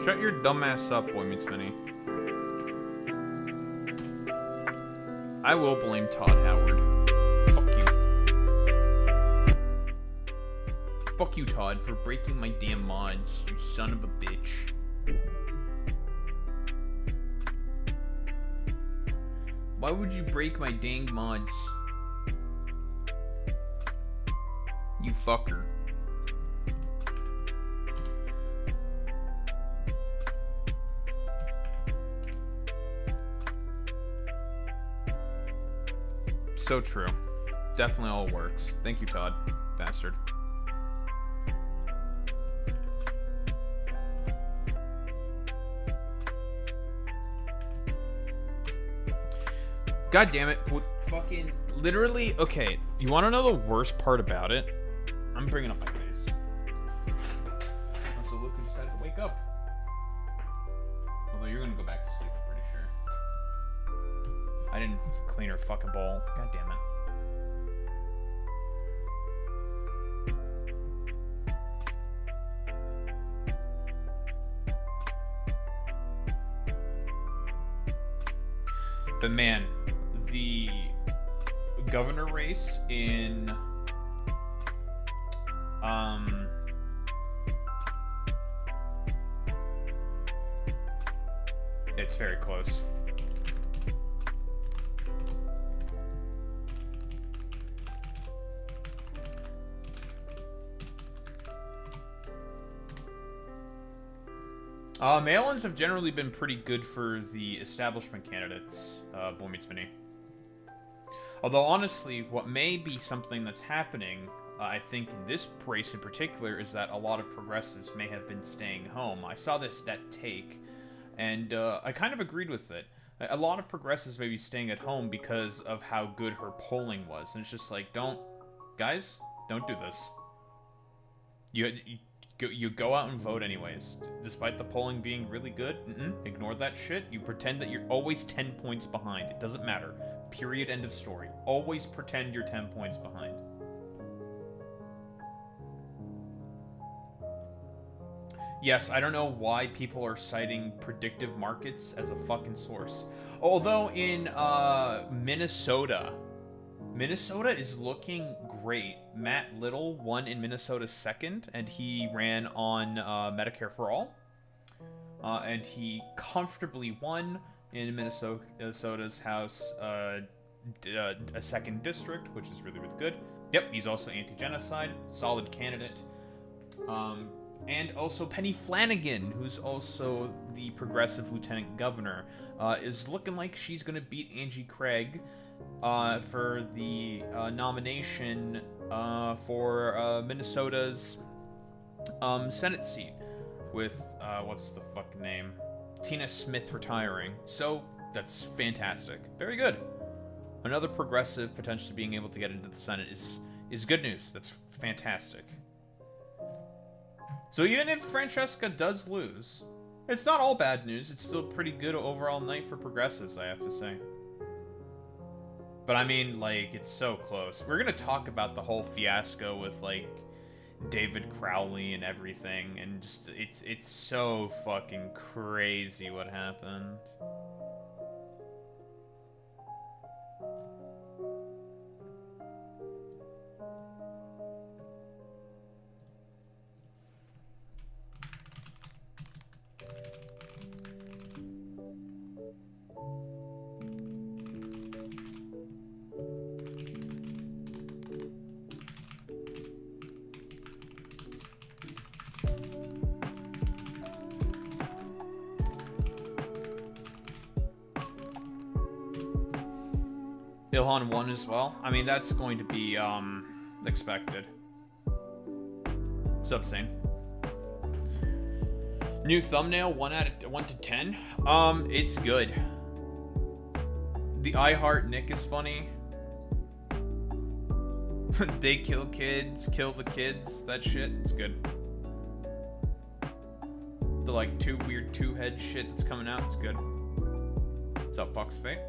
Shut your dumbass up, Boy Meets Mini. I will blame Todd Howard. Fuck you. Fuck you, Todd, for breaking my damn mods, you son of a bitch. Why would you break my dang mods? You fucker. So true. Definitely all works. Thank you, Todd. Bastard. God damn it. Fucking literally. Okay. You want to know the worst part about it? I'm bringing up my face. Also, look who decided to wake up. Although you're going to go back to sleep, I'm pretty sure. I didn't clean her fucking bowl. God damn it. But man, the governor race in it's very close. Mail-ins have generally been pretty good for the establishment candidates, Boy Meets Mini. Although, honestly, what may be something that's happening, I think in this race in particular, is that a lot of progressives may have been staying home. I saw that take, and I kind of agreed with it. A lot of progressives may be staying at home because of how good her polling was. And it's just like, guys, don't do this. You go out and vote anyways. Despite the polling being really good, ignore that shit. You pretend that you're always 10 points behind. It doesn't matter. Period, end of story. Always pretend you're 10 points behind. Yes, I don't know why people are citing predictive markets as a fucking source. Although in Minnesota is looking great. Matt Little won in Minnesota's second, and he ran on Medicare for All. And he comfortably won in Minnesota's House a second district, which is really, really good. Yep, he's also anti-genocide. Solid candidate. And also Penny Flanagan, who's also the progressive lieutenant governor, is looking like she's going to beat Angie Craig for the nomination for Minnesota's Senate seat with, what's the fuck name? Tina Smith retiring. So, that's fantastic. Very good. Another progressive potentially being able to get into the Senate is good news. That's fantastic. So even if Francesca does lose, it's not all bad news. It's still a pretty good overall night for progressives, I have to say. But I mean, like, it's so close. We're gonna talk about the whole fiasco with, like, David Crowley and everything, and just, it's so fucking crazy what happened. Ilhan won as well. I mean, that's going to be expected. Subsane. New thumbnail, 1 to 10. It's good. The I Heart Nick is funny. They kill kids, kill the kids. That shit, it's good. The like weird two-head shit that's coming out, it's good. What's up, Bucks Fate?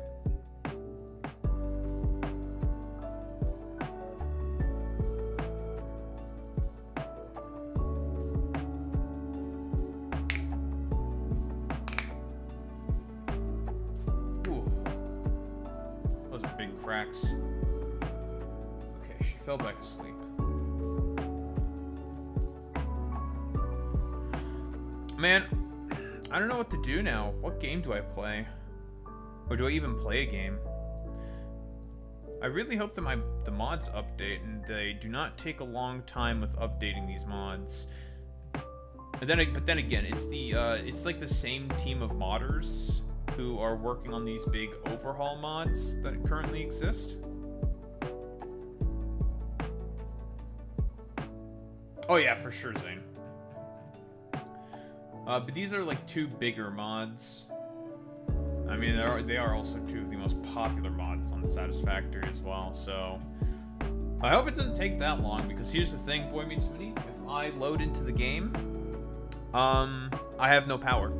cracks. Okay, she fell back asleep. Man, I don't know what to do now. What game do I play? Or do I even play a game? I really hope that the mods update and they do not take a long time with updating these mods. And then, but then again, it's like the same team of modders who are working on these big overhaul mods that currently exist. Oh yeah, for sure, Zane. But these are like two bigger mods. I mean, they are also two of the most popular mods on Satisfactory as well, so I hope it doesn't take that long, because here's the thing, Boy Meets Mini, if I load into the game, I have no power.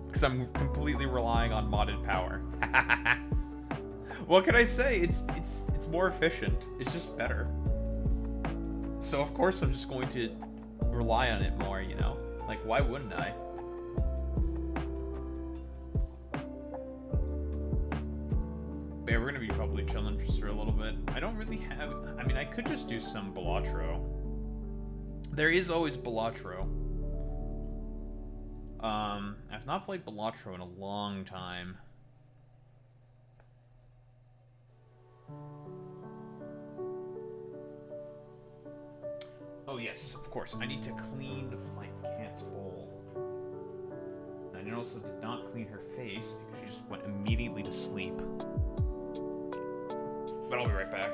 Because I'm completely relying on modded power. What can I say? It's more efficient. It's just better. So of course I'm just going to rely on it more, you know? Like, why wouldn't I? Yeah, we're gonna be probably chilling just for a little bit. I don't really have... I mean, I could just do some Balatro. There is always Balatro. I've not played Balatro in a long time. Oh yes, of course. I need to clean my cat's bowl. And I also did not clean her face because she just went immediately to sleep. But I'll be right back.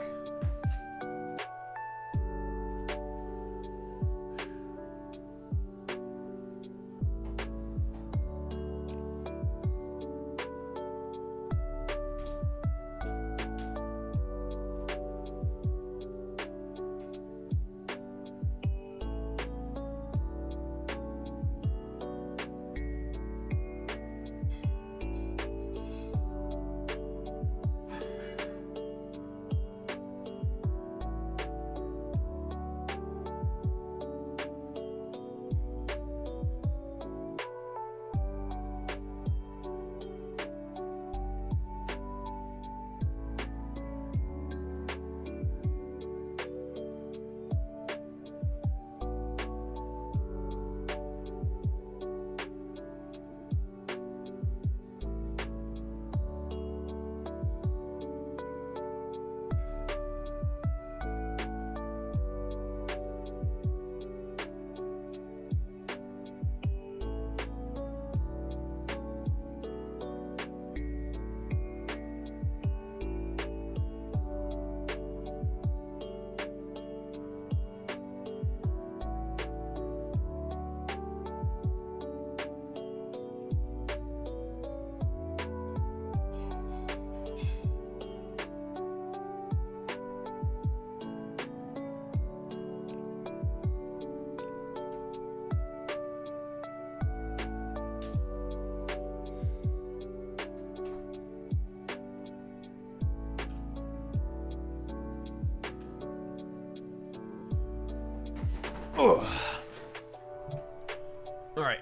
Ugh. All right.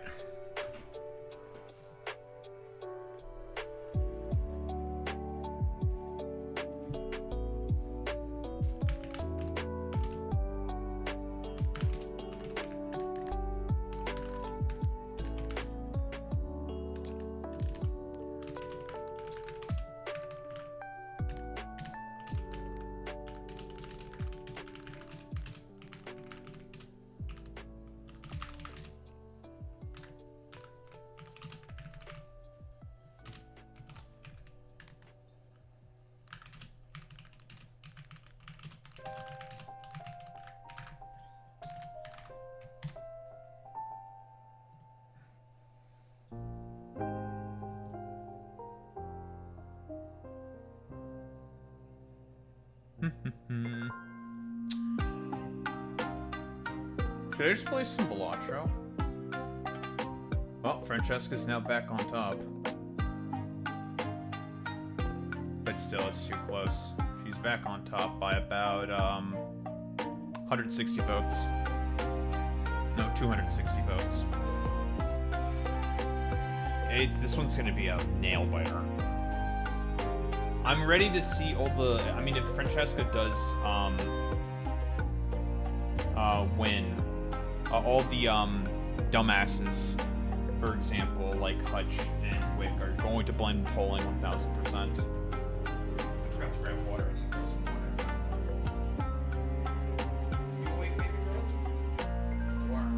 Should I just play some Balatro? Well, Francesca's now back on top. But still, it's too close. She's back on top by about, 160 votes. No, 260 votes. This one's gonna be a nail biter. I'm ready to see all the. I mean, if Francesca does win, all the dumbasses, for example, like Hutch and Wick, are going to blend polling 1,000%. I forgot to grab water. I need to grab some water. You awake, baby girl? You are.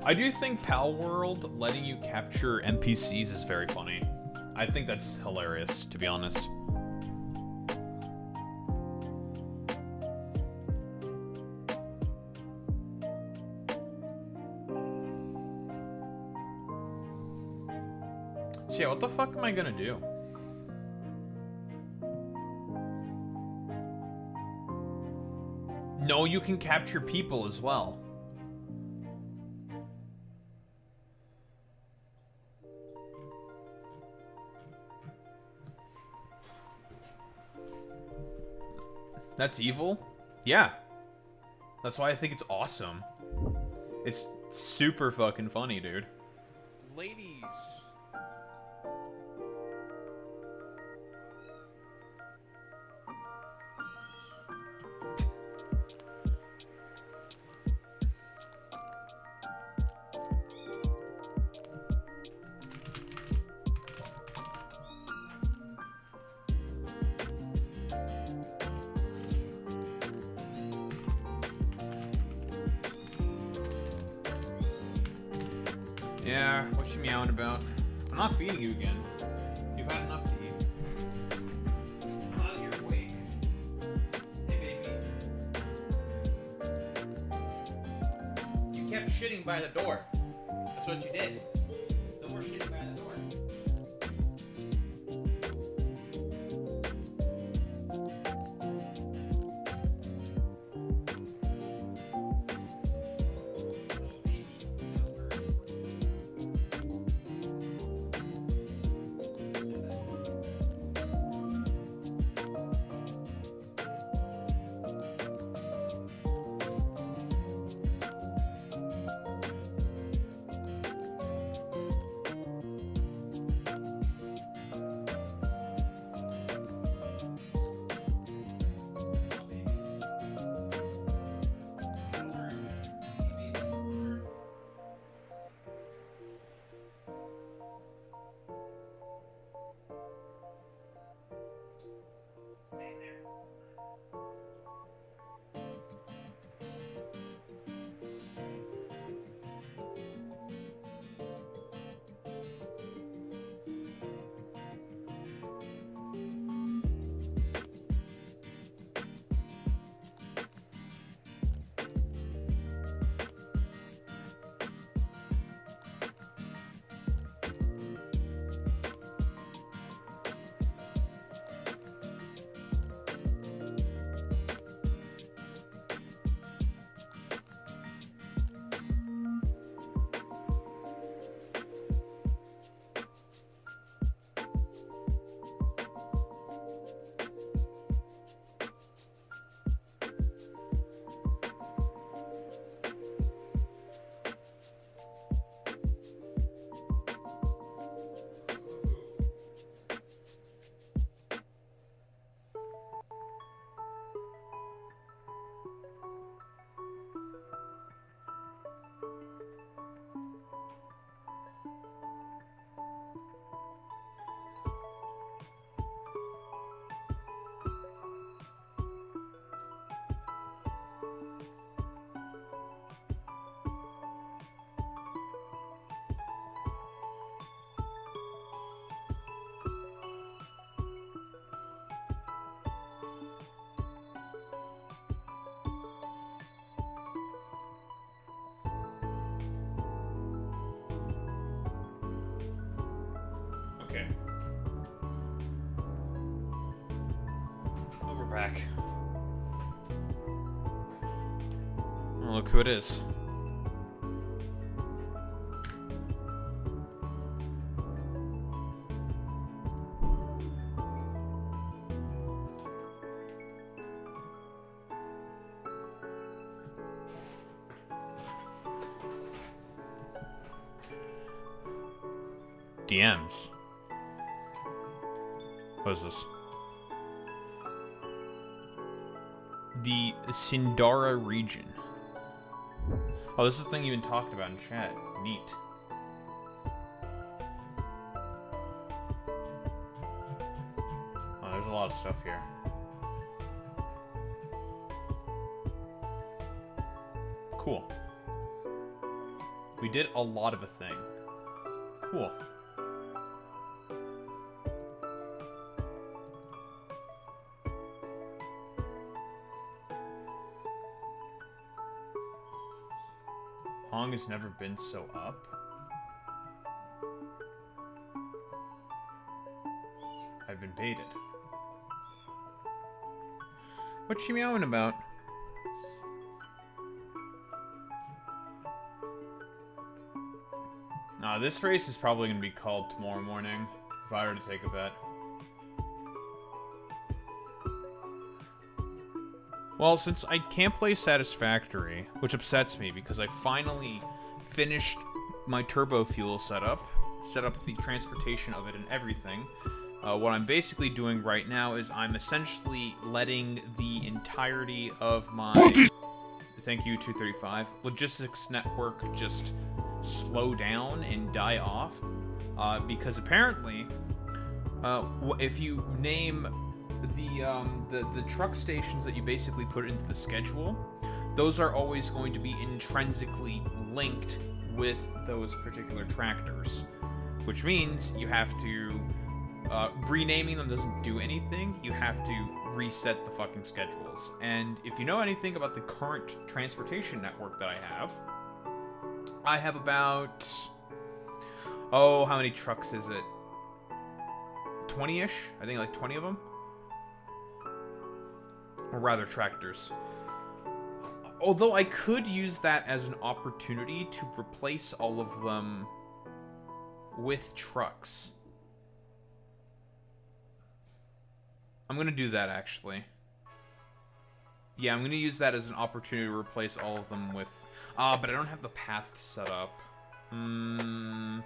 I do think Pal World letting you capture NPCs is very funny. I think that's hilarious, to be honest. So yeah, what the fuck am I gonna do? No, you can capture people as well. That's evil? Yeah. That's why I think it's awesome. It's super fucking funny, dude. Ladies. Yeah, what you meowing about? I'm not feeding you again. You've had enough to eat. I'm out of your wake. Hey, baby. You kept shitting by the door. That's what you did. No more shitting by the door. back. Oh, look who it is. DMs. What is this? The Sindara region. Oh, this is the thing you've been talking about in chat. Neat. Oh, there's a lot of stuff here. Cool. We did a lot of a thing. Cool. Hong has never been so up. I've been baited. What's she meowing about? Nah, this race is probably going to be called tomorrow morning, if I were to take a bet. Well, since I can't play Satisfactory, which upsets me because I finally finished my turbo fuel setup, set up the transportation of it and everything, what I'm basically doing right now is I'm essentially letting the entirety of my, thank you, 235, logistics network just slow down and die off, because apparently, if you name the truck stations that you basically put into the schedule, those are always going to be intrinsically linked with those particular tractors, which means you have to renaming them doesn't do anything. You have to reset the fucking schedules. And if you know anything about the current transportation network that I have about, oh, how many trucks is it? 20-ish? I think like 20 of them. Or rather, tractors. Although I could use that as an opportunity to replace all of them with trucks. I'm going to do that, actually. Yeah, I'm going to use that as an opportunity to replace all of them with... but I don't have the path set up. Never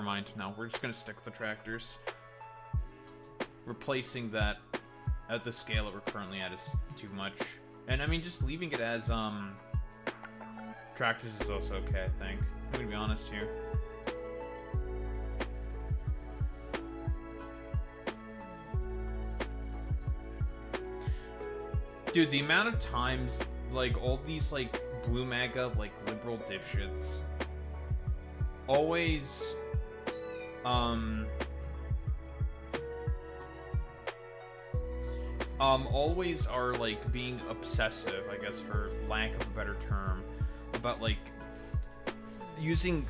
mind. No, we're just going to stick with the tractors. Replacing that at the scale that we're currently at is too much. And, I mean, just leaving it as, tractors is also okay, I think. I'm going to be honest here. Dude, the amount of times, like, all these, like, blue MAGA, like, liberal dipshits always, always are, like, being obsessive, I guess, for lack of a better term, about, like, using,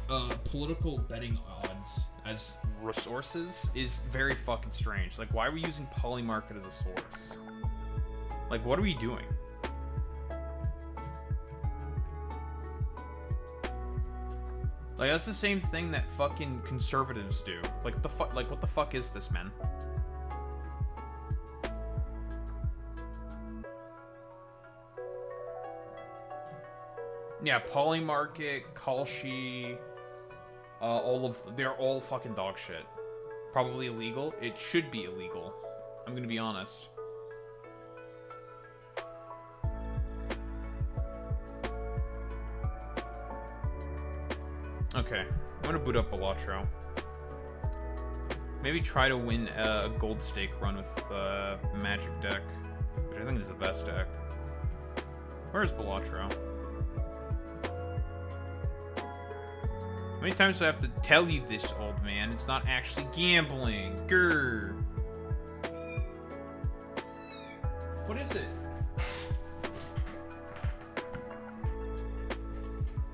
political betting odds as resources is very fucking strange. Like, why are we using Polymarket as a source? Like, what are we doing? Like, that's the same thing that fucking conservatives do. Like, the fuck? Like, what the fuck is this, man? Yeah, Polymarket, Kalshi, they're all fucking dog shit. Probably illegal. It should be illegal. I'm gonna be honest. Okay, I'm gonna boot up Balatro. Maybe try to win a gold stake run with Magic deck, which I think is the best deck. Where's Balatro? How many times do I have to tell you this, old man? It's not actually gambling. Grr. What is it?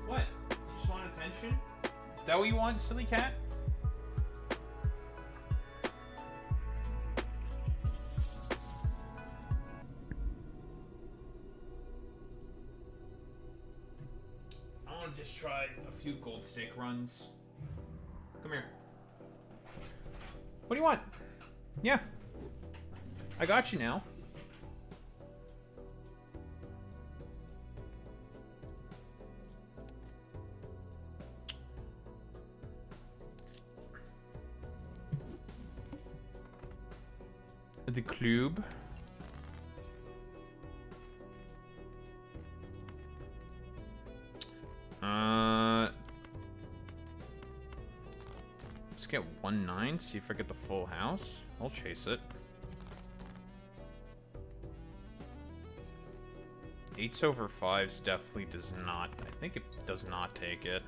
What? You just want attention? Is that what you want, silly cat? want to just try a few gold stake runs. Come here. What do you want? Yeah. I got you now. The club. Let's get 1-9, see if I get the full house. I'll chase it. 8s over 5s definitely does not. I think it does not take it.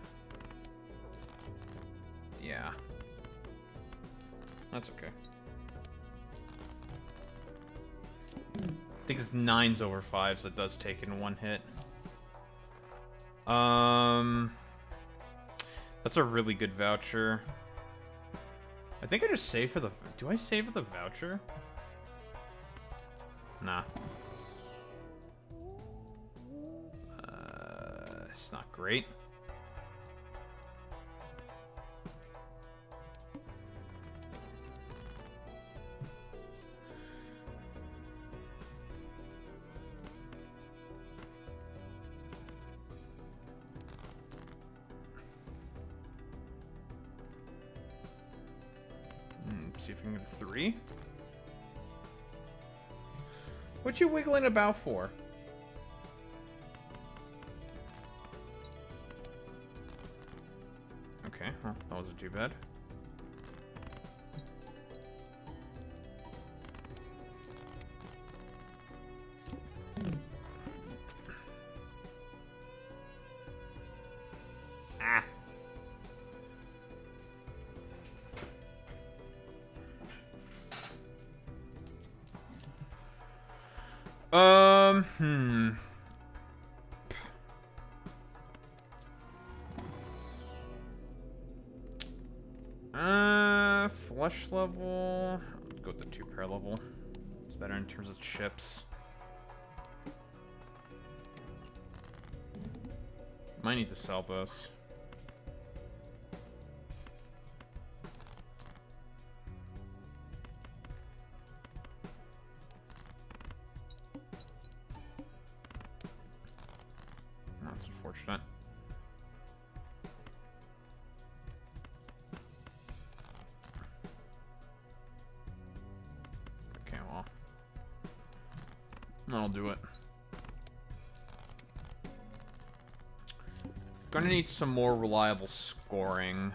Yeah. That's okay. I think it's 9s over 5s that does take it in one hit. That's a really good voucher. I think I just save for the... Do I save for the voucher? Nah. It's not great. See if I can get a 3. What you wiggling about for? Okay, well, that wasn't too bad. Flush level. I'll go with the 2-pair level. It's better in terms of chips. Might need to sell this. That's unfortunate. Okay, well. I'll do it. Gonna need some more reliable scoring.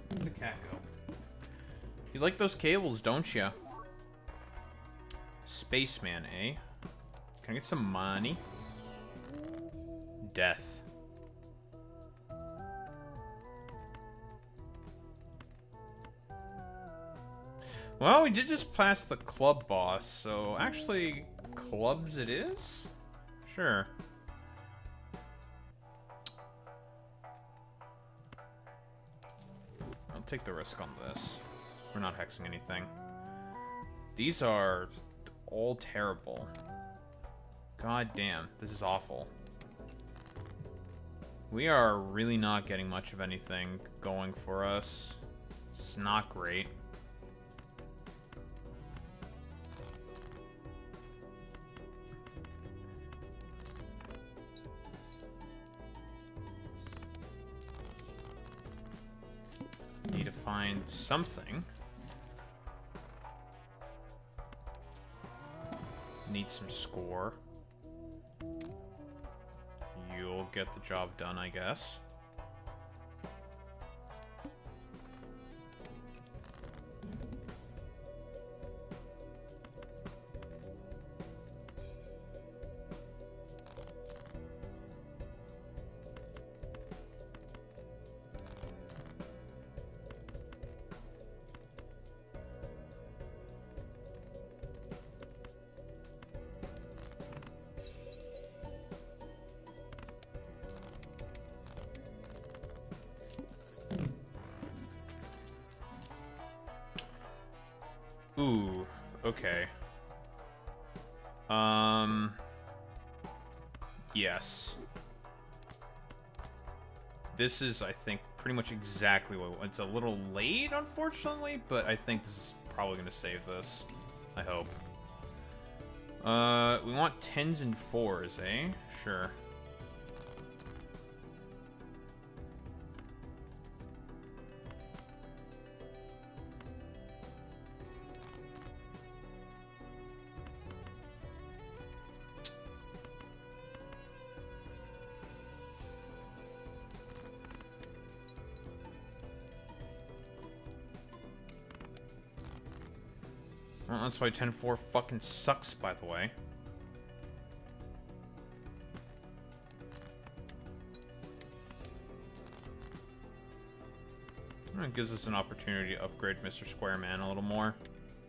Where'd the cat go? You like those cables, don't you? Spaceman, eh? Can I get some money? Death. Well, we did just pass the club boss, so actually, clubs it is? Sure. I'll take the risk on this. We're not hexing anything. These are all terrible. God damn, this is awful. We are really not getting much of anything going for us. It's not great. Need to find something. Need some score. You'll get the job done, I guess. Ooh, okay. Yes. This is, I think, pretty much exactly what... It's a little late, unfortunately, but I think this is probably going to save this. I hope. We want 10s and 4s, eh? Sure. Well, that's why 10-4 fucking sucks, by the way. It gives us an opportunity to upgrade Mr. Squareman a little more.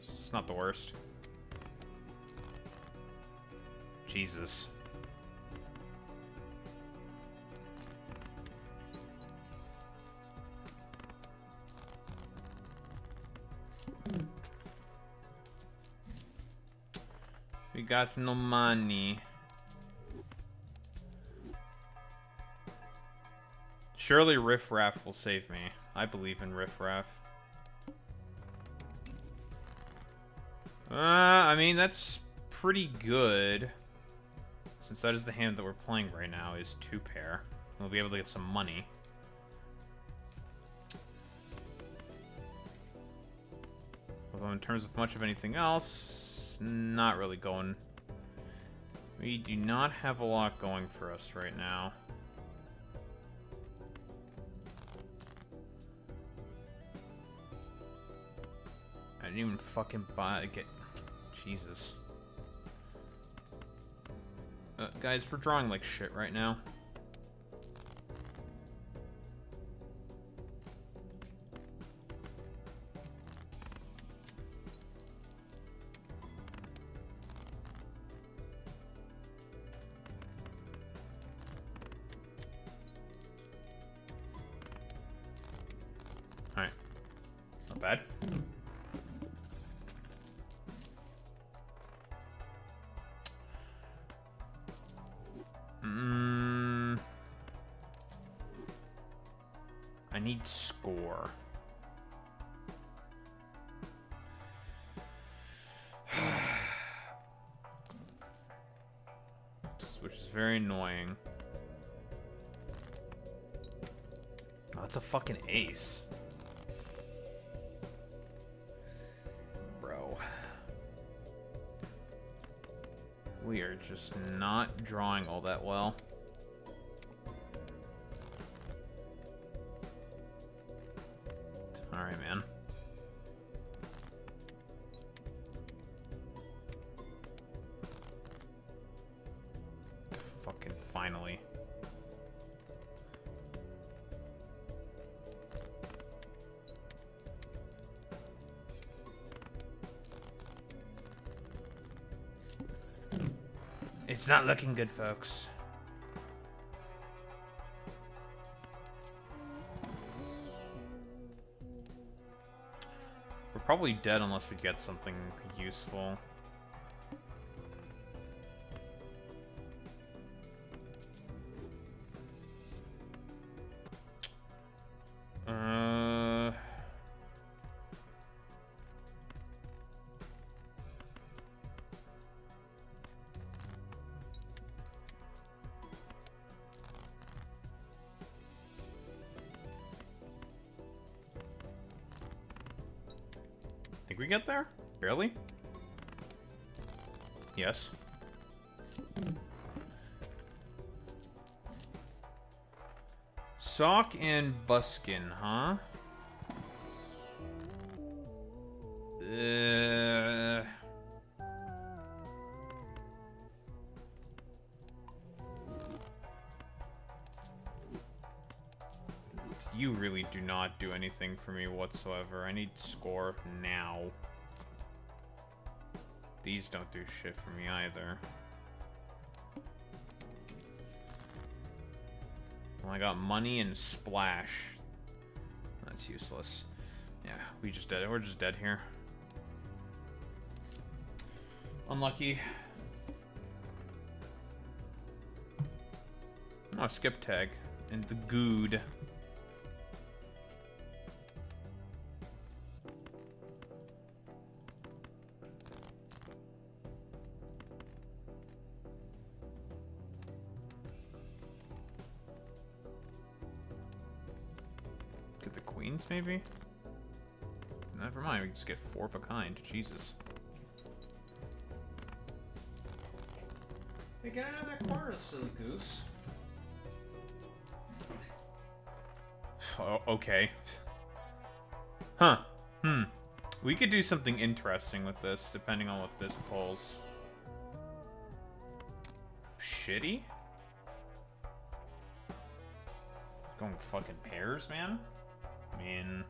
It's not the worst. Jesus. We got no money. Surely Riff Raff will save me. I believe in Riff Raff. I mean, that's pretty good. Since that is the hand that we're playing right now, is 2-pair. We'll be able to get some money. Although in terms of much of anything else, not really going. We do not have a lot going for us right now. I didn't even fucking get... Jesus. Guys, we're drawing like shit right now. Alright. Not bad. I need score. Which is very annoying. Oh, that's a fucking ace. Bro. We are just not drawing all that well. Alright, man. Fucking finally. It's not looking good, folks. We're probably dead unless we get something useful. Think we get there? Barely? Yes. Sock and buskin, huh? You really do not do anything for me whatsoever. I need score now. These don't do shit for me either. Well, I got money and splash. That's useless. Yeah, we just dead. We're just dead here. Unlucky. Oh, skip tag. And the good. Get the queens, maybe? Never mind, we can just get 4 of a kind. Jesus. Hey, get out of that corner, silly goose. Oh, okay. Huh. We could do something interesting with this, depending on what this pulls. Shitty? Going fucking pairs, man? I mean...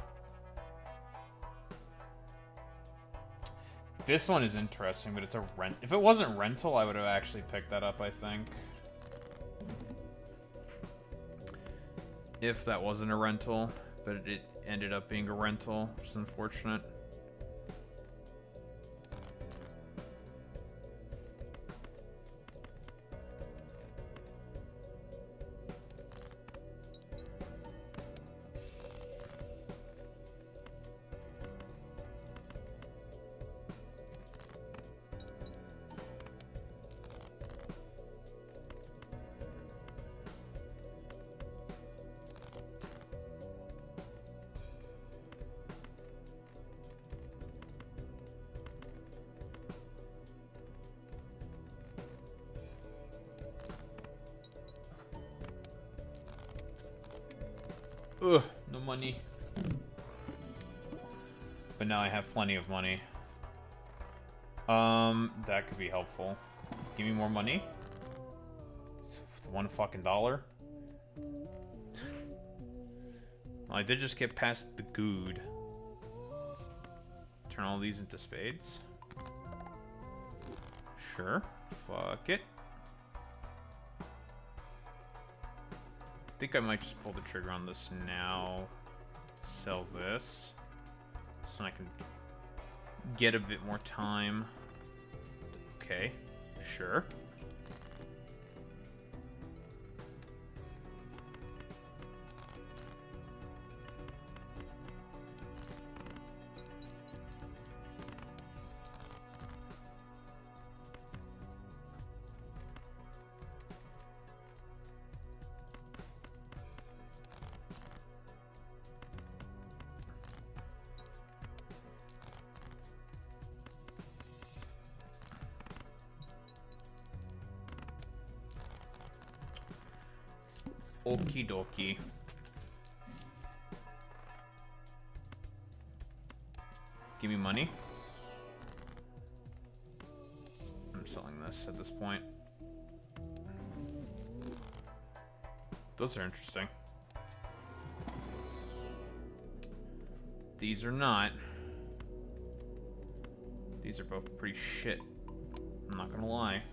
This one is interesting, but it's a rent. If it wasn't rental, I would have actually picked that up, I think. If that wasn't a rental, but it ended up being a rental, which is unfortunate. Ugh, no money. But now I have plenty of money. That could be helpful. Give me more money. $1 fucking dollar. Well, I did just get past the good. Turn all these into spades. Sure. Fuck it. I think I might just pull the trigger on this now. Sell this. So I can get a bit more time. Okay. Sure. Okie dokie. Give me money. I'm selling this at this point. Those are interesting. These are not. These are both pretty shit. I'm not gonna lie.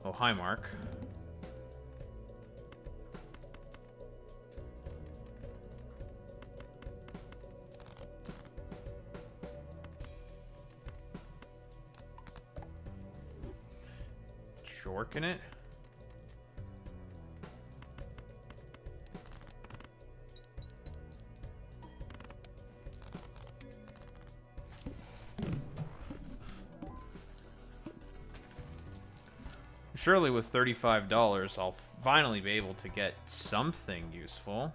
Oh, hi, Mark. Jork in it? Surely with $35, I'll finally be able to get something useful.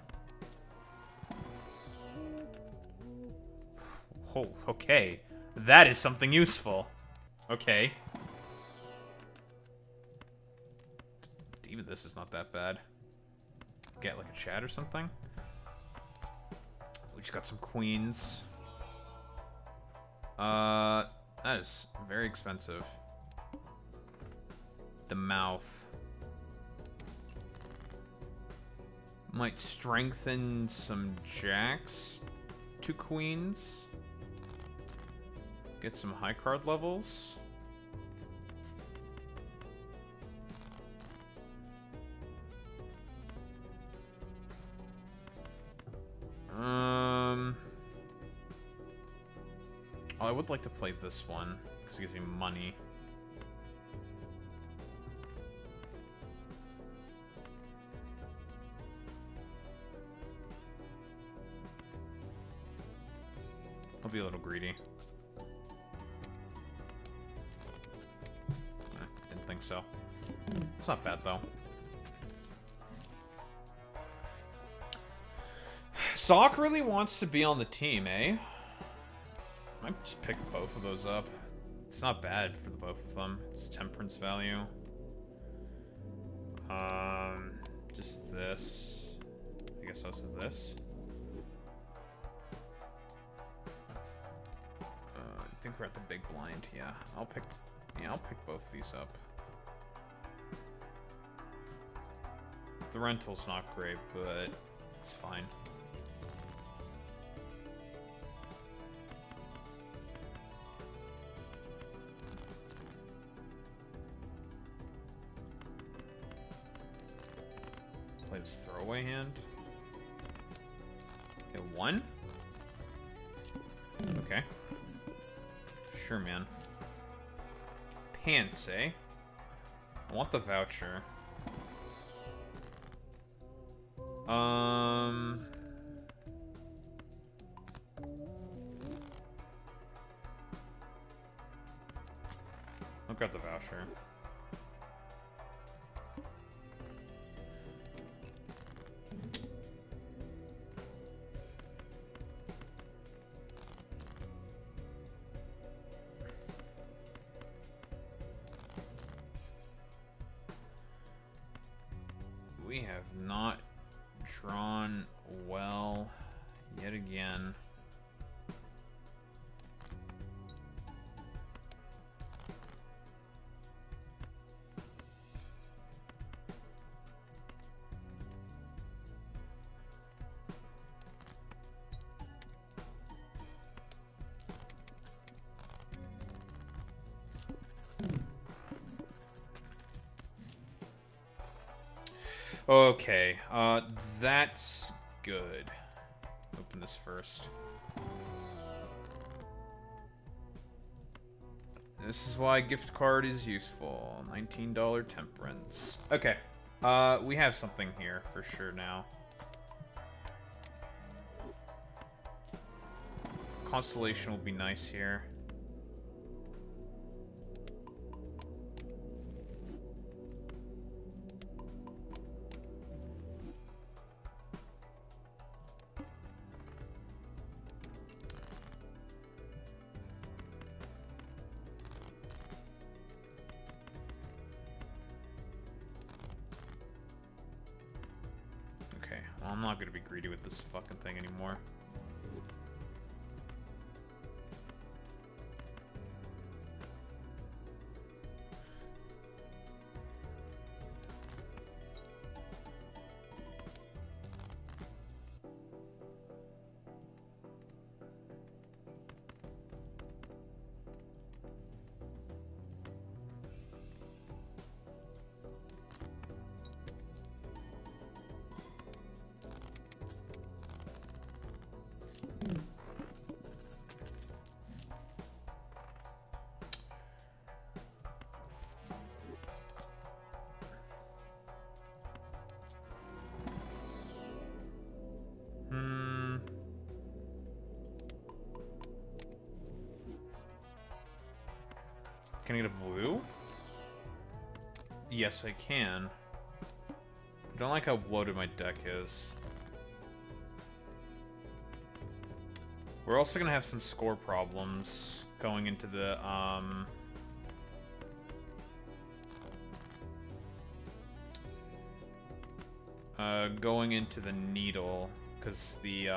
Oh, okay. That is something useful. Okay. Even this is not that bad. Get like a chat or something. We just got some queens. That is very expensive. The mouth might strengthen some jacks to queens. Get some high card levels. I would like to play this one, because it gives me money. I'll be a little greedy. Didn't think so. It's not bad, though. Sock really wants to be on the team, eh? I might just pick both of those up. It's not bad for the both of them. It's temperance value. Just this. I guess also this. I think we're at the big blind. Yeah, I'll pick both of these up. The rental's not great, but it's fine. Play this throwaway hand. Okay, 1. Okay. Sure, man. Pants, eh? I want the voucher. I've got the voucher. We have not drawn well yet again. Okay, that's good. Open this first. This is why gift card is useful. $19 temperance. Okay, we have something here for sure now. Constellation will be nice here. I'm not gonna be greedy with this fucking thing anymore. Can I get a blue? Yes, I can. I don't like how bloated my deck is. We're also gonna have some score problems going into the, going into the needle, because the,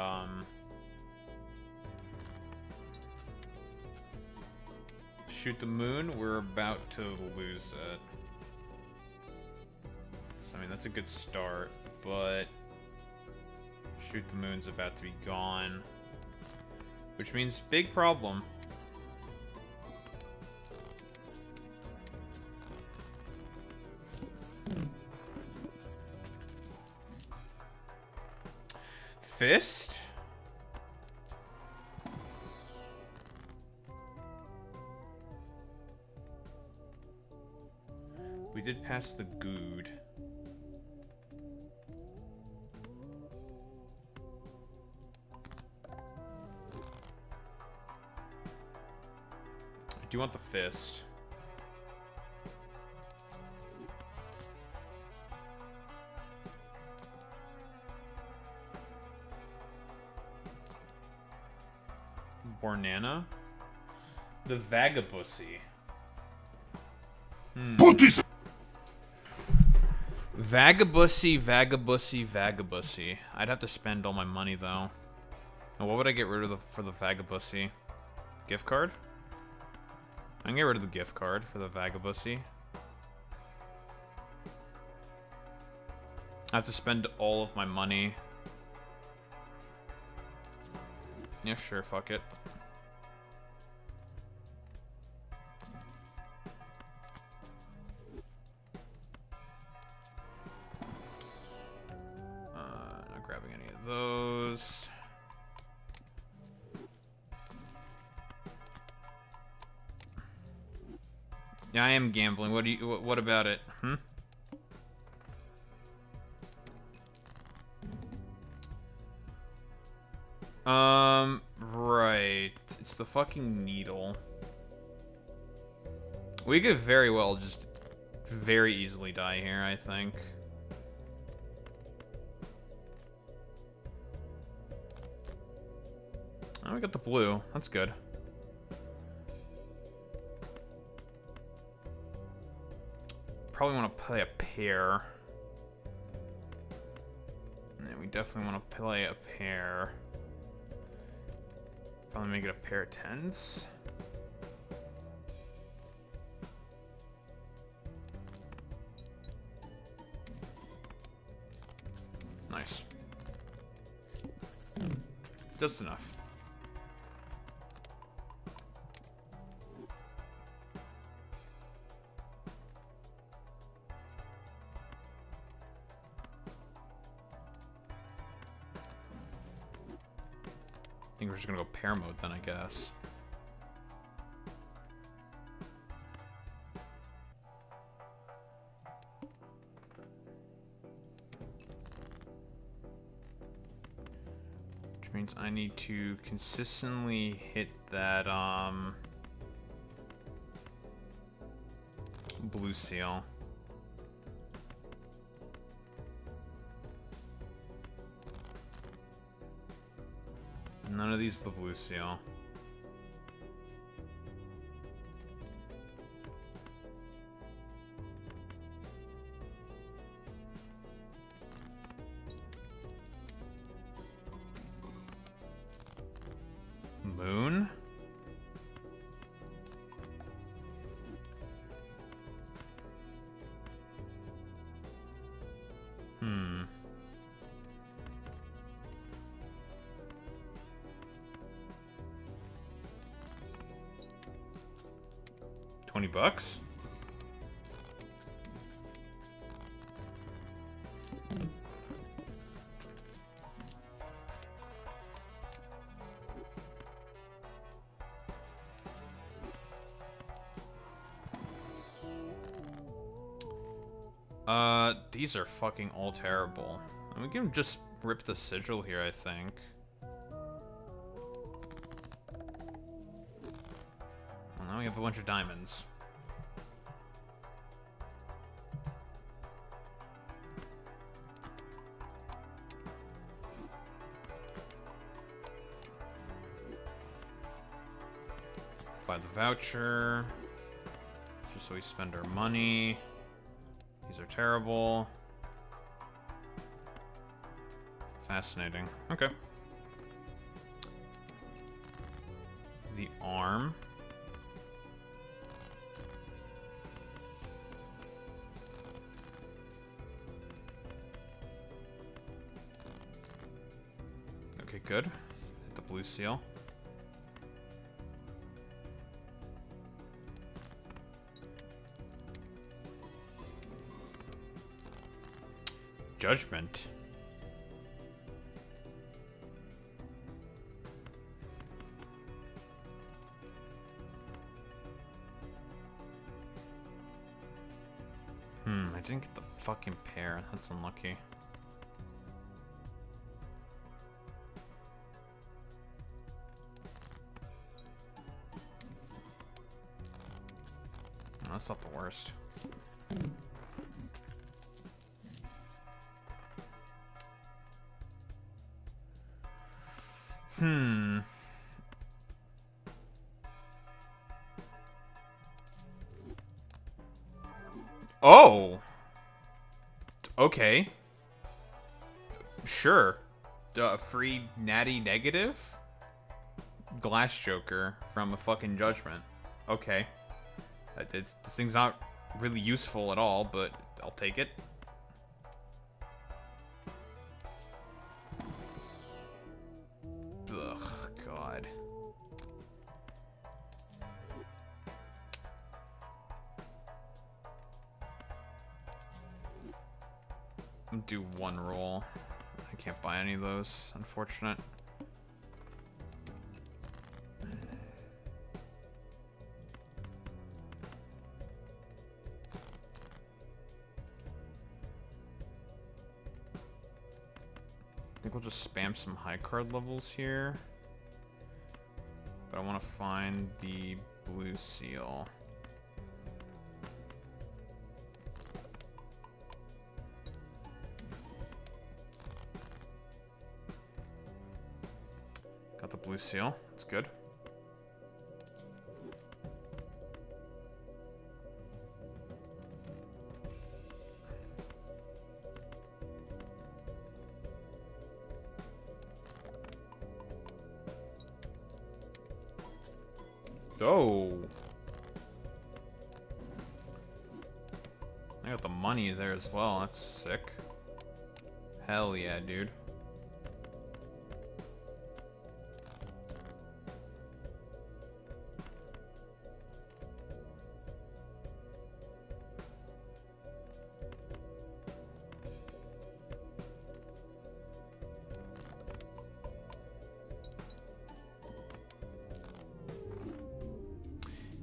shoot the moon, we're about to lose it. So, I mean, that's a good start, but shoot the moon's about to be gone. Which means big problem. Fist? We did pass the good. I do want the fist. Bornana? The Vagabussy. Put this. Vagabussy, Vagabussy, Vagabussy. I'd have to spend all my money though. And what would I get rid of for the Vagabussy? Gift card? I can get rid of the gift card for the Vagabussy. I have to spend all of my money. Yeah, sure, fuck it. Not grabbing any of those. Yeah, I am gambling. What do you? What about it? Right. It's the fucking needle. We could very well just very easily die here, I think. Oh, we got the blue. That's good. Probably want to play a pair. Yeah, we definitely want to play a pair. Probably make it a pair of tens. Nice. Just enough. I think we're just gonna go pair mode then, I guess. Which means I need to consistently hit that, blue seal. None of these the blue seal. Moon? $20? These are fucking all terrible. And we can just rip the sigil here, I think. Well, now we have a bunch of diamonds. Buy the voucher. Just so we spend our money. These are terrible. Fascinating. Okay. The arm. Okay, good. Hit the blue seal. Judgment. I didn't get the fucking pair. That's unlucky. No, that's not the worst. Oh! Okay. Sure. Free natty negative? Glass Joker from a fucking Judgment. Okay. This thing's not really useful at all, but I'll take it. Ugh, God. Do one roll. I can't buy any of those. Unfortunate. I think we'll just spam some high card levels here. But I want to find the blue seal. Got the blue seal. That's good. Oh. I got the money there as well. That's sick. Hell yeah, dude.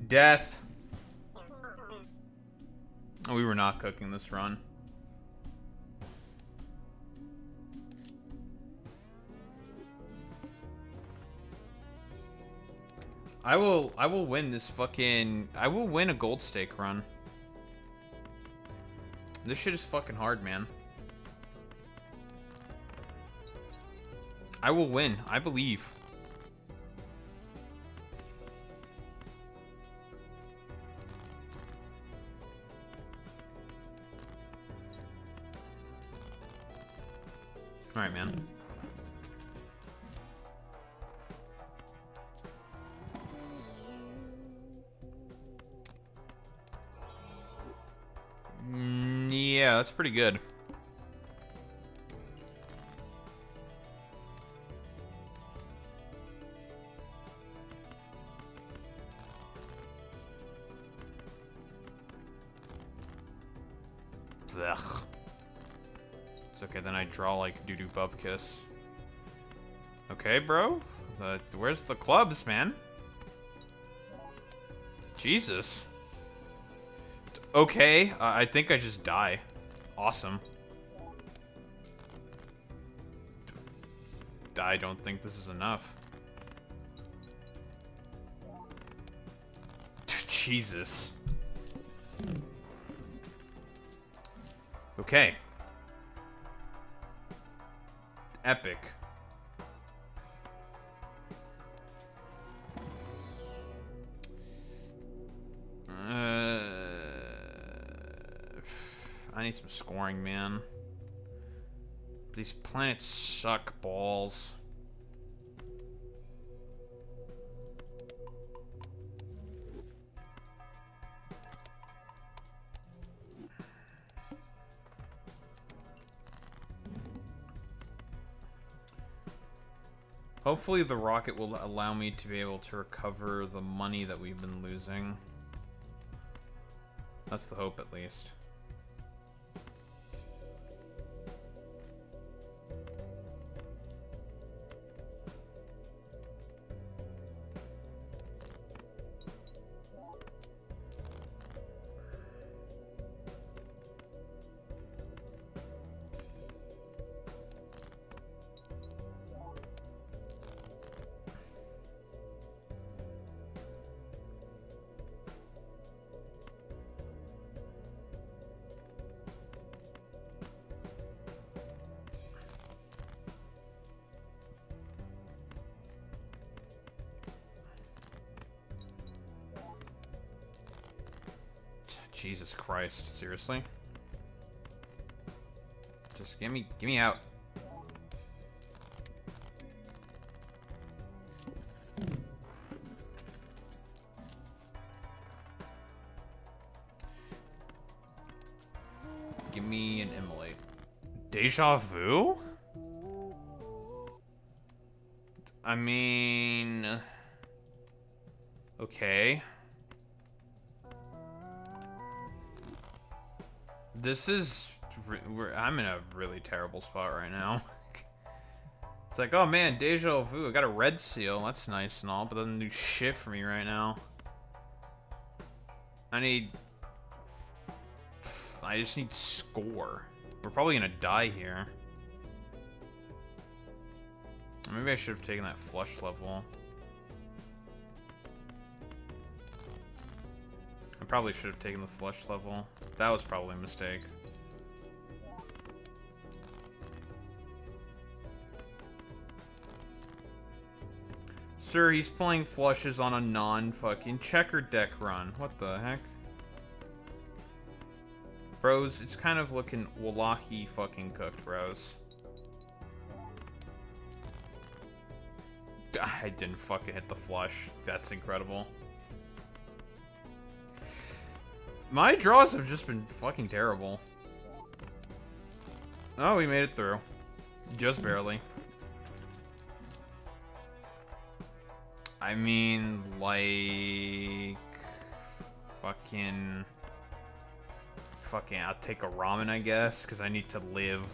Death. Oh, we were not cooking this run. I will win this fucking... I will win a gold stake run. This shit is fucking hard, man. I will win. I believe. Alright, man. Yeah, that's pretty good. Ugh. It's okay, then I draw like doo-doo bubkiss. Okay, bro. Where's the clubs, man? Jesus. Okay, I think I just die. Awesome. I don't think this is enough. Jesus. Okay. Epic. I need some scoring, man. These planets suck balls. Hopefully the rocket will allow me to be able to recover the money that we've been losing. That's the hope, at least. Jesus Christ, seriously? Just get me out. Give me an immolate. Deja vu? I mean... Okay. This is... I'm in a really terrible spot right now. It's like, oh man, deja vu. I got a red seal. That's nice and all, but doesn't do shit for me right now. I just need score. We're probably gonna die here. Maybe I should have taken that flush level. I probably should have taken the flush level. That was probably a mistake. Sir, he's playing flushes on a non-fucking checker deck run. What the heck? Bros, it's kind of looking wallahi fucking cooked, bros. I didn't fucking hit the flush. That's incredible. My draws have just been fucking terrible. Oh, we made it through. Just barely. I mean, like... Fucking, I'll take a ramen, I guess, because I need to live.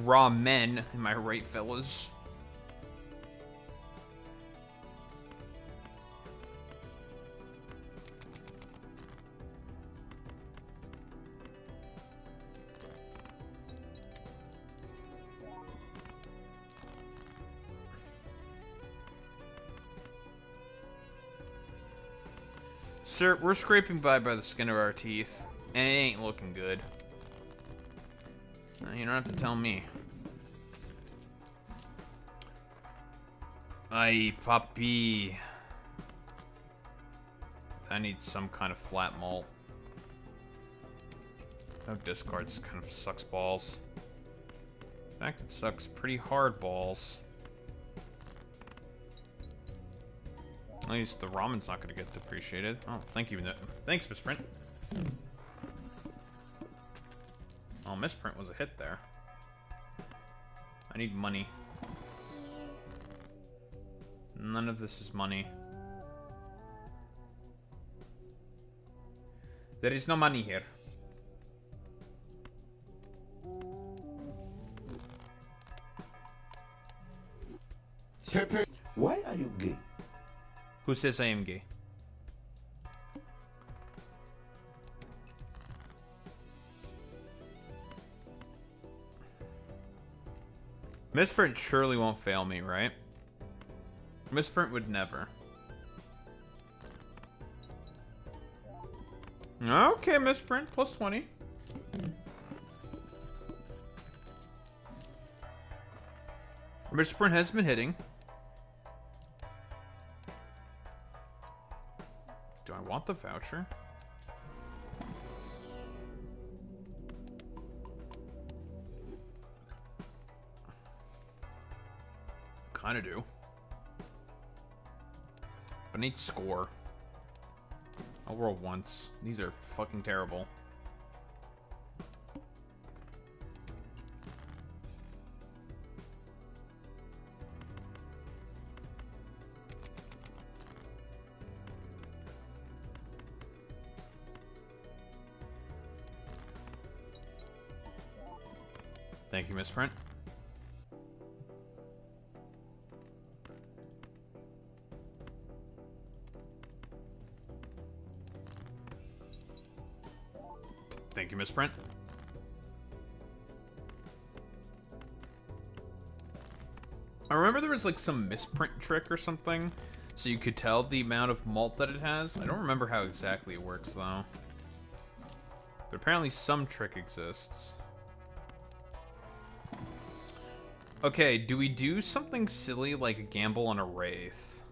Ramen, am I right, fellas? Sir, we're scraping by the skin of our teeth, and it ain't looking good. You don't have to tell me. Ay, papi. I need some kind of flat malt. No discards kind of sucks balls. In fact, it sucks pretty hard balls. At least the ramen's not going to get depreciated. Oh, thank you. Thanks, Misprint. Oh, Misprint was a hit there. I need money. None of this is money. There is no money here. Pepe, why are you gay? Who says I am gay? Misprint surely won't fail me, right? Misprint would never. Okay, Misprint, plus 20. Misprint has been hitting. Do I want the voucher? Kinda do. But I need score. I'll roll once. These are fucking terrible. Thank you, Misprint. Thank you, Misprint. I remember there was like some misprint trick or something, so you could tell the amount of malt that it has. I don't remember how exactly it works though. But apparently some trick exists. Okay, do we do something silly like a gamble on a Wraith?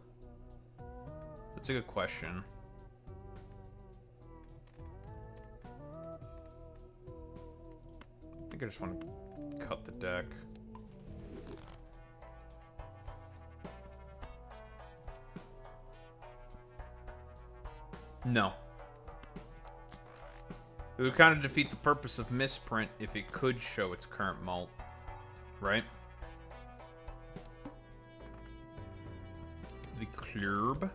That's a good question. I think I just want to cut the deck. No. It would kind of defeat the purpose of misprint if it could show its current mult. Right? The club.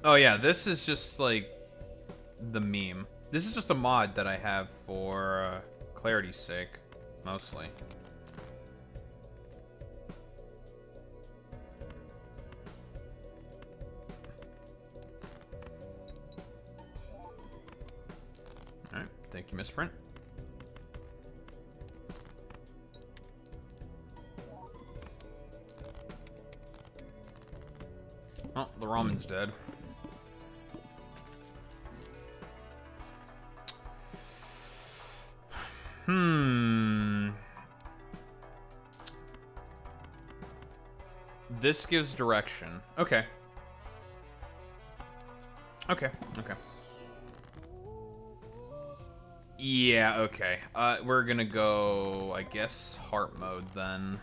Oh yeah, this is just like the meme. This is just a mod that I have for clarity's sake, mostly. Alright, thank you, Misprint. Oh, the ramen's dead. This gives direction. Okay. Okay, okay. Yeah, okay. We're gonna go, I guess, heart mode then.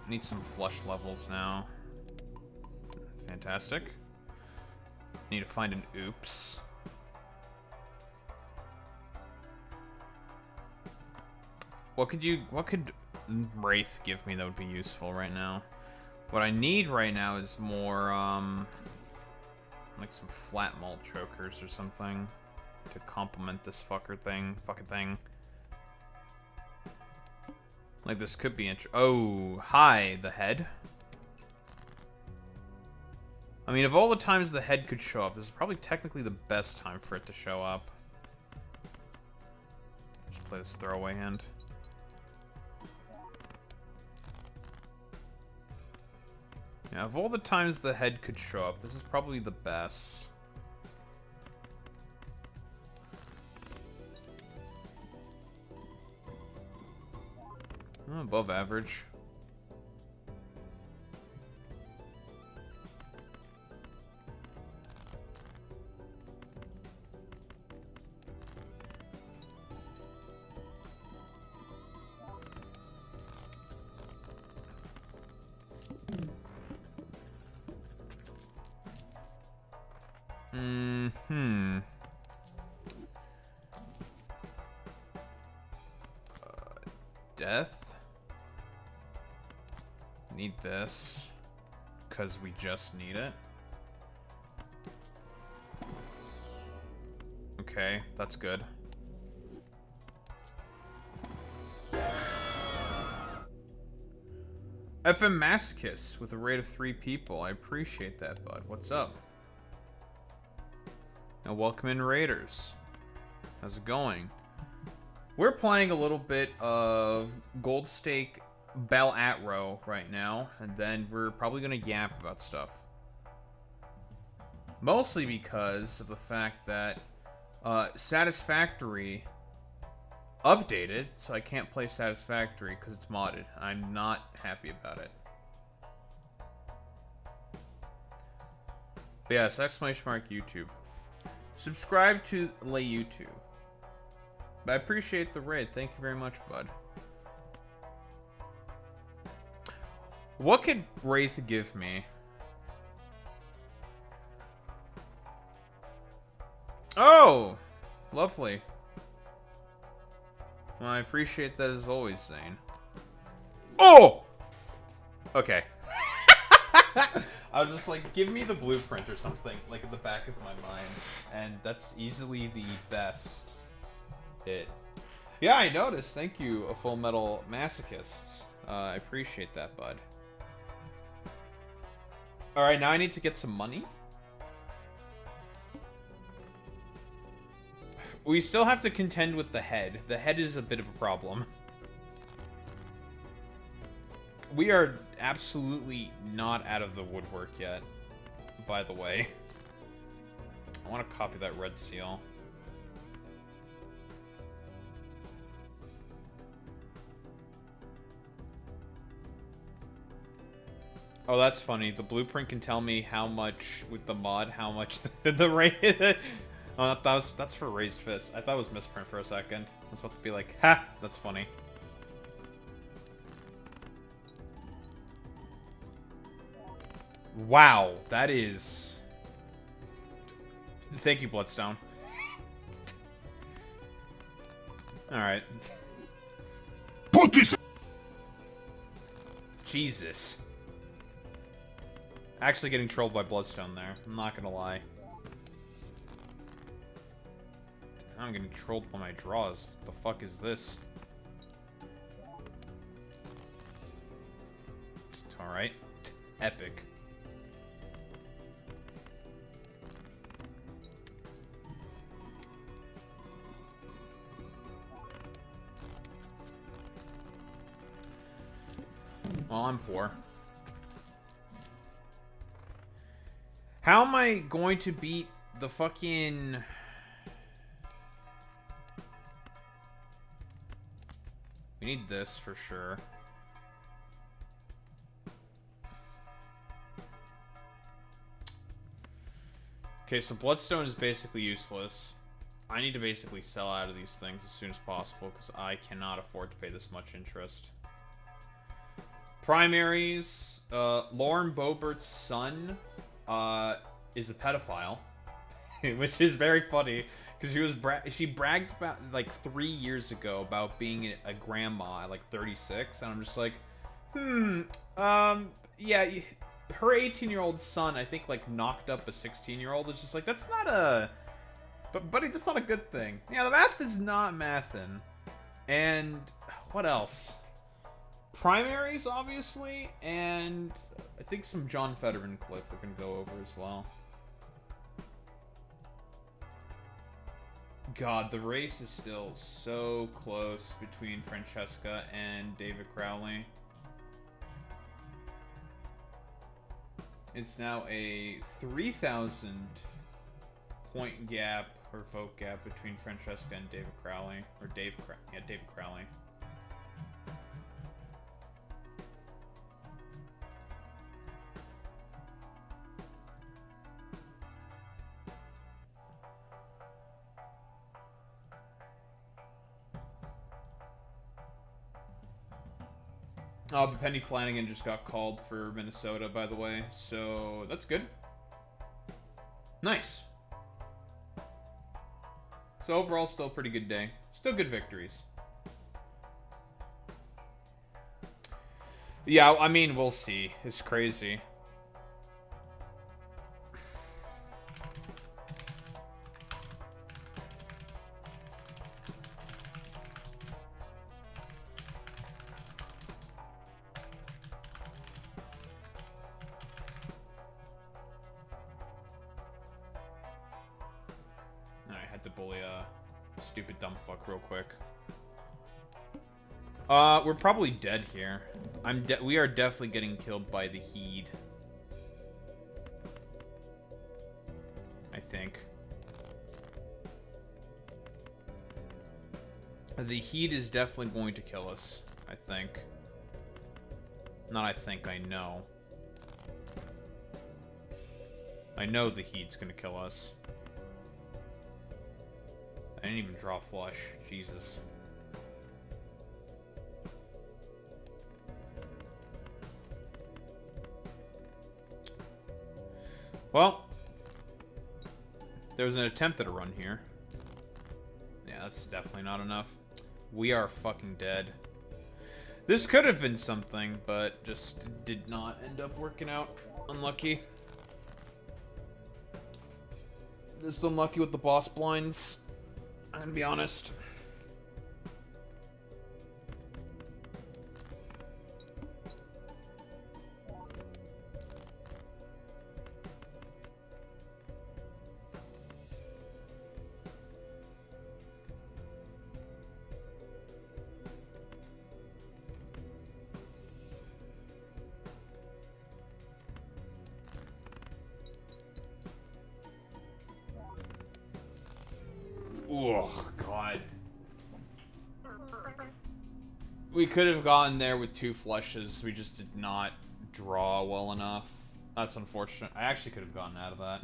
Need some flush levels now. Fantastic. Need to find an oops. What could Wraith give me that would be useful right now? What I need right now is more, like some flat malt chokers or something to complement this fucking thing. Like, this could be oh, hi, the head. I mean, of all the times the head could show up, this is probably technically the best time for it to show up. Just play this throwaway hand. Yeah, of all the times the head could show up, this is probably the best. Above average. Death. Need this, because we just need it. Okay, that's good. FM Masochist with a rate of 3 people. I appreciate that, bud. What's up? Now, welcome in, Raiders. How's it going? We're playing a little bit of Gold Stake Bell Atro right now, and then we're probably going to yap about stuff. Mostly because of the fact that Satisfactory updated, so I can't play Satisfactory because it's modded. I'm not happy about it. But yes, exclamation mark YouTube. Subscribe to Lay YouTube. I appreciate the raid. Thank you very much, bud. What could Wraith give me? Oh! Lovely. Well, I appreciate that as always, Zane. Oh! Okay. I was just like, give me the blueprint or something, like at the back of my mind. And that's easily the best hit. Yeah, I noticed. Thank you, a Full Metal Masochists. I appreciate that, bud. Alright, now I need to get some money. We still have to contend with the head. The head is a bit of a problem. We are absolutely not out of the woodwork yet, by the way. I want to copy that red seal. Oh, that's funny. The blueprint can tell me how much, with the mod, how much the rate... Oh, that's for raised fist. I thought it was misprint for a second. I was about to be like, ha! That's funny. Wow, that is... Thank you, Bloodstone. Alright. Put this. Jesus. Actually getting trolled by Bloodstone there. I'm not gonna lie. I'm getting trolled by my draws. What the fuck is this? Alright. Epic. Well, I'm poor. How am I going to beat the fucking... We need this for sure. Okay, so Bloodstone is basically useless. I need to basically sell out of these things as soon as possible because I cannot afford to pay this much interest. Primaries, Lauren Boebert's son is a pedophile, which is very funny because she bragged about like 3 years ago about being a grandma at like 36, and I'm just like, yeah, her 18-year-old son I think like knocked up a 16-year-old. It's just like, that's not a, but buddy, that's not a good thing. Yeah, the math is not mathin', and what else? Primaries, obviously, and I think some John Fetterman clip we're going to go over as well. God, the race is still so close between Francesca and David Crowley. It's now a 3,000 point gap, or vote gap, between Francesca and David Crowley. Or David Crowley. Oh, but Penny Flanagan just got called for Minnesota, by the way, so that's good. Nice. So overall, still a pretty good day. Still good victories. Yeah, I mean, we'll see. It's crazy. Stupid dumb fuck real quick. We're probably dead here. We are definitely getting killed by the Heed. I think. The Heed is definitely going to kill us, I think. Not I think, I know. I know the Heed's gonna kill us. I didn't even draw flush. Jesus. Well, there was an attempt at a run here. Yeah, that's definitely not enough. We are fucking dead. This could have been something, but just did not end up working out. Unlucky. Just unlucky with the boss blinds. I'm gonna be honest. Oh, God. We could have gotten there with 2 flushes. We just did not draw well enough. That's unfortunate. I actually could have gotten out of that.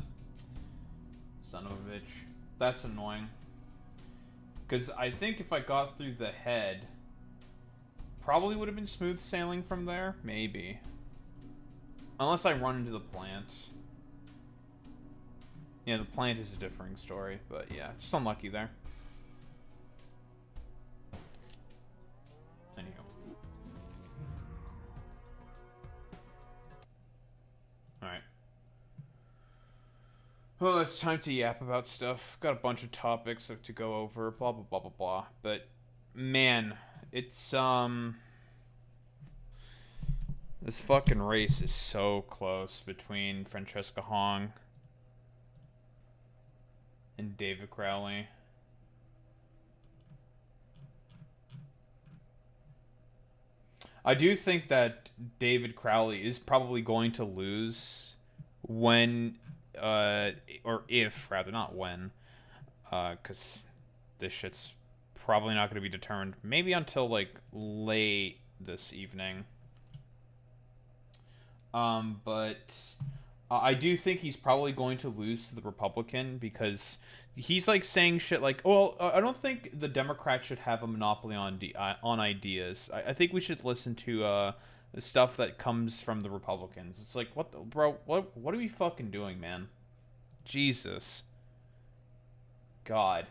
Son of a bitch. That's annoying. Because I think if I got through the head, probably would have been smooth sailing from there. Maybe. Unless I run into the plant. Yeah, the plant is a differing story. But yeah, just unlucky there. Alright. Well, it's time to yap about stuff. Got a bunch of topics to go over, blah, blah, blah, blah, blah. But, man, it's, this fucking race is so close between Francesca Hong and David Crowley. I do think that David Crowley is probably going to lose when, or if, rather, not when, because this shit's probably not going to be determined maybe until, like, late this evening. But I do think he's probably going to lose to the Republican because he's like saying shit like, "Oh, I don't think the Democrats should have a monopoly on ideas. I think we should listen to the stuff that comes from the Republicans." It's like, what, bro? What are we fucking doing, man? Jesus, God,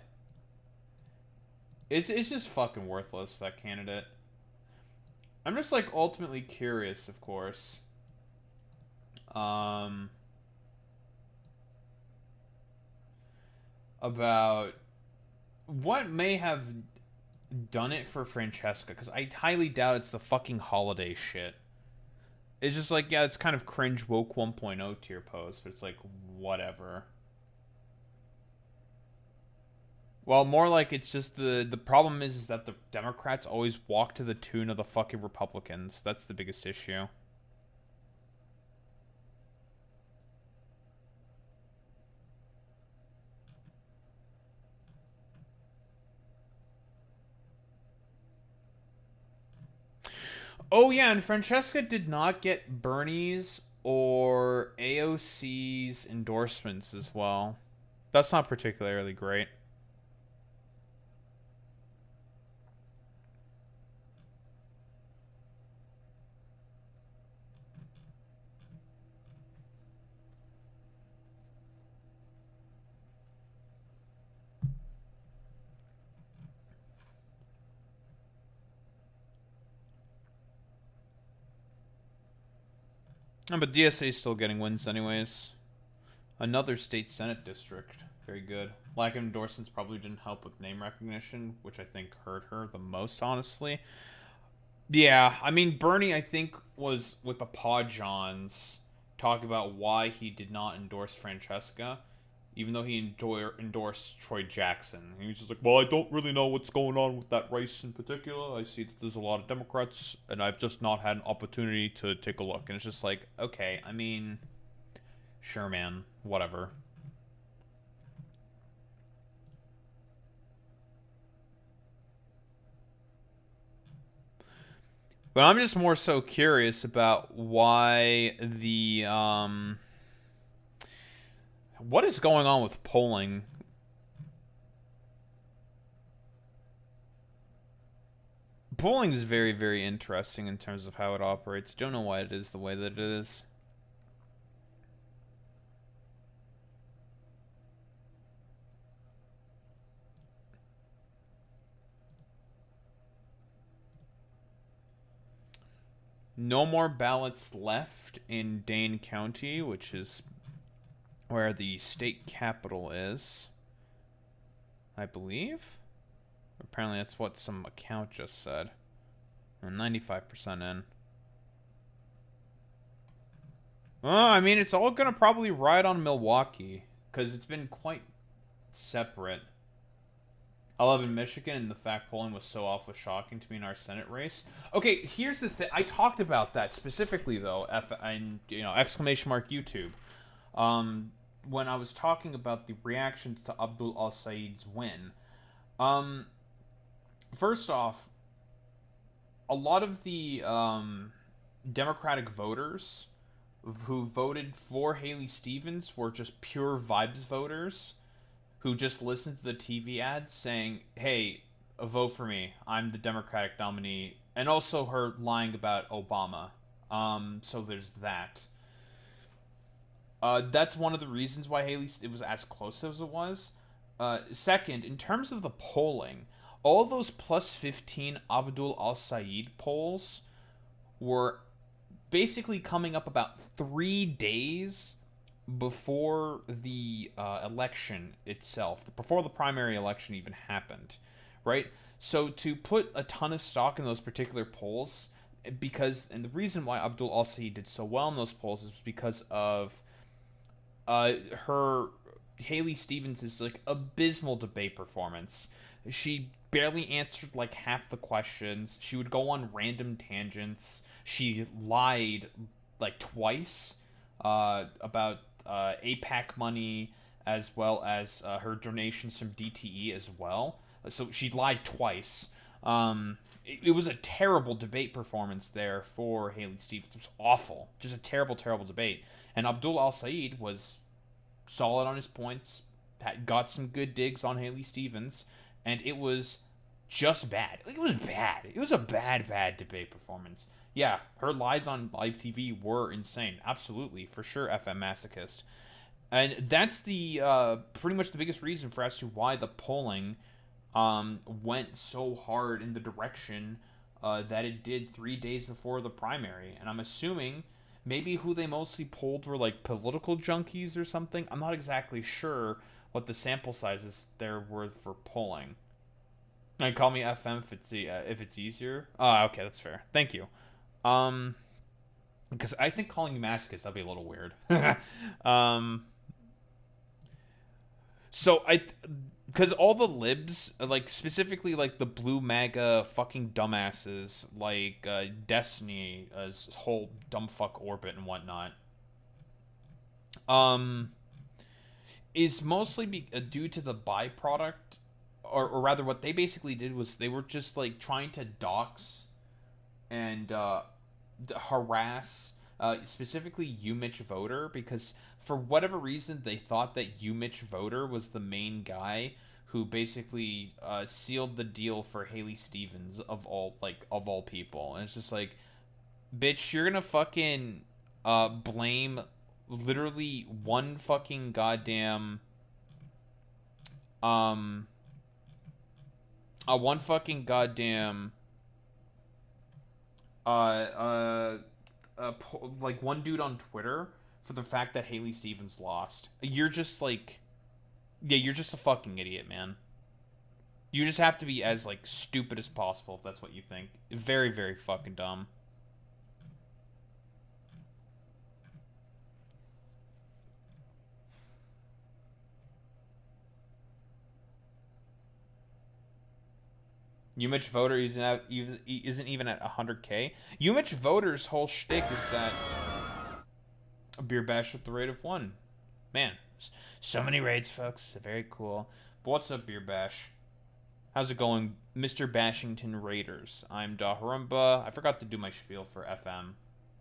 it's just fucking worthless, that candidate. I'm just like ultimately curious, of course. About what may have done it for Francesca, because I highly doubt it's the fucking holiday shit. It's just like, yeah, it's kind of cringe woke 1.0 tier post, but it's like, whatever. Well, more like it's just the problem is that the Democrats always walk to the tune of the fucking Republicans. That's the biggest issue. Oh yeah, and Francesca did not get Bernie's or AOC's endorsements as well. That's not particularly great. But DSA is still getting wins anyways. Another state senate district. Very good. Lack of endorsements probably didn't help with name recognition, which I think hurt her the most, honestly. Yeah, I mean, Bernie, I think, was with the Jons talking about why he did not endorse Francesca, even though he endorsed Troy Jackson. He was just like, well, I don't really know what's going on with that race in particular. I see that there's a lot of Democrats, and I've just not had an opportunity to take a look. And it's just like, okay, I mean, sure, man, whatever. But I'm just more so curious about why the, what is going on with polling? Polling is very, very interesting in terms of how it operates. I don't know why it is the way that it is. No more ballots left in Dane County, which is where the state capital is, I believe. Apparently that's what some account just said. I'm 95% in. Well, I mean, it's all gonna probably ride on Milwaukee, because it's been quite separate. I live in Michigan, and the fact polling was so off was shocking to me in our Senate race. Okay, here's the thing. I talked about that specifically, though, and, you know, exclamation mark YouTube. When I was talking about the reactions to Abdul al-Said's win, Um, First off, a lot of the Democratic voters who voted for Haley Stevens were just pure vibes voters who just listened to the TV ads saying, "Hey, vote for me. I'm the Democratic nominee," and also her lying about Obama. So there's that. That's one of the reasons why Haley it was as close as it was. Second, in terms of the polling, all those plus 15 Abdul Al Said polls were basically coming up about 3 days before the election itself, before the primary election even happened, right? So to put a ton of stock in those particular polls, and the reason why Abdul Al Said did so well in those polls is because of her Haley Stevens' like abysmal debate performance. She barely answered like half the questions. She would go on random tangents. She lied like twice about APAC money as well as her donations from DTE as well. So she lied twice. It was a terrible debate performance there for Haley Stevens. It was awful. Just a terrible, terrible debate. And Abdul Al Said was solid on his points, got some good digs on Haley Stevens, and it was just bad. It was bad. It was a bad, bad debate performance. Yeah, her lies on live TV were insane. Absolutely, for sure, FM Masochist. And that's the pretty much the biggest reason for as to why the polling went so hard in the direction that it did 3 days before the primary. And I'm assuming maybe who they mostly polled were like political junkies or something. I'm not exactly sure what the sample sizes there were for polling. And call me FM if it's easier. Oh, okay, that's fair. Thank you. Because I think calling you masochist that'd be a little weird. um, so because all the libs, like specifically like the blue MAGA fucking dumbasses, like Destiny's whole dumb fuck orbit and whatnot, is mostly due to the byproduct, or rather, what they basically did was they were just like trying to dox and harass specifically Mitch Voter, because for whatever reason they thought that Mitch Voter was the main guy who basically sealed the deal for Haley Stevens of all people. And it's just like, bitch, you're gonna fucking blame literally one fucking goddamn one fucking goddamn like one dude on Twitter for the fact that Haley Stevens lost. You're just like, yeah, you're just a fucking idiot, man. You just have to be as like stupid as possible if that's what you think. Very, very fucking dumb. Mitch Voter isn't even at 100K. Mitch Voter's whole shtick is that a beer bash with the rate of 1. Man, so many raids, folks. Very cool. But what's up, beer bash? How's it going, Mr. Bashington Raiders? I'm Daharumba. I forgot to do my spiel for FM.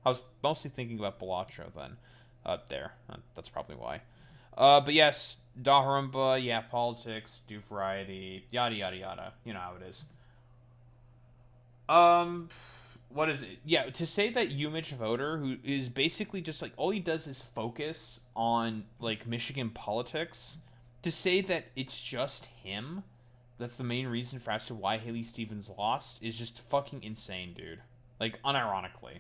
I was mostly thinking about Balatro then. There. That's probably why. But yes, Daharumba, yeah, politics, do variety, yada yada yada. You know how it is. What is it? Yeah, to say that Mitch Voter, who is basically just like, all he does is focus on like Michigan politics, to say that it's just him, that's the main reason for as to why Haley Stevens lost, is just fucking insane, dude. Like, unironically.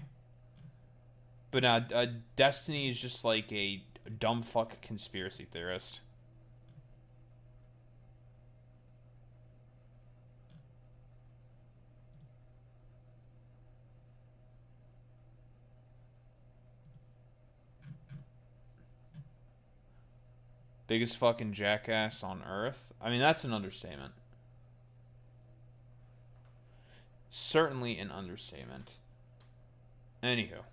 But Destiny is just like a dumb fuck conspiracy theorist. Biggest fucking jackass on earth. I mean, that's an understatement. Certainly an understatement. Anywho.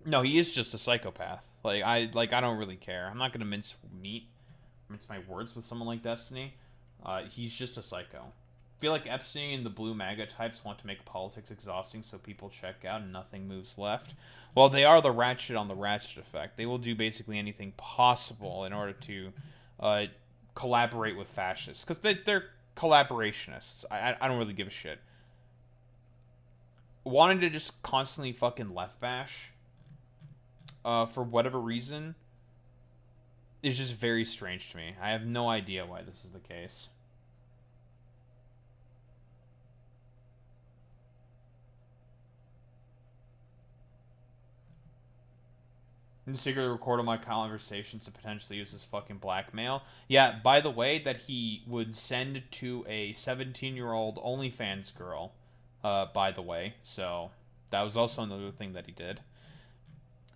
No, he is just a psychopath. I don't really care. I'm not gonna mince my words with someone like Destiny. He's just a psycho. I feel like Epstein and the blue MAGA types want to make politics exhausting so people check out and nothing moves left. Well, they are the ratchet on the ratchet effect. They will do basically anything possible in order to collaborate with fascists. Because they're collaborationists. I don't really give a shit. Wanting to just constantly fucking left bash for whatever reason is just very strange to me. I have no idea why this is the case. And secretly record all my conversations to potentially use as fucking blackmail. Yeah, by the way, that he would send to a 17-year-old OnlyFans girl, by the way. So, that was also another thing that he did.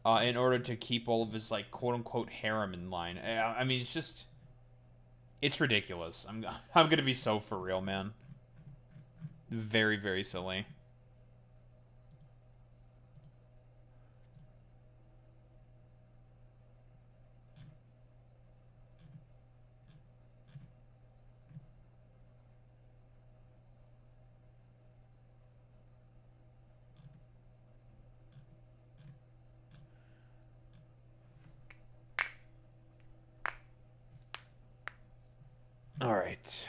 In order to keep all of his, like, quote-unquote harem in line. I mean, it's just... It's ridiculous. I'm gonna be so for real, man. Very, very silly. Alright.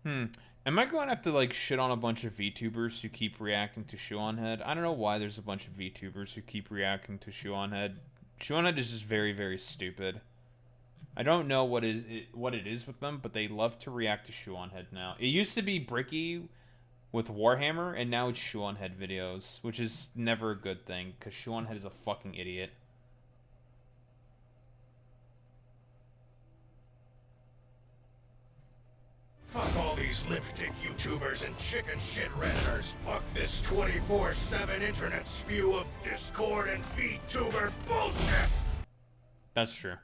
Am I going to have to, like, shit on a bunch of VTubers who keep reacting to Shoe on Head? I don't know why there's a bunch of VTubers who keep reacting to Shoe on Head. Shoe on Head is just very, very stupid. I don't know what it is with them, but they love to react to Shoe on Head now. It used to be Bricky with Warhammer, and now it's Shoe on Head videos, which is never a good thing, because Shoe on Head is a fucking idiot. Fuck all these lipstick YouTubers and chicken shit Redditors. Fuck this 24/7 internet spew of Discord and VTuber bullshit! That's true.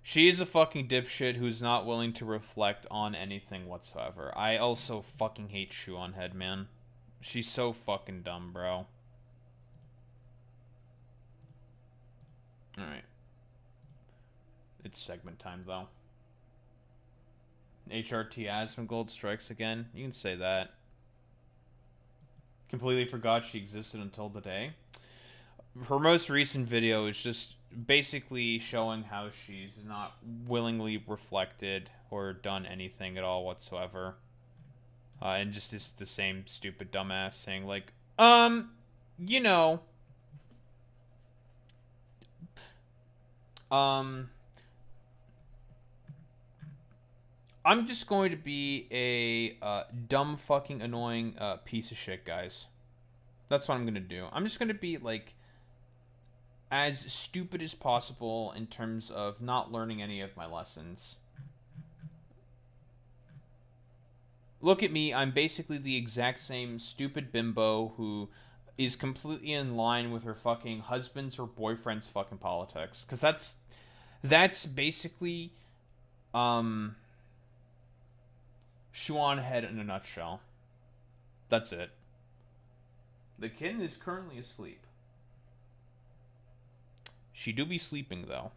She is a fucking dipshit who's not willing to reflect on anything whatsoever. I also fucking hate Shoe on Head, man. She's so fucking dumb, bro. Alright. It's segment time, though. HRT Asmongold strikes again. You can say that. Completely forgot she existed until today. Her most recent video is just basically showing how she's not willingly reflected or done anything at all whatsoever. And just is the same stupid dumbass saying, like, you know, I'm just going to be a dumb fucking annoying piece of shit, guys. That's what I'm gonna do. I'm just gonna be, like, as stupid as possible in terms of not learning any of my lessons. Look at me, I'm basically the exact same stupid bimbo who is completely in line with her fucking husband's or boyfriend's fucking politics. Because that's basically, Shoe on Head in a nutshell. That's it. The kitten is currently asleep. She do be sleeping, though.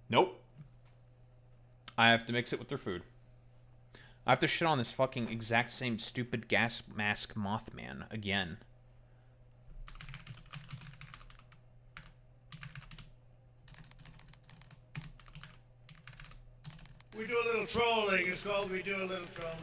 Nope. I have to mix it with their food. I have to shit on this fucking exact same stupid gas mask Mothman again. We do a little trolling. It's called We Do a Little Trolling.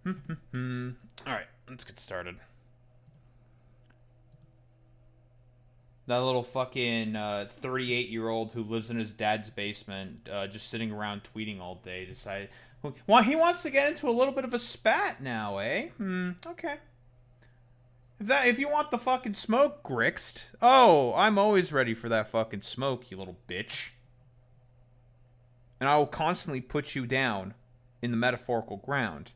Alright, let's get started. That little fucking 38-year-old who lives in his dad's basement, just sitting around tweeting all day, decided, well, he wants to get into a little bit of a spat now, eh? Okay. If you want the fucking smoke, Grixt, oh, I'm always ready for that fucking smoke, you little bitch. And I will constantly put you down in the metaphorical ground.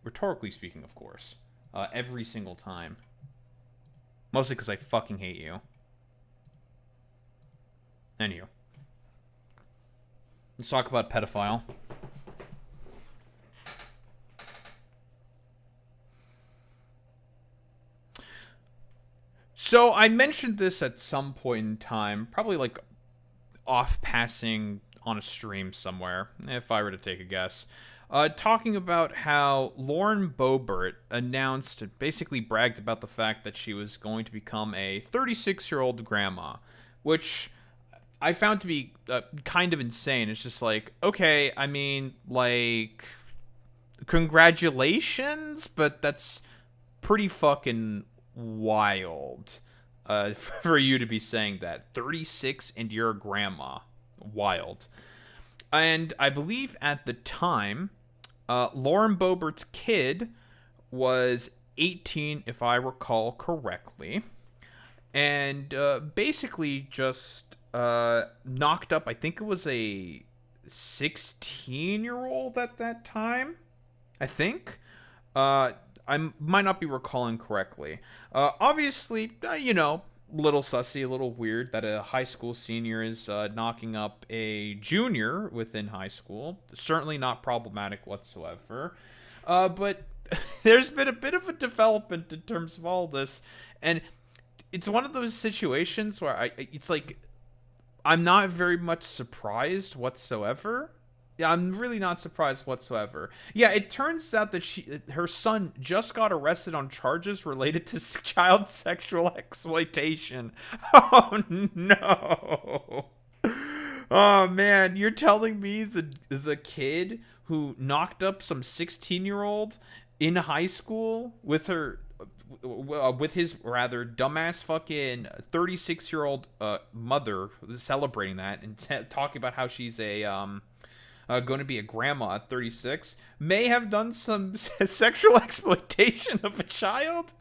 Rhetorically speaking, of course. Every single time. Mostly because I fucking hate you. Anywho. Let's talk about pedophile. So I mentioned this at some point in time, probably like off-passing on a stream somewhere, if I were to take a guess. Talking about how Lauren Boebert announced, basically bragged about the fact that she was going to become a 36-year-old grandma, which I found to be kind of insane. It's just like, okay, I mean, like, congratulations, but that's pretty fucking wild for you to be saying that. 36 and you're a grandma. Wild. And I believe at the time, Lauren Boebert's kid was 18, if I recall correctly, and basically just knocked up, I think it was a 16-year-old at that time, I think. I might not be recalling correctly. Obviously, you know, little sussy, a little weird that a high school senior is knocking up a junior within high school. Certainly not problematic whatsoever. But there's been a bit of a development in terms of all this. And it's one of those situations where it's like, I'm not very much surprised whatsoever. Yeah, I'm really not surprised whatsoever. Yeah, it turns out that her son just got arrested on charges related to child sexual exploitation. Oh no. Oh man, you're telling me the kid who knocked up some 16-year-old in high school with his rather dumbass fucking 36-year-old mother celebrating that and talking about how she's a going to be a grandma at 36, may have done some sexual exploitation of a child?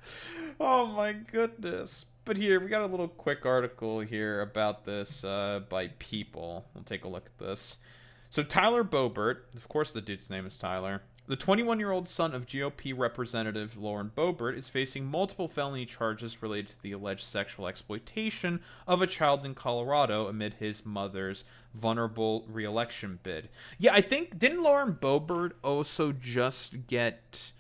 Oh my goodness. But here, we got a little quick article here about this by People. We'll take a look at this. So Tyler Boebert, of course the dude's name is Tyler, the 21-year-old son of GOP Representative Lauren Boebert is facing multiple felony charges related to the alleged sexual exploitation of a child in Colorado amid his mother's vulnerable re-election bid. Yeah, I think, didn't Lauren Boebert also just get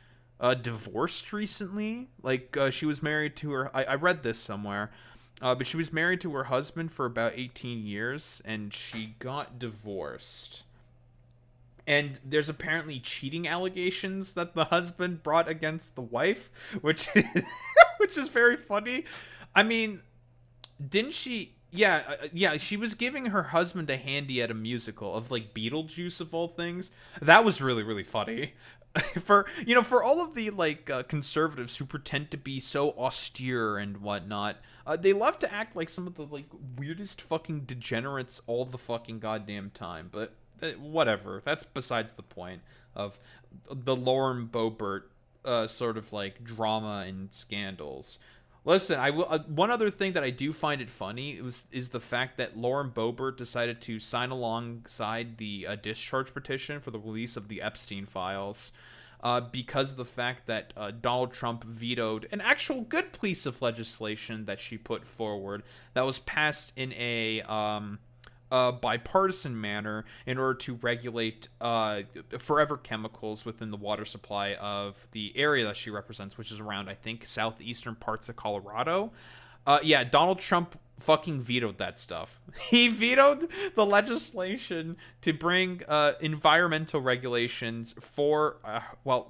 divorced recently? Like, she was married to her, I read this somewhere, but she was married to her husband for about 18 years, and she got divorced. And there's apparently cheating allegations that the husband brought against the wife, which is very funny. I mean, didn't she? Yeah, she was giving her husband a handy at a musical of like Beetlejuice of all things. That was really, really funny. For all of the like conservatives who pretend to be so austere and whatnot, they love to act like some of the like weirdest fucking degenerates all the fucking goddamn time. But whatever, that's besides the point of the Lauren Boebert sort of like drama and scandals. Listen, I will. One other thing that I do find it funny is the fact that Lauren Boebert decided to sign alongside the discharge petition for the release of the Epstein files, because of the fact that Donald Trump vetoed an actual good piece of legislation that she put forward that was passed in a bipartisan manner in order to regulate forever chemicals within the water supply of the area that she represents, which is around, I think, southeastern parts of Colorado. Yeah, Donald Trump fucking vetoed that stuff. He vetoed the legislation to bring environmental regulations for,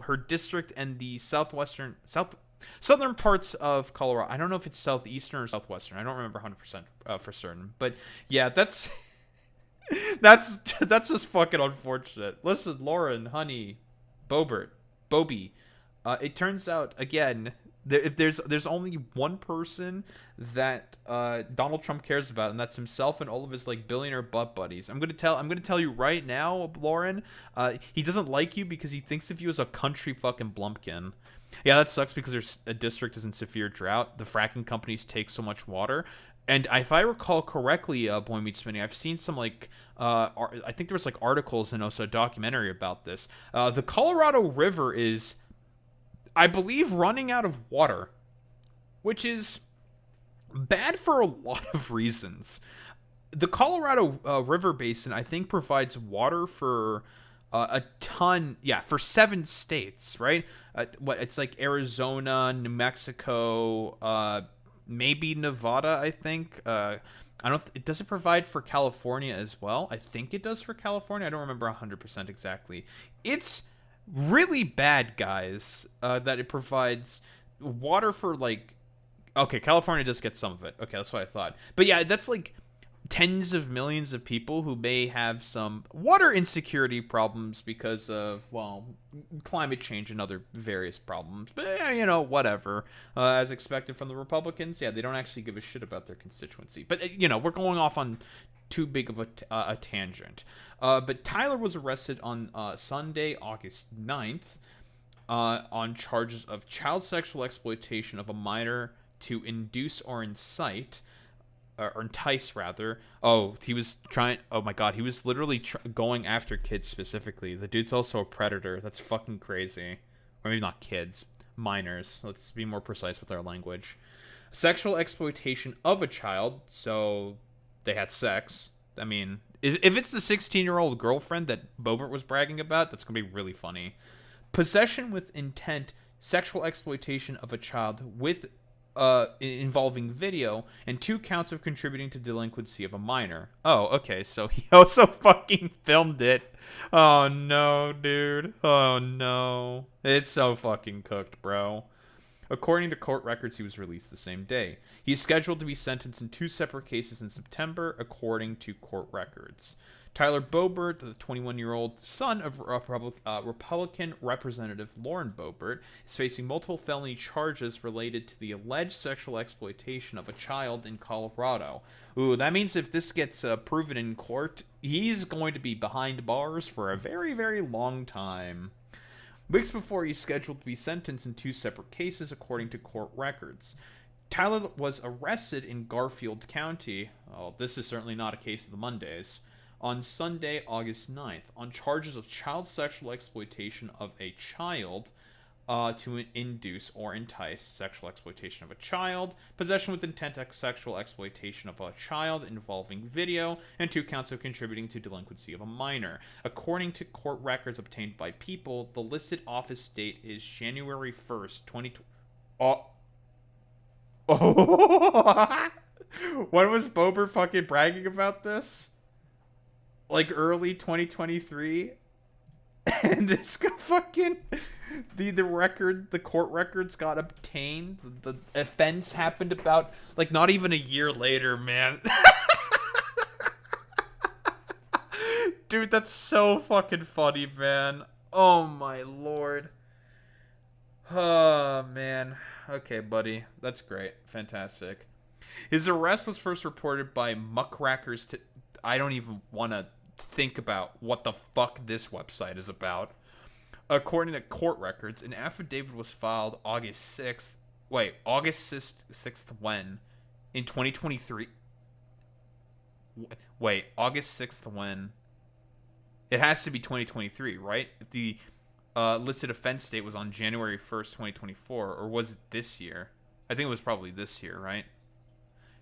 her district and the southern parts of Colorado. I don't know if it's southeastern or southwestern. I don't remember 100% for certain. But yeah, that's just fucking unfortunate. Listen, Lauren, honey, Boebert, Bobby, it turns out again, if there's only one person that Donald Trump cares about, and that's himself and all of his like billionaire butt buddies. I'm gonna tell you right now, Lauren. He doesn't like you because he thinks of you as a country fucking blumpkin. Yeah, that sucks because there's a district is in severe drought. The fracking companies take so much water. And if I recall correctly, Boy Meets Spinning, I've seen some like, I think there was like articles and also a documentary about this. The Colorado River is, I believe, running out of water, which is bad for a lot of reasons. The Colorado River Basin, I think, provides water for a ton, for 7 states, right? It's like Arizona, New Mexico, maybe Nevada, I think. I don't. It doesn't provide for California as well. I think it does for California. I don't remember 100% exactly. It's really bad, guys. That it provides water for like. Okay, California does get some of it. Okay, that's what I thought. But yeah, that's like tens of millions of people who may have some water insecurity problems because of, well, climate change and other various problems. But, you know, whatever. As expected from the Republicans, yeah, they don't actually give a shit about their constituency. But, you know, we're going off on too big of a tangent. But Tyler was arrested on Sunday, August 9th, on charges of child sexual exploitation of a minor to induce or incite, or entice rather. Oh, he was trying. Oh my god, he was literally going after kids specifically. The dude's also a predator. That's fucking crazy. Or maybe not kids, minors. Let's be more precise with our language. Sexual exploitation of a child. So they had sex. I mean, if it's the 16-year-old girlfriend that Boebert was bragging about, that's gonna be really funny. Possession with intent, sexual exploitation of a child with involving video, and 2 counts of contributing to delinquency of a minor. Oh, okay, so he also fucking filmed it. Oh no, dude. Oh no. It's so fucking cooked, bro. According to court records, he was released the same day. He's scheduled to be sentenced in 2 separate cases in September, according to court records. Tyler Boebert, the 21-year-old son of Republican Representative Lauren Boebert, is facing multiple felony charges related to the alleged sexual exploitation of a child in Colorado. Ooh, that means if this gets proven in court, he's going to be behind bars for a very, very long time. Weeks before, he's scheduled to be sentenced in 2 separate cases, according to court records. Tyler was arrested in Garfield County. Oh, this is certainly not a case of the Mondays. On Sunday, August 9th, on charges of child sexual exploitation of a child to induce or entice sexual exploitation of a child, possession with intent to sexual exploitation of a child involving video, and 2 counts of contributing to delinquency of a minor. According to court records obtained by People, the listed office date is January 1st, 2020. Oh. When was Boebert fucking bragging about this? Like early 2023, and this got fucking the court records got obtained. The offense happened about like not even a year later, man. Dude, that's so fucking funny, man. Oh my lord. Oh man. Okay, buddy, that's great, fantastic. His arrest was first reported by Muckrackers. I don't even want to think about what the fuck this website is about. According to court records, an affidavit was filed August 6th. Wait, August 6th when? In 2023? Wait, August 6th when? It has to be 2023, right? If the listed offense date was on January 1st, 2024, or was it this year? I think it was probably this year, right?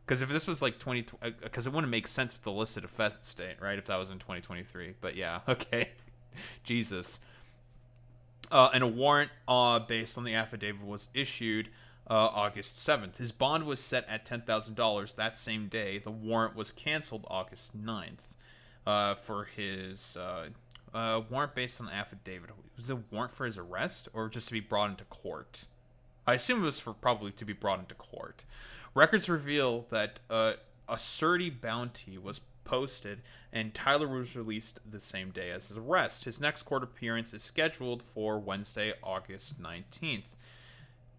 Because if this was like because it wouldn't make sense with the listed offense date, right? If that was in 2023. But yeah, okay. Jesus. And a warrant based on the affidavit was issued August 7th. His bond was set at $10,000 that same day. The warrant was canceled August 9th for his warrant based on the affidavit. Was it a warrant for his arrest or just to be brought into court? I assume it was for probably to be brought into court. Records reveal that a surety bounty was posted, and Tyler was released the same day as his arrest. His next court appearance is scheduled for Wednesday, August 19th.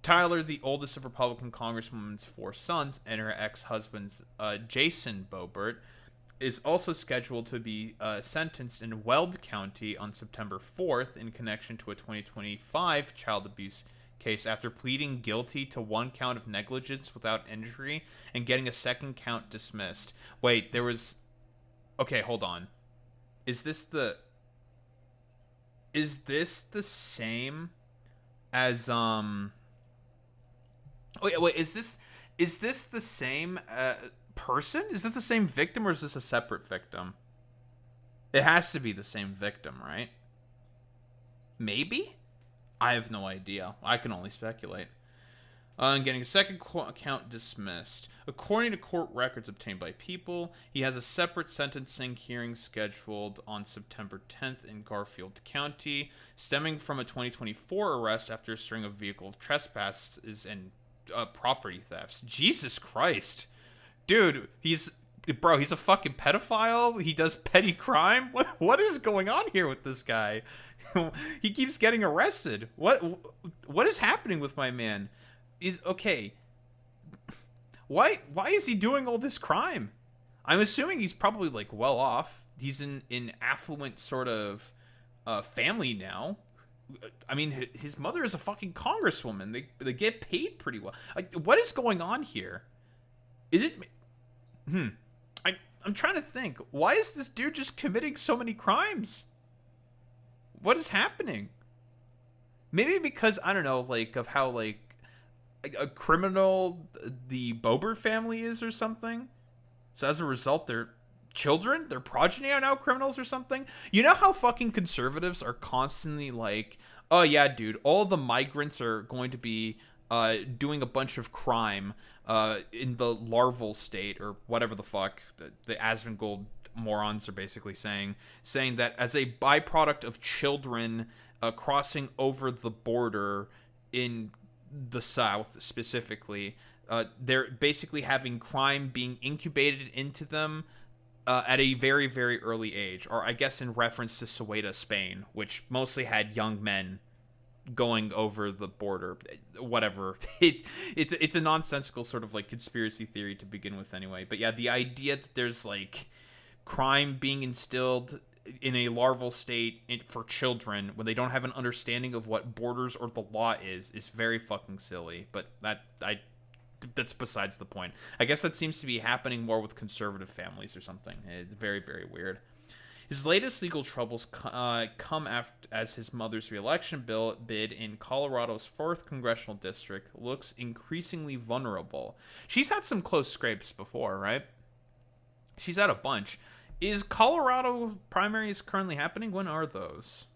Tyler, the oldest of Republican Congresswoman's 4 sons, and her ex-husband's Jason Boebert, is also scheduled to be sentenced in Weld County on September 4th in connection to a 2025 child abuse case after pleading guilty to 1 count of negligence without injury and getting a 2nd count dismissed. Wait, there was... Okay, hold on. Is this the same as Wait, is this the same person? Is this the same victim, or is this a separate victim? It has to be the same victim, right? Maybe? I have no idea. I can only speculate. And getting a 2nd count dismissed. According to court records obtained by People, he has a separate sentencing hearing scheduled on September 10th in Garfield County, stemming from a 2024 arrest after a string of vehicle trespasses and property thefts. Jesus Christ. Dude, he's a fucking pedophile. He does petty crime. What is going on here with this guy? He keeps getting arrested. What is happening with my man? Why is he doing all this crime? I'm assuming he's probably like well off. He's in affluent sort of family now. I mean, his mother is a fucking congresswoman. They get paid pretty well. What is going on here? Is it... I'm trying to think. Why is this dude just committing so many crimes? What is happening? Maybe because, I don't know, like, of how, like, a criminal the Boebert family is or something? So as a result, their progeny are now criminals or something? You know how fucking conservatives are constantly like, oh yeah, dude, all the migrants are going to be doing a bunch of crime in the larval state or whatever the fuck the Asmongold morons are basically saying that as a byproduct of children crossing over the border in the South specifically, they're basically having crime being incubated into them at a very, very early age, or I guess in reference to Ceuta, Spain, which mostly had young men going over the border. Whatever. It's a nonsensical sort of like conspiracy theory to begin with anyway. But yeah, the idea that there's like crime being instilled in a larval state for children when they don't have an understanding of what borders or the law is very fucking silly. But that's besides the point. I guess that seems to be happening more with conservative families or something. It's very, very weird. His latest legal troubles come after as his mother's reelection bid in Colorado's 4th congressional district looks increasingly vulnerable. She's had some close scrapes before, right? She's had a bunch. Is Colorado primaries currently happening? When are those?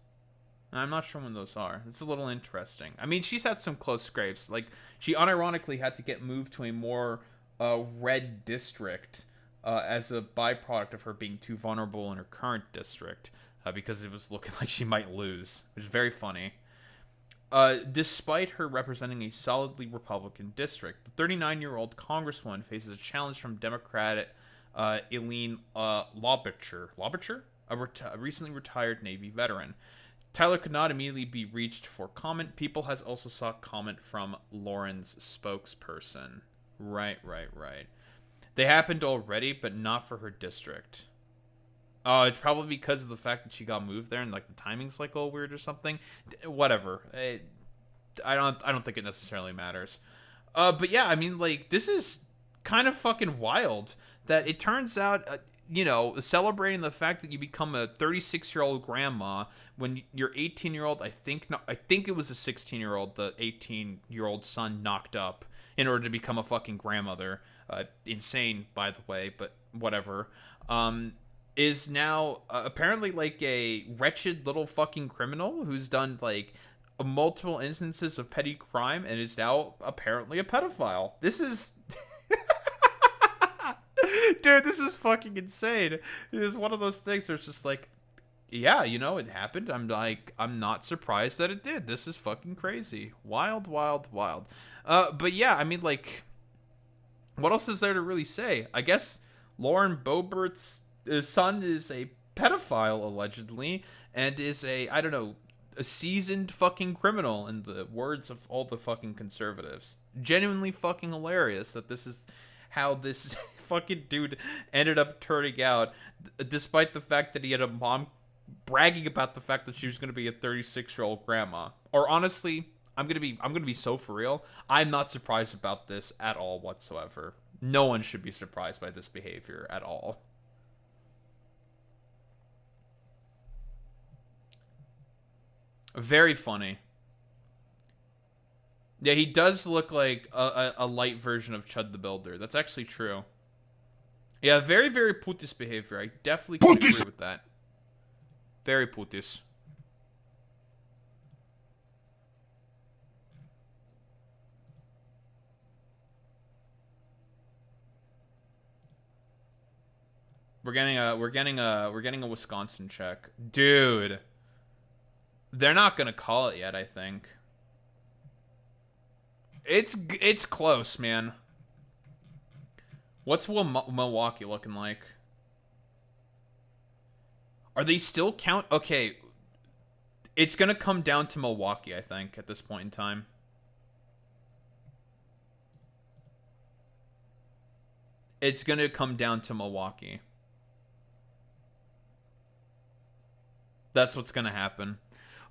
I'm not sure when those are. It's a little interesting. I mean, she's had some close scrapes. Like, she unironically had to get moved to a more red district as a byproduct of her being too vulnerable in her current district because it was looking like she might lose, which is very funny. Despite her representing a solidly Republican district, the 39-year-old congresswoman faces a challenge from Democrat Eileen Lobicher, a recently retired Navy veteran. Tyler could not immediately be reached for comment. People has also sought comment from Lauren's spokesperson. Right. They happened already, but not for her district. Oh, it's probably because of the fact that she got moved there and like the timing's like all weird or something. Whatever. I don't think it necessarily matters. But yeah, I mean, like, this is kind of fucking wild that it turns out, celebrating the fact that you become a 36-year-old grandma when your 18-year-old, I think it was a 16-year-old, the 18-year-old son knocked up in order to become a fucking grandmother. Insane, by the way, but whatever. Is now apparently like a wretched little fucking criminal who's done like multiple instances of petty crime and is now apparently a pedophile. This is... Dude, this is fucking insane. It is one of those things where it's just like, yeah, it happened. I'm not surprised that it did. This is fucking crazy. Wild. But yeah, I mean, like, what else is there to really say? I guess Lauren Boebert's son is a pedophile allegedly, and is a seasoned fucking criminal in the words of all the fucking conservatives. Genuinely fucking hilarious that this is how this fucking dude ended up turning out, despite the fact that he had a mom bragging about the fact that she was going to be a 36-year-old grandma. Or honestly, I'm going to be so for real. I'm not surprised about this at all whatsoever. No one should be surprised by this behavior at all. Very funny. Yeah, he does look like a light version of Chud the Builder. That's actually true. Yeah, very, very putis behavior. I definitely can agree with that. Very putis. We're getting a Wisconsin check. Dude. They're not gonna call it yet, I think. It's close, man. What's Milwaukee looking like? Are they still count? Okay. It's gonna come down to Milwaukee, I think, at this point in time. It's gonna come down to Milwaukee. That's what's gonna happen.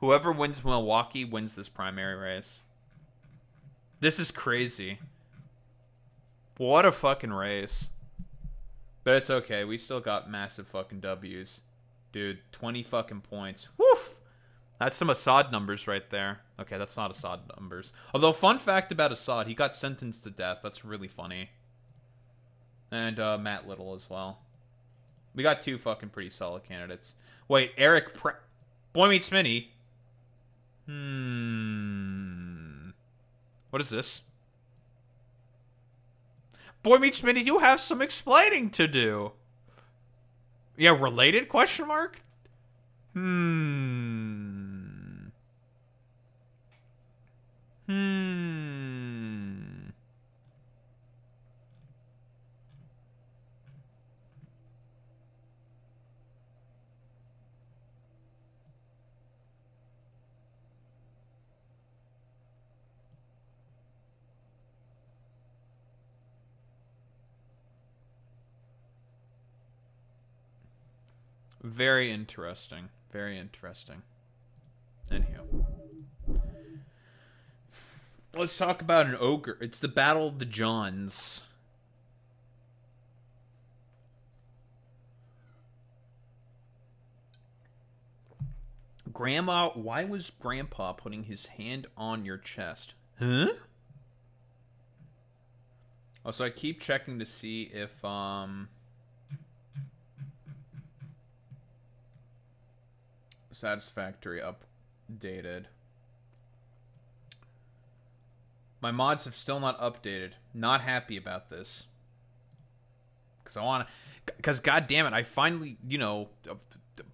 Whoever wins Milwaukee wins this primary race. This is crazy. What a fucking race. But it's okay. We still got massive fucking W's. Dude, 20 fucking points. Woof! That's some Assad numbers right there. Okay, that's not Assad numbers. Although, fun fact about Assad, he got sentenced to death. That's really funny. And Matt Little as well. We got two fucking pretty solid candidates. Wait, Boy Meets Mini. What is this? Boy Meets Mini, you have some explaining to do. Yeah, related? Question mark? Very interesting. Very interesting. Anyhow. Let's talk about an ogre. It's the Battle of the Jons. Grandma, why was Grandpa putting his hand on your chest? Huh? Also, I keep checking to see if, Satisfactory updated. My mods have still not updated. Not happy about this. Because god damn it, I finally, you know,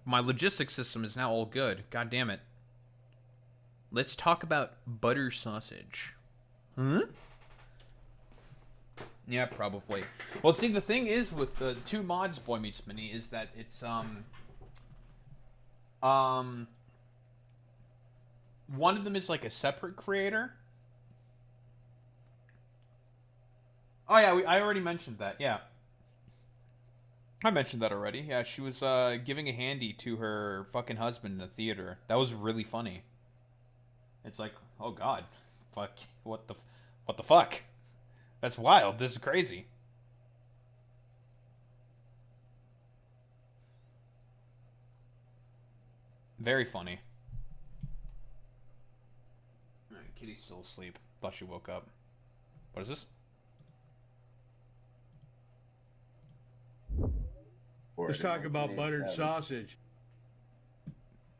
my logistics system is now all good. God damn it. Let's talk about butter sausage. Huh? Yeah, probably. Well, see, the thing is with the two mods Boy Meets Mini is that it's, one of them is like a separate creator. Oh yeah, I already mentioned that. Yeah, I mentioned that already. Yeah, she was giving a handy to her fucking husband in a theater. That was really funny. It's like, oh god, fuck, what the fuck? That's wild. This is crazy. Very funny. Alright, Kitty's still asleep. Thought she woke up. What is this? Let's talk about buttered sausage.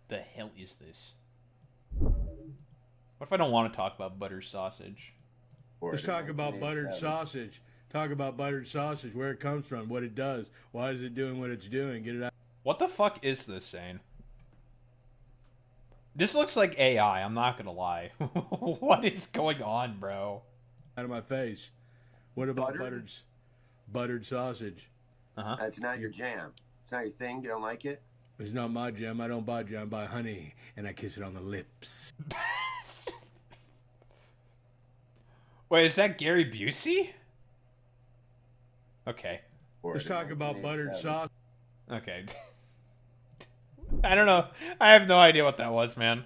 The hell is this? What if I don't want to talk about buttered sausage? Let's talk about buttered sausage. Talk about buttered sausage, where it comes from, what it does, why is it doing what it's doing, get it out. What the fuck is this, Zane? This looks like AI, I'm not gonna lie. What is going on, bro? Out of my face. What about buttered sausage? Uh-huh. That's not your jam. It's not your thing. You don't like it. It's not my jam. I don't buy jam. I buy honey, and I kiss it on the lips. Wait, is that Gary Busey? Okay. Let's talk about buttered sausage. Okay. I don't know. I have no idea what that was, man.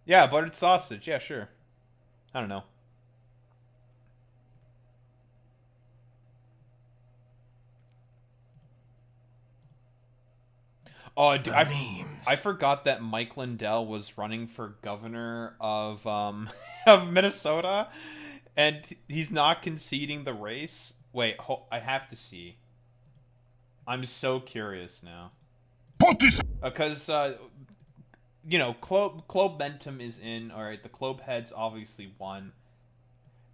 Yeah, buttered sausage. Yeah, sure. I don't know. Oh, dude, I forgot that Mike Lindell was running for governor of of Minnesota, and he's not conceding the race. Wait, I have to see. I'm so curious now. Because you know, Club Bentham is in. All right, the Club heads obviously won.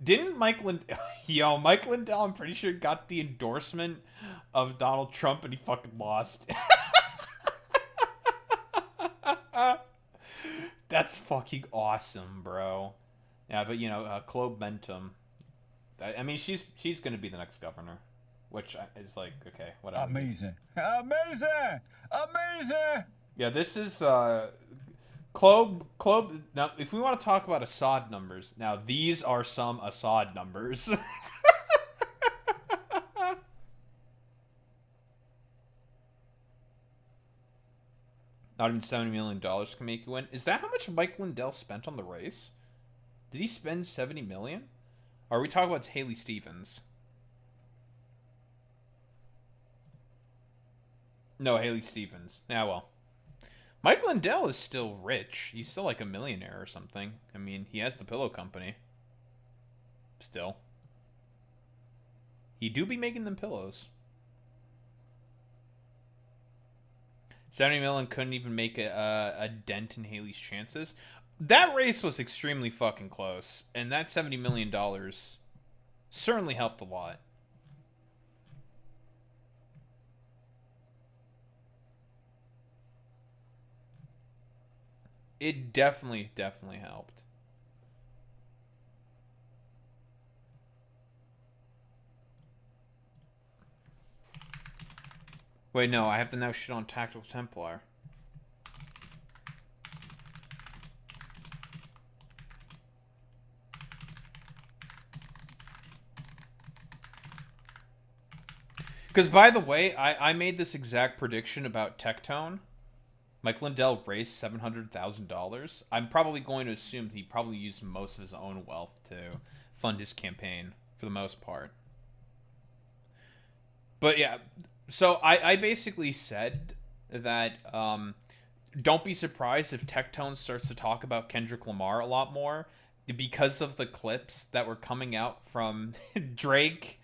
Didn't Mike Lindell? Yo, Mike Lindell, I'm pretty sure got the endorsement of Donald Trump, and he fucking lost. That's fucking awesome, bro. Yeah, but you know, Chloe Bentham. I mean, she's gonna be the next governor, which is like, okay, whatever. Amazing. Yeah, this is Chloe. Now, if we want to talk about Assad numbers, now these are some Assad numbers. Not even $70 million can make you win. Is that how much Mike Lindell spent on the race? Did he spend $70 million? Or are we talking about Haley Stevens? No, Haley Stevens. Yeah, well. Mike Lindell is still rich. He's still like a millionaire or something. I mean, he has the pillow company. Still. He do be making them pillows. 70 million couldn't even make a dent in Haley's chances. That race was extremely fucking close, and that $70 million certainly helped a lot. It definitely helped. Wait, no, I have to now shit on Tactical Templar. Because, by the way, I made this exact prediction about Tectone. Mike Lindell raised $700,000. I'm probably going to assume he probably used most of his own wealth to fund his campaign, for the most part. But yeah, so I basically said that don't be surprised if Tectone starts to talk about Kendrick Lamar a lot more, because of the clips that were coming out from Drake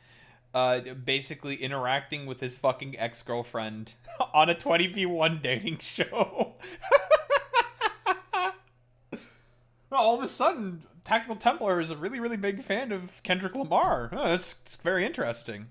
basically interacting with his fucking ex-girlfriend on a 20v1 dating show. All of a sudden, Tactical Templar is a really, really big fan of Kendrick Lamar. Oh, it's very interesting.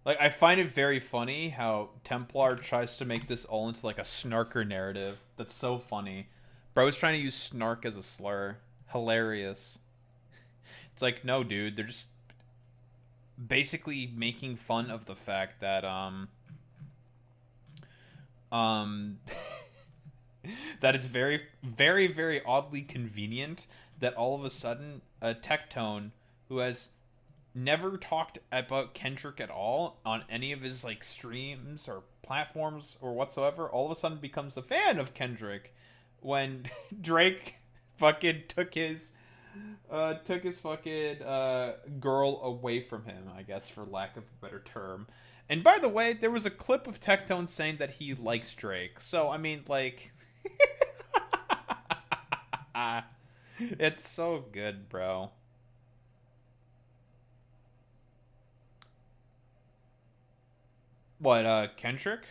Like, I find it very funny how Templar tries to make this all into, like, a snarker narrative. That's so funny. Bro's trying to use snark as a slur. Hilarious. It's like, no, dude. They're just basically making fun of the fact that, that it's very, very, very oddly convenient that all of a sudden a Tectone who has never talked about Kendrick at all on any of his like streams or platforms or whatsoever, all of a sudden becomes a fan of Kendrick when Drake fucking took his fucking girl away from him, I guess, for lack of a better term. And by the way, there was a clip of Tectone saying that he likes Drake. So I mean, like, it's so good, bro. What, Kendrick?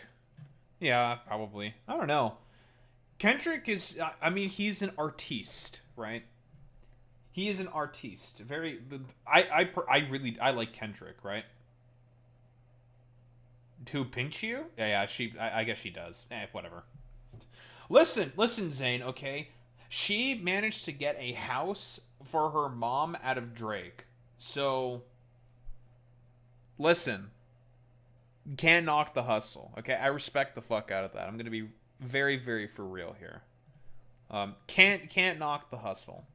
Yeah, probably. I don't know. Kendrick is, I mean, he's an artiste, right? He is an artiste. Very, I like Kendrick, right? Who, Pink you? Yeah, I guess she does. Whatever. Listen, Zane, okay? She managed to get a house for her mom out of Drake. So, listen. Can't knock the hustle, okay? I respect the fuck out of that. I'm gonna be very, very for real here. Can't knock the hustle.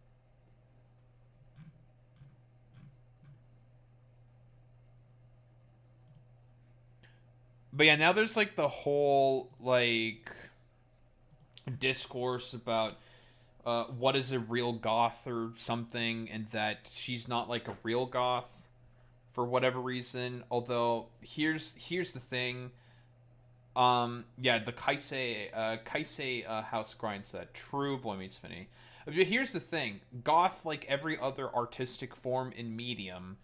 But yeah, now there's like the whole like discourse about what is a real goth or something, and that she's not like a real goth for whatever reason. Although here's the thing. Yeah, the Kaisei House Grind said, true Boy Meets Mini. But here's the thing. Goth, like every other artistic form in medium,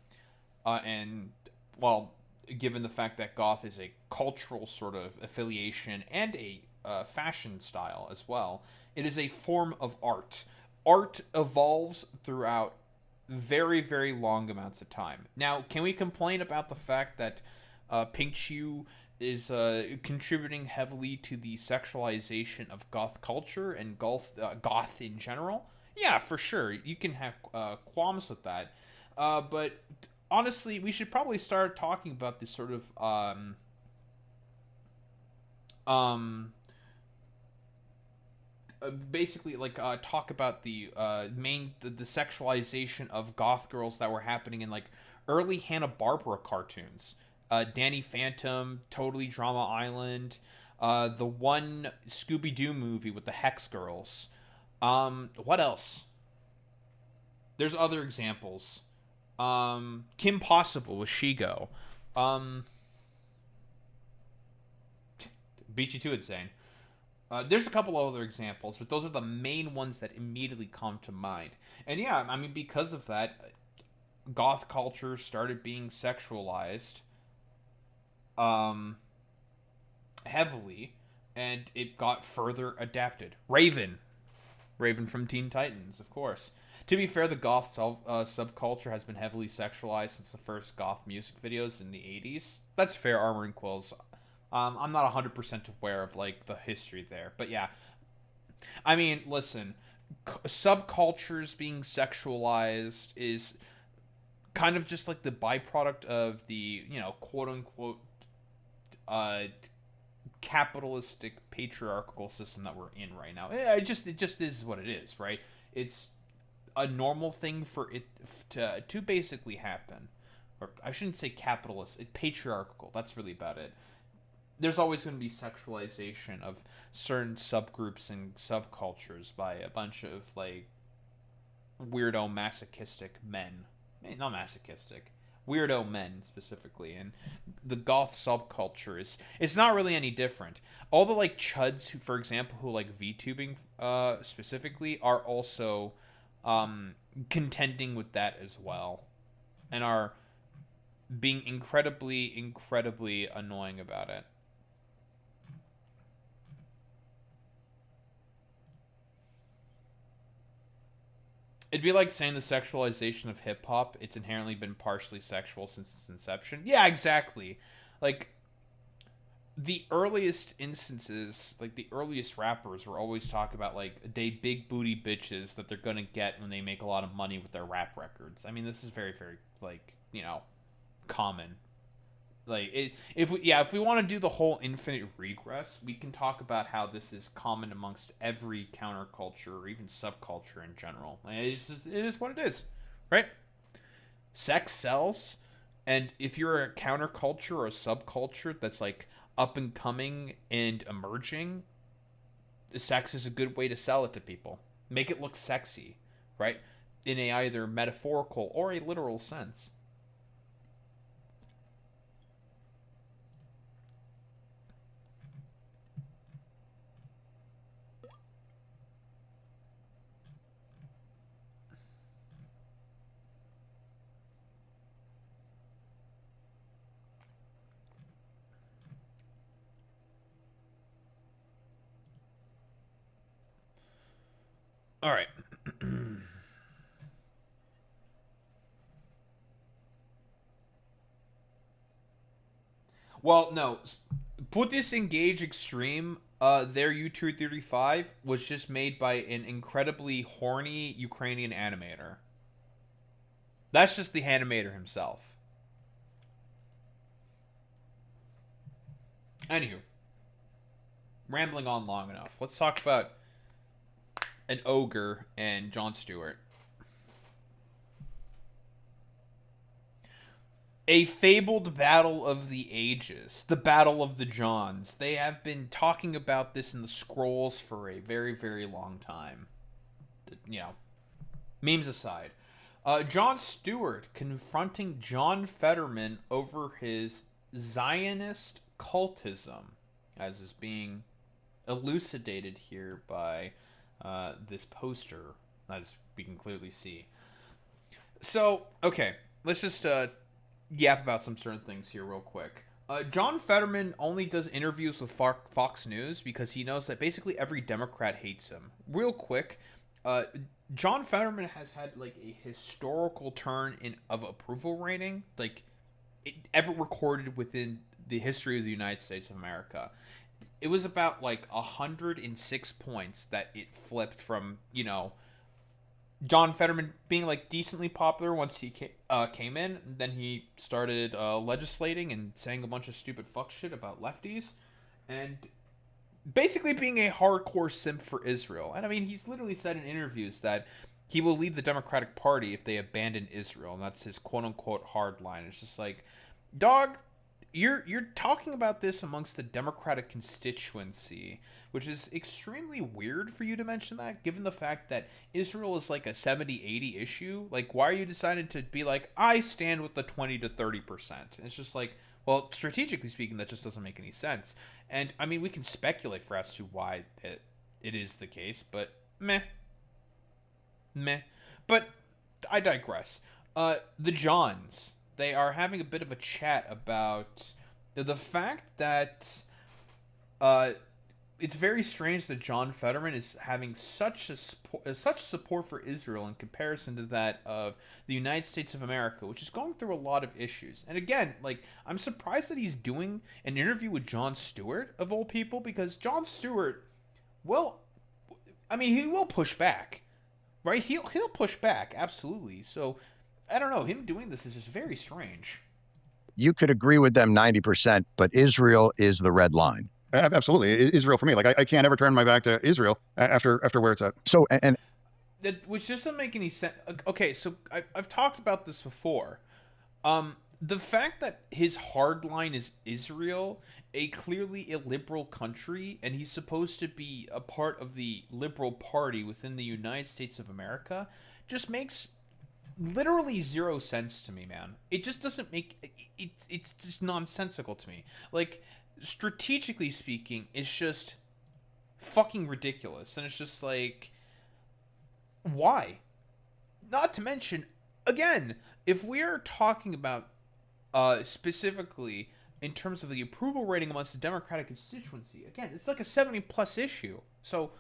and, well, given the fact that goth is a cultural sort of affiliation and a fashion style as well, it is a form of art. Art evolves throughout very, very long amounts of time. Now, can we complain about the fact that Pink Chew is contributing heavily to the sexualization of goth culture and goth in general? Yeah, for sure. You can have qualms with that. But honestly, we should probably start talking about this sort of basically like talk about the the sexualization of goth girls that were happening in like early Hanna-Barbera cartoons. Danny Phantom, Totally Drama Island, the one Scooby-Doo movie with the Hex Girls. What else? There's other examples. Kim Possible with Shigo. Beat you to it, Zane. There's a couple other examples, but those are the main ones that immediately come to mind. And yeah, I mean, because of that, goth culture started being sexualized heavily, and it got further adapted. Raven from Teen Titans, of course. To be fair, the goth subculture has been heavily sexualized since the first goth music videos in the 80s. That's fair, Armor and Quills. I'm not 100% aware of like the history there, but yeah. I mean, listen, subcultures being sexualized is kind of just like the byproduct of the, you know, quote unquote capitalistic patriarchal system that we're in right now. It just is what it is, right? It's a normal thing for it to basically happen. Or I shouldn't say capitalist, patriarchal. That's really about it. There's always going to be sexualization of certain subgroups and subcultures by a bunch of like weirdo masochistic men. Not masochistic, weirdo men specifically, and the goth subculture it's not really any different. All the like chuds who, for example, who like VTubing specifically are also contending with that as well, and are being incredibly annoying about it. It'd be like saying the sexualization of hip-hop, it's inherently been partially sexual since its inception. Yeah, exactly. Like, the earliest instances, like, the earliest rappers were always talking about, like, they big booty bitches that they're gonna get when they make a lot of money with their rap records. I mean, this is very, very, like, you know, common. Like, if we want to do the whole infinite regress, we can talk about how this is common amongst every counterculture or even subculture in general. It is what it is, right? Sex sells, and if you're a counterculture or a subculture that's like up and coming and emerging, sex is a good way to sell it to people. Make it look sexy, right? In a either metaphorical or a literal sense. All right. Well, no. Put this Engage Extreme. Their U-235 was just made by an incredibly horny Ukrainian animator. That's just the animator himself. Anywho, rambling on long enough. Let's talk about an ogre and Jon Stewart. A fabled battle of the ages, the battle of the Jons. They have been talking about this in the scrolls for a very, very long time. You know, memes aside. Jon Stewart confronting John Fetterman over his Zionist cultism, as is being elucidated here by this poster, as we can clearly see. So, okay, let's just yap about some certain things here real quick. John Fetterman only does interviews with Fox News because he knows that basically every Democrat hates him. Real quick, John Fetterman has had like a historical turn of approval rating, like ever recorded within the history of the United States of America. It was about like 106 points that it flipped from, you know, John Fetterman being like decently popular once he came in. Then he started legislating and saying a bunch of stupid fuck shit about lefties, and basically being a hardcore simp for Israel. And I mean, he's literally said in interviews that he will leave the Democratic Party if they abandon Israel, and that's his quote unquote hard line. It's just like, dog, you're talking about this amongst the Democratic constituency, which is extremely weird for you to mention that, given the fact that Israel is like a 70-80 issue. Like, why are you deciding to be like, I stand with the 20 to 30%? It's just like, well, strategically speaking, that just doesn't make any sense. And, I mean, we can speculate for as to why it is the case, but meh. But I digress. The Jons, they are having a bit of a chat about the fact that it's very strange that John Fetterman is having such support for Israel in comparison to that of the United States of America, which is going through a lot of issues. And again, like, I'm surprised that he's doing an interview with Jon Stewart, of all people, because Jon Stewart, well, I mean, he will push back, right? He'll push back, absolutely. So, I don't know, him doing this is just very strange. You could agree with them 90%, but Israel is the red line. Absolutely. Israel for me. Like, I can't ever turn my back to Israel after where it's at. So, and that, which doesn't make any sense. Okay, so I've talked about this before. The fact that his hard line is Israel, a clearly illiberal country, and he's supposed to be a part of the liberal party within the United States of America, just makes literally zero sense to me, man. It just doesn't make it's just nonsensical to me. Like, strategically speaking, it's just fucking ridiculous, and it's just like, why? Not to mention, again, if we are talking about specifically in terms of the approval rating amongst the Democratic constituency, again, it's like a 70+ issue. So,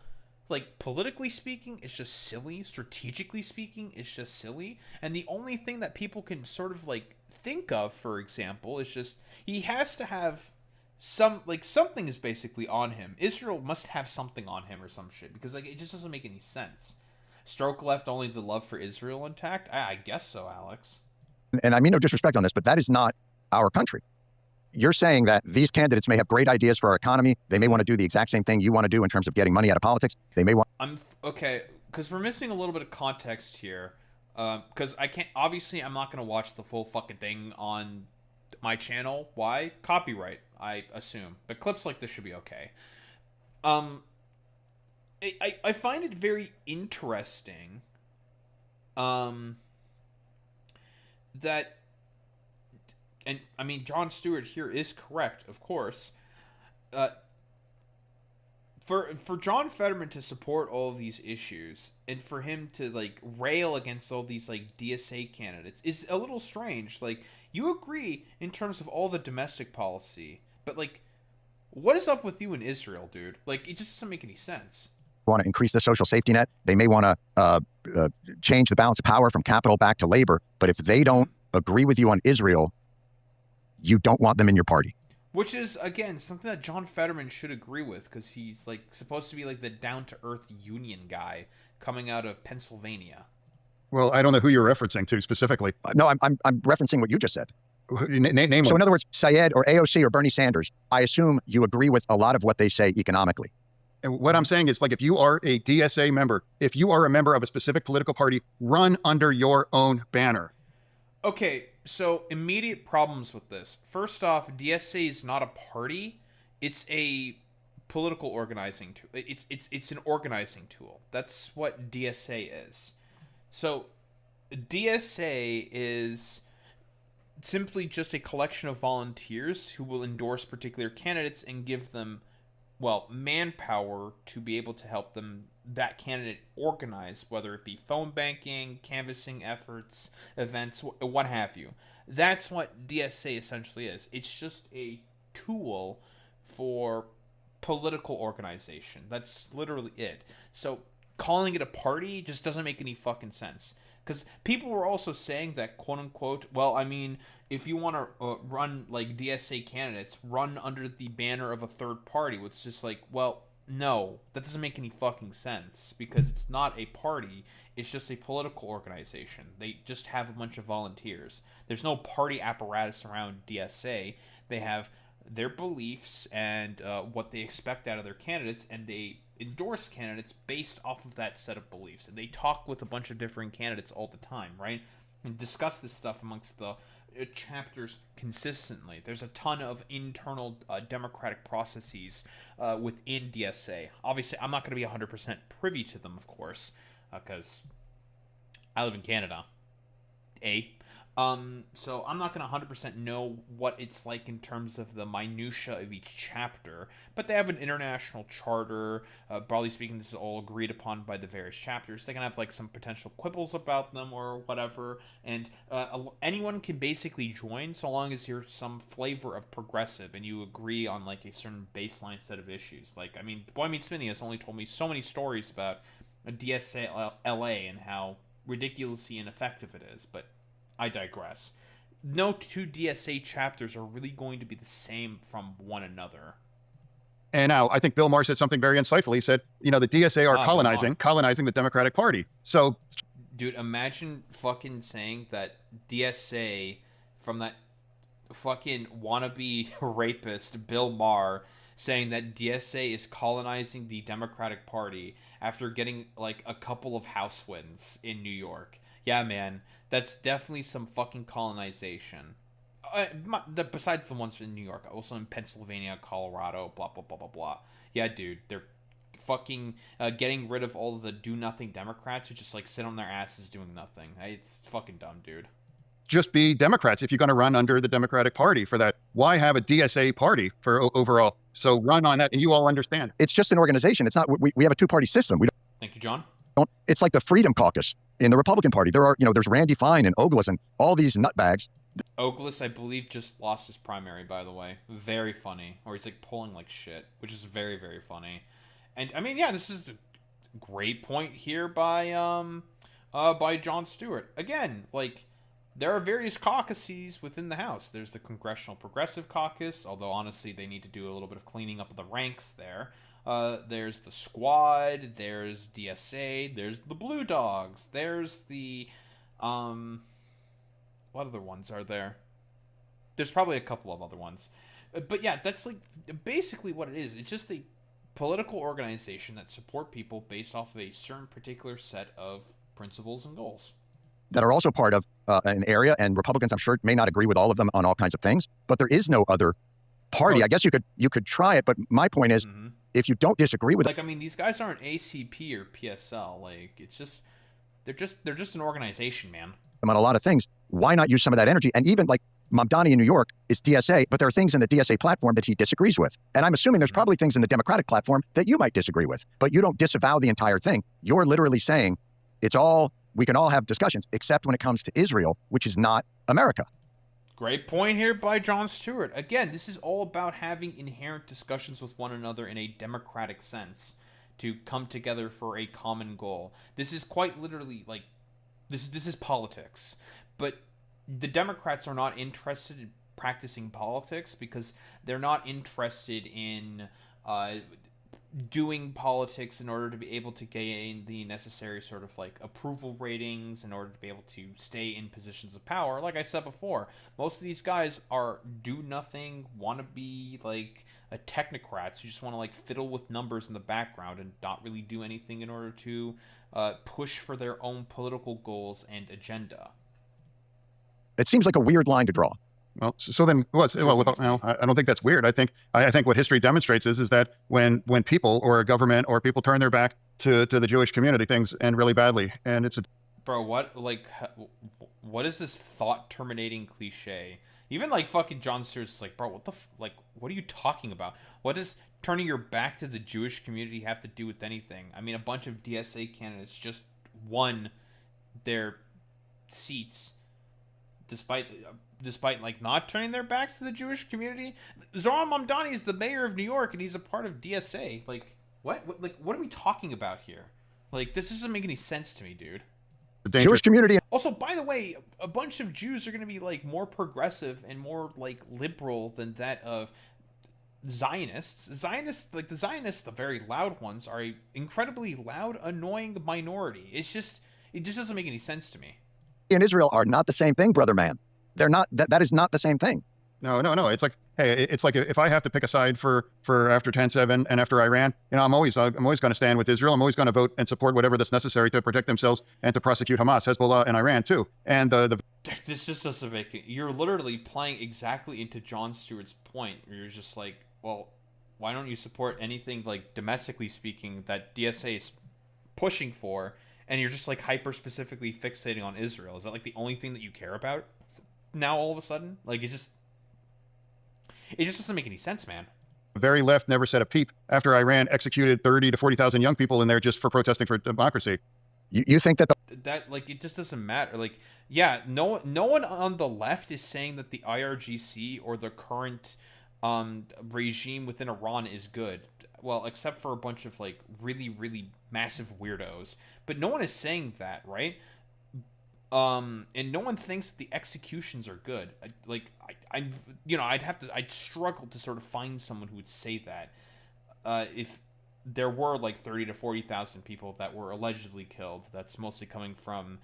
like, politically speaking, it's just silly. Strategically speaking, it's just silly. And the only thing that people can sort of, like, think of, for example, is just, he has to have something is basically on him. Israel must have something on him or some shit, because, like, it just doesn't make any sense. Stroke left only the love for Israel intact? I guess so, Alex. and I mean no disrespect on this, but that is not our country. You're saying that these candidates may have great ideas for our economy. They may want to do the exact same thing you want to do in terms of getting money out of politics. They may want... Okay, because we're missing a little bit of context here. Because I can't... Obviously, I'm not going to watch the full fucking thing on my channel. Why? Copyright, I assume. But clips like this should be okay. I find it very interesting that... And, I mean, Jon Stewart here is correct, of course. For John Fetterman to support all of these issues, and for him to, like, rail against all these, like, DSA candidates is a little strange. Like, you agree in terms of all the domestic policy, but, like, what is up with you in Israel, dude? Like, it just doesn't make any sense. want to increase the social safety net. They may want to change the balance of power from capital back to labor. But if they don't agree with you on Israel, you don't want them in your party. Which is, again, something that John Fetterman should agree with, because he's like supposed to be like the down-to-earth union guy coming out of Pennsylvania. Well, I don't know who you're referencing to specifically. No, I'm referencing what you just said. Name So one. in other words, Syed or AOC or Bernie Sanders, I assume you agree with a lot of what they say economically. And what I'm saying is, like, if you are a DSA member, if you are a member of a specific political party, run under your own banner. Okay, so immediate problems with this. First off, DSA is not a party; it's a political organizing tool. It's an organizing tool. That's what DSA is. So, DSA is simply just a collection of volunteers who will endorse particular candidates and give them, well, manpower to be able to help that candidate organize, whether it be phone banking, canvassing efforts, events, what have you. That's what DSA essentially is. It's just a tool for political organization. That's literally it. So calling it a party just doesn't make any fucking sense. Because people were also saying that, quote unquote, well, I mean, if you want to run like DSA candidates, run under the banner of a third party. It's just like, well, no, that doesn't make any fucking sense, because it's not a party. It's just a political organization. They just have a bunch of volunteers. There's no party apparatus around DSA. They have their beliefs and what they expect out of their candidates, and they endorse candidates based off of that set of beliefs. And they talk with a bunch of different candidates all the time, right? And discuss this stuff amongst the chapters consistently. There's a ton of internal democratic processes within DSA. Obviously, I'm not going to be 100% privy to them, of course, because I live in Canada. So I'm not going to 100% know what it's like in terms of the minutia of each chapter, but they have an international charter. Broadly speaking, this is all agreed upon by the various chapters. They can have like some potential quibbles about them or whatever, and anyone can basically join so long as you're some flavor of progressive and you agree on like a certain baseline set of issues. Like, I mean, Boy Meets Smithy has only told me so many stories about a DSA LA and how ridiculously ineffective it is, but I digress. No two DSA chapters are really going to be the same from one another. And now I think Bill Maher said something very insightful. He said, you know, the DSA are colonizing the Democratic Party. So, dude, imagine fucking saying that DSA, from that fucking wannabe rapist Bill Maher, saying that DSA is colonizing the Democratic Party after getting like a couple of House wins in New York. Yeah, man, that's definitely some fucking colonization. Besides the ones in New York, also in Pennsylvania, Colorado, blah, blah, blah, blah, blah. Yeah, dude, they're fucking getting rid of all of the do-nothing Democrats who just, like, sit on their asses doing nothing. It's fucking dumb, dude. Just be Democrats if you're going to run under the Democratic Party for that. Why have a DSA party for overall? So run on that, and you all understand. It's just an organization. It's not. We have a two-party system. We Thank you, John. don't. It's like the Freedom Caucus in the Republican Party. There's Randy Fine and Ogles and all these nutbags. Ogles, I believe, just lost his primary, by the way. Very funny. Or he's, like, pulling like shit, which is very, very funny. And, I mean, yeah, this is a great point here by Jon Stewart. Again, like, there are various caucuses within the House. There's the Congressional Progressive Caucus, although, honestly, they need to do a little bit of cleaning up of the ranks there. There's the Squad, there's DSA, there's the Blue Dogs, there's the, what other ones are there? There's probably a couple of other ones. But yeah, that's like basically what it is. It's just a political organization that support people based off of a certain particular set of principles and goals. That are also part of an area, and Republicans, I'm sure, may not agree with all of them on all kinds of things, but there is no other party. I guess you could try it, but my point is, if you don't disagree with like, I mean, these guys aren't ACP or PSL. Like, it's just they're just an organization, man. them on a lot of things, why not use some of that energy? And even like Mamdani in New York is DSA, but there are things in the DSA platform that he disagrees with. And I'm assuming there's probably things in the Democratic platform that you might disagree with, but you don't disavow the entire thing. You're literally saying we can all have discussions, except when it comes to Israel, which is not America. Great point here by Jon Stewart. Again, this is all about having inherent discussions with one another in a democratic sense. to come together for a common goal. This is quite literally like this is politics. But the Democrats are not interested in practicing politics because they're not interested in doing politics in order to be able to gain the necessary sort of like approval ratings in order to be able to stay in positions of power. Like I said before, most of these guys are do nothing, want to be like a technocrats who just want to like fiddle with numbers in the background and not really do anything in order to push for their own political goals and agenda. It seems like a weird line to draw. Well, so then what's well? I don't think that's weird. I think what history demonstrates is that when people or a government or people turn their back to the Jewish community, things end really badly. And it's a bro. What is this thought terminating cliche? Even like fucking Jon Stewart's like, bro, what are you talking about? What does turning your back to the Jewish community have to do with anything? I mean, a bunch of DSA candidates just won their seats despite like not turning their backs to the Jewish community. Zoran Mamdani is the mayor of New York and he's a part of DSA. Like what are we talking about here? Like this doesn't make any sense to me, dude. The Jewish community. Also, by the way, a bunch of Jews are going to be like more progressive and more like liberal than that of Zionists. Like the Zionists, the very loud ones, are a incredibly loud, annoying minority. It just doesn't make any sense to me. And Israel are not the same thing, brother man. They're not. That is not the same thing. No. It's like, hey, it's like if I have to pick a side for after 10/7 and after Iran, I'm always going to stand with Israel. I'm always going to vote and support whatever that's necessary to protect themselves and to prosecute Hamas, Hezbollah, and Iran too. And this just doesn't make it. You're literally playing exactly into Jon Stewart's point, where you're just like, well, why don't you support anything like domestically speaking that DSA is pushing for, and you're just like hyper specifically fixating on Israel? Is that like the only thing that you care about now all of a sudden? Like it just doesn't make any sense, man. The very left never said a peep after Iran executed 30 to 40,000 young people in there just for protesting for democracy. You think that that like it just doesn't matter. Like, yeah, no one on the left is saying that the IRGC or the current regime within Iran is good. Well, except for a bunch of like really, really massive weirdos. But no one is saying that, right? And no one thinks the executions are good. I'd struggle to sort of find someone who would say that. If there were like 30 to 40,000 people that were allegedly killed, that's mostly coming from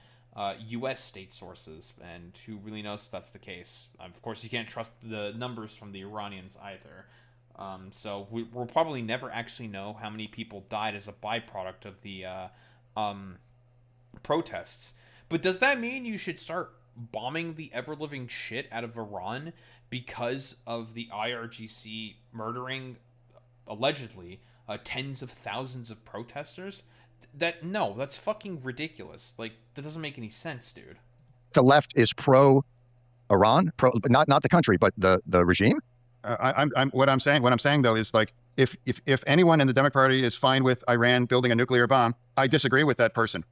U.S. state sources, and who really knows if that's the case. Of course, you can't trust the numbers from the Iranians either. So we'll probably never actually know how many people died as a byproduct of the protests. But does that mean you should start bombing the ever-living shit out of Iran because of the IRGC murdering, allegedly, tens of thousands of protesters? That's fucking ridiculous. Like, that doesn't make any sense, dude. the left is pro-Iran, not the country, but the regime? What I'm saying though is like, if anyone in the Democratic Party is fine with Iran building a nuclear bomb, I disagree with that person.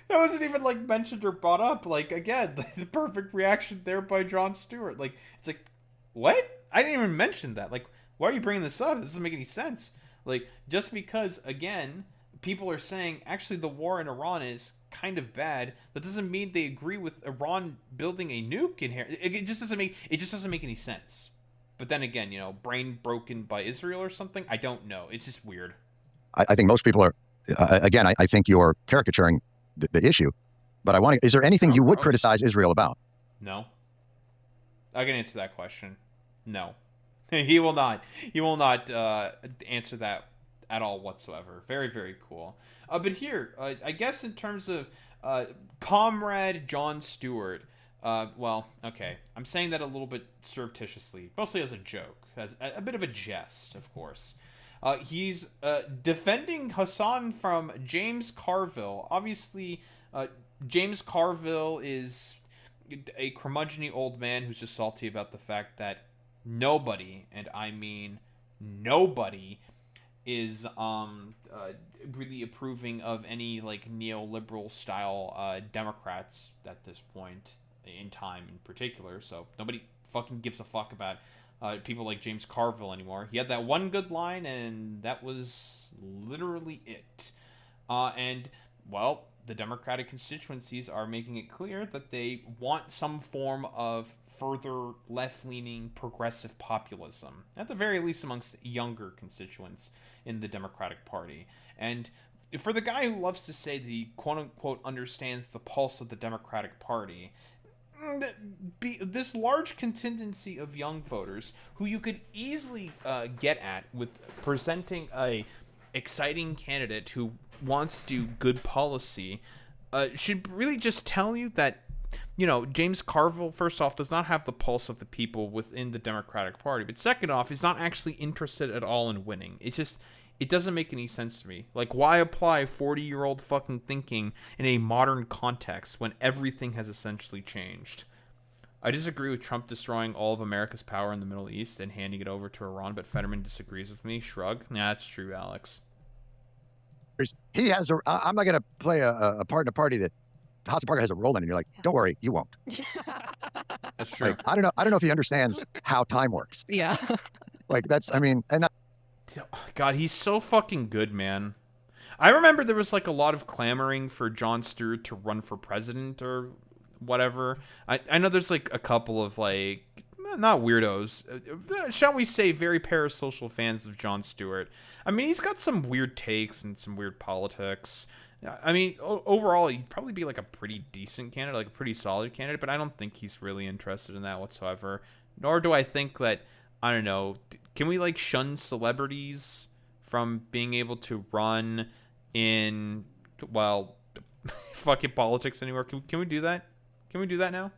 That wasn't even like mentioned or brought up. Like, again, the perfect reaction there by Jon Stewart. Like, it's like, what? I didn't even mention that. Like, why are you bringing this up? This doesn't make any sense. Like, just because, again, people are saying actually the war in Iran is kind of bad, that doesn't mean they agree with Iran building a nuke in here. It just doesn't make any sense. But then again, brain broken by Israel or something. I don't know. It's just weird. I think most people are. Again, I think you're caricaturing the issue. But is there anything you would criticize Israel about? No. I can answer that question. No. He will not. He will not answer that at all whatsoever. Very, very cool. But here, I guess in terms of Comrade Jon Stewart, well, okay. I'm saying that a little bit surreptitiously, mostly as a joke, as a bit of a jest, of course. He's defending Hassan from James Carville. Obviously, James Carville is a curmudgeon-y old man who's just salty about the fact that nobody, and I mean nobody, is really approving of any like neoliberal style Democrats at this point in time in particular. So nobody fucking gives a fuck about people like James Carville anymore. He had that one good line, and that was literally it. And, well, the Democratic constituencies are making it clear that they want some form of further left-leaning progressive populism, at the very least amongst younger constituents in the Democratic Party. And for the guy who loves to say that he quote-unquote understands the pulse of the Democratic Party, this large contingency of young voters who you could easily get at with presenting a exciting candidate who wants to do good policy should really just tell you that, you know, James Carville, first off, does not have the pulse of the people within the Democratic Party, but second off, he's not actually interested at all in winning. It doesn't make any sense to me. Like, why apply 40-year-old fucking thinking in a modern context when everything has essentially changed? I disagree with Trump destroying all of America's power in the Middle East and handing it over to Iran, but Fetterman disagrees with me. Shrug. Yeah, that's true, Alex. He has a. I'm not going to play a part in a party that House Parker has a role in, and you're like, don't worry, you won't. That's true. Like, I don't know if he understands how time works. Yeah. Like, that's, I mean, and God, he's so fucking good, man. I remember there was like a lot of clamoring for Jon Stewart to run for president or whatever. I know there's like a couple of like, not weirdos, shall we say very parasocial fans of Jon Stewart. I mean, he's got some weird takes and some weird politics. I mean, overall, he'd probably be like a pretty decent candidate, like a pretty solid candidate, but I don't think he's really interested in that whatsoever. Nor do I think that, I don't know, can we like shun celebrities from being able to run in, well, fucking politics anywhere? Can we do that? Can we do that now?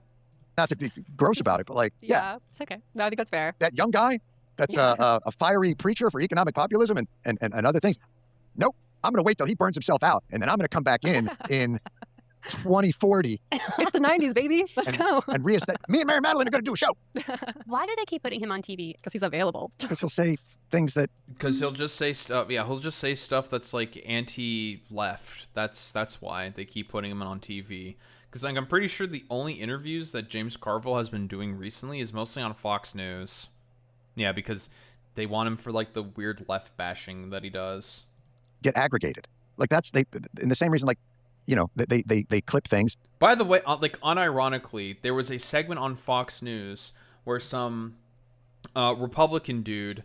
not to be gross about it, but like, yeah, it's okay. No, I think that's fair. that young guy that's a fiery preacher for economic populism and other things. Nope. I'm going to wait till he burns himself out, and then I'm going to come back in 2040. It's the 90s, baby. Let's go. And me and Mary Madeline are going to do a show. Why do they keep putting him on TV? Because he's available. Because he'll say things that... Because he'll just say stuff. Yeah, he'll just say stuff that's like anti-left. That's why they keep putting him on TV. Because like, I'm pretty sure the only interviews that James Carville has been doing recently is mostly on Fox News. Yeah, because they want him for like the weird left bashing that he does. Get aggregated. Like in the same reason, like, you know, they clip things. By the way, like unironically, there was a segment on Fox News where some Republican dude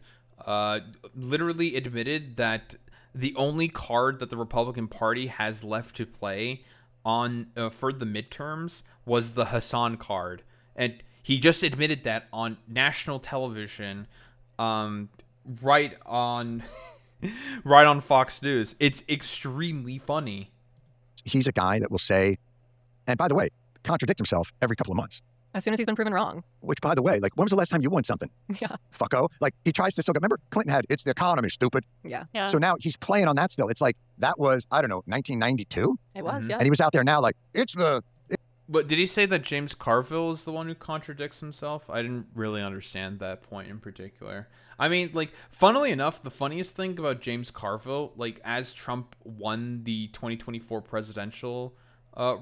literally admitted that the only card that the Republican Party has left to play on for the midterms was the Hassan card, and he just admitted that on national television, right on Fox News. It's extremely funny. He's a guy that will say, and by the way, contradict himself every couple of months. As soon as he's been proven wrong. Which, by the way, like, when was the last time you won something? Yeah. Fucko. Like, he tries to still go, remember Clinton had, it's the economy, stupid. Yeah. So now he's playing on that still. It's like, that was, I don't know, 1992? It was, yeah. And he was out there now like, But did he say that James Carville is the one who contradicts himself? I didn't really understand that point in particular. I mean, like, funnily enough, the funniest thing about James Carville, like, as Trump won the 2024 presidential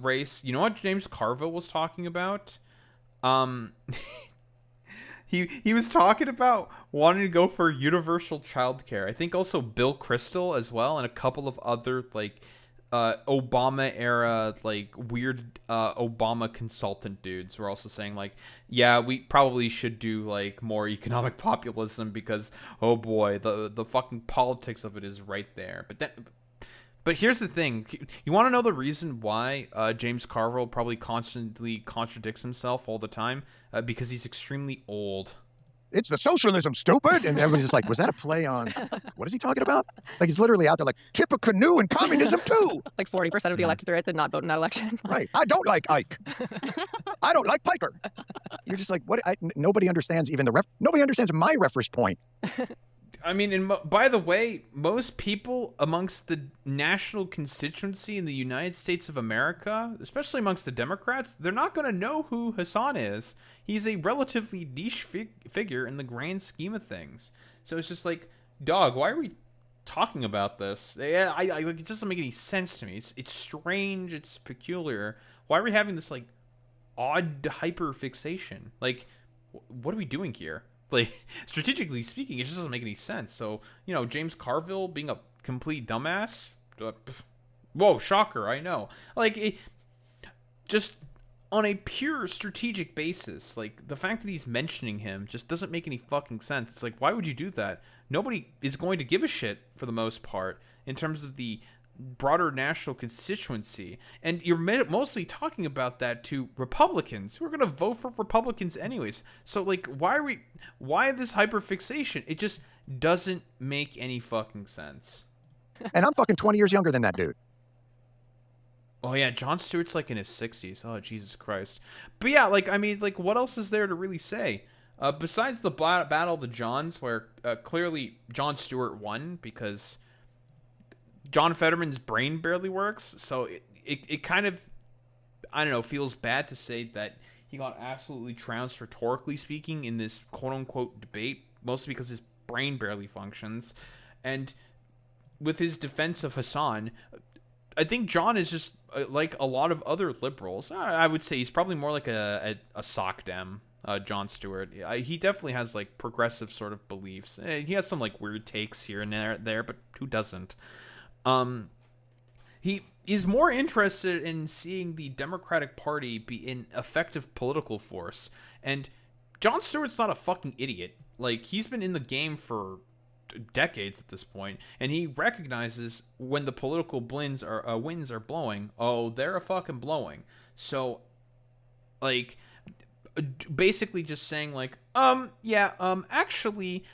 race, you know what James Carville was talking about? He was talking about wanting to go for universal childcare. I think also Bill Kristol as well, and a couple of other, like, Obama era, like, weird Obama consultant dudes were also saying, like, yeah, we probably should do, like, more economic populism because, oh boy, the fucking politics of it is right there. But here's the thing. You want to know the reason why James Carville probably constantly contradicts himself all the time? Because he's extremely old. It's the socialism, stupid. And everybody's just like, was that a play on, what is he talking about? Like, he's literally out there like, Tippecanoe and communism too. Like 40% of the electorate did not vote in that election. Right. I don't like Ike. I don't like Piper. You're just like, what? Nobody understands even nobody understands my reference point. I mean, and by the way, most people amongst the national constituency in the United States of America, especially amongst the Democrats, they're not going to know who Hassan is. He's a relatively niche figure in the grand scheme of things. So it's just like, dog, why are we talking about this? Yeah, it doesn't make any sense to me. It's strange. It's peculiar. Why are we having this like odd hyper fixation? Like, what are we doing here? Like, strategically speaking, it just doesn't make any sense. So, you know, James Carville being a complete dumbass. Whoa, shocker! I know. Like, just on a pure strategic basis, like, the fact that he's mentioning him just doesn't make any fucking sense. It's like, why would you do that? Nobody is going to give a shit for the most part in terms of the broader national constituency, and you're mostly talking about that to Republicans who are going to vote for Republicans anyways. So, like, why this hyperfixation? It just doesn't make any fucking sense. And I'm fucking 20 years younger than that dude. Oh yeah, Jon Stewart's like in his 60s. Oh Jesus Christ. But yeah, like, I mean, like, what else is there to really say? Besides the Battle of the Jons, where clearly Jon Stewart won because John Fetterman's brain barely works, so it kind of, I don't know, feels bad to say that he got absolutely trounced rhetorically speaking in this quote-unquote debate, mostly because his brain barely functions. And with his defense of Hassan, I think Jon is just like a lot of other liberals. I would say he's probably more like a sock dem, Jon Stewart. He definitely has like progressive sort of beliefs. He has some like weird takes here and there, but who doesn't? He is more interested in seeing the Democratic Party be an effective political force. And Jon Stewart's not a fucking idiot. Like, he's been in the game for decades at this point, and he recognizes when the political winds are blowing. Oh, they're a fucking blowing. So, like, basically just saying like, actually,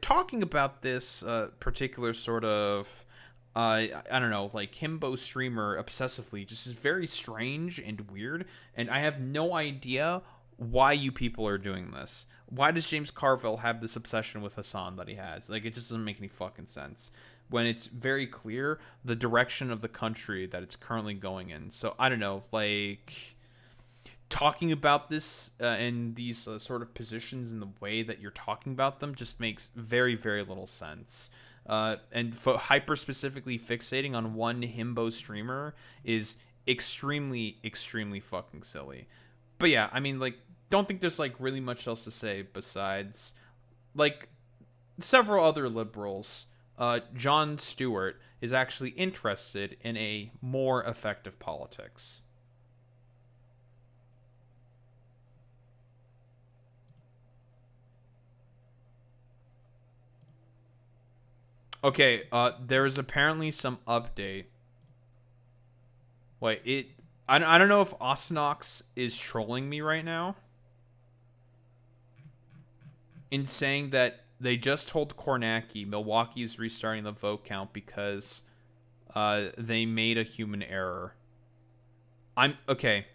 talking about this particular sort of I don't know, like, himbo streamer obsessively just is very strange and weird, and I have no idea why you people are doing this. Why does James Carville have this obsession with Hassan that he has? Like, it just doesn't make any fucking sense when it's very clear the direction of the country that it's currently going in. So, I don't know, like, talking about this and these sort of positions in the way that you're talking about them just makes very, very little sense. And hyper specifically fixating on one himbo streamer is extremely, extremely fucking silly. But yeah, I mean, like, don't think there's like really much else to say besides, like, several other liberals. Jon Stewart is actually interested in a more effective politics. Okay, there is apparently some update. Wait, I don't know if Osnox is trolling me right now in saying that they just told Kornacki Milwaukee is restarting the vote count because they made a human error. Okay.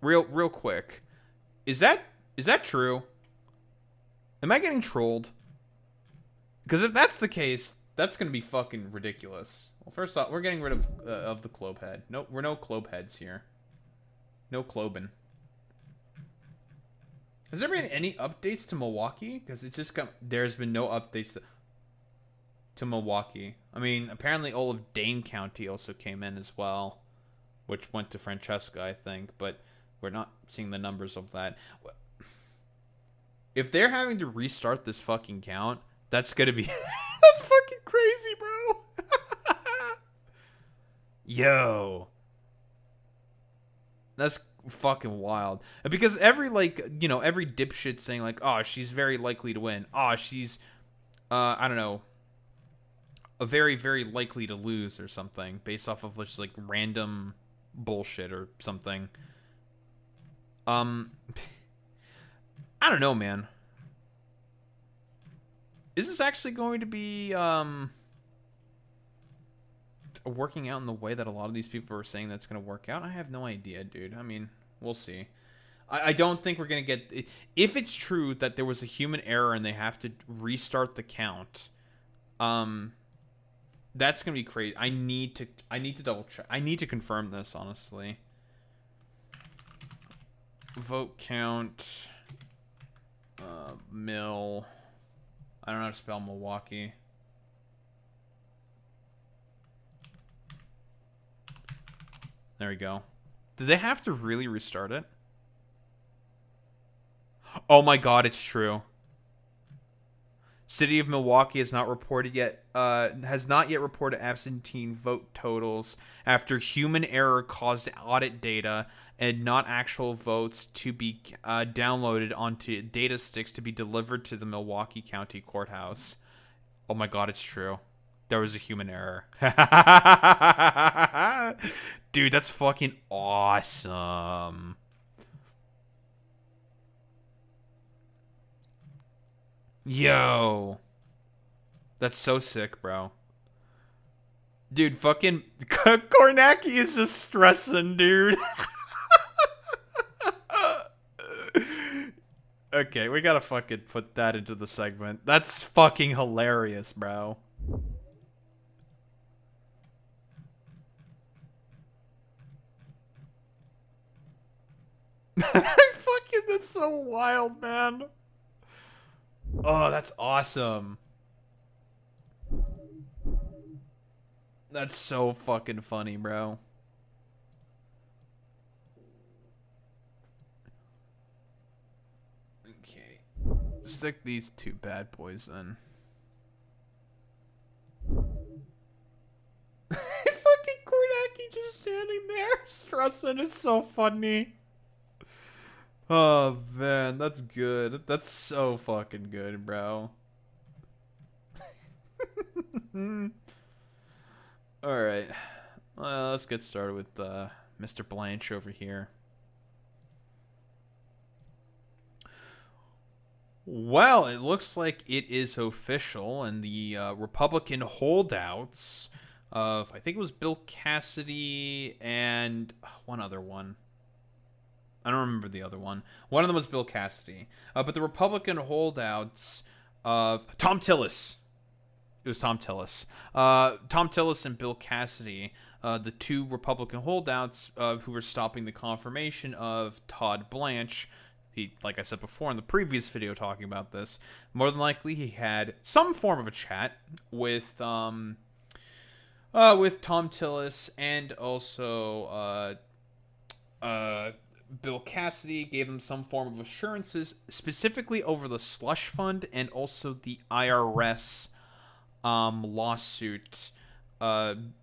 Real quick. Is that true? Am I getting trolled? Because if that's the case, that's gonna be fucking ridiculous. Well, first off, we're getting rid of the clobe head. No, we're no clobe heads here. No clobin. Has there been any updates to Milwaukee? Because it's just there's been no updates to Milwaukee. I mean, apparently all of Dane County also came in as well, which went to Francesca, I think, but we're not seeing the numbers of that. If they're having to restart this fucking count, that's gonna be that's fucking crazy, bro. Yo. That's fucking wild. Because every, like, you know, every dipshit saying like, oh, she's very likely to win. Oh, she's I don't know, a very, very likely to lose or something based off of just like random bullshit or something. I don't know, man. Is this actually going to be working out in the way that a lot of these people are saying that's going to work out? I have no idea, dude. I mean, we'll see. I don't think we're going to get... If it's true that there was a human error and they have to restart the count, that's going to be crazy. I need to double check. I need to confirm this, honestly. Vote count... Mill. I don't know how to spell Milwaukee. There we go. Did they have to really restart it? Oh my god, it's true. City of Milwaukee has not yet reported absentee vote totals after human error caused audit data and not actual votes to be downloaded onto data sticks to be delivered to the Milwaukee County Courthouse. Oh my god, it's true. There was a human error. Dude, that's fucking awesome. Yo. That's so sick, bro. Dude, fucking Kornacki is just stressing, dude. Okay, we gotta fucking put that into the segment. That's fucking hilarious, bro. Fucking, that's so wild, man. Oh, that's awesome. That's so fucking funny, bro. Okay. Stick these two bad boys in. Fucking Kornacki just standing there stressing is so funny. Oh man, that's good. That's so fucking good, bro. Alright. Let's get started with Mr. Blanche over here. Well, it looks like it is official, and the Republican holdouts of, I think it was Bill Cassidy and one other one. I don't remember the other one. One of them was Bill Cassidy. But the Republican holdouts of Tom Tillis. It was Tom Tillis. Tom Tillis and Bill Cassidy, the two Republican holdouts who were stopping the confirmation of Todd Blanche. He, like I said before in the previous video talking about this, more than likely he had some form of a chat with Tom Tillis and also Bill Cassidy, gave them some form of assurances, specifically over the slush fund and also the IRS lawsuit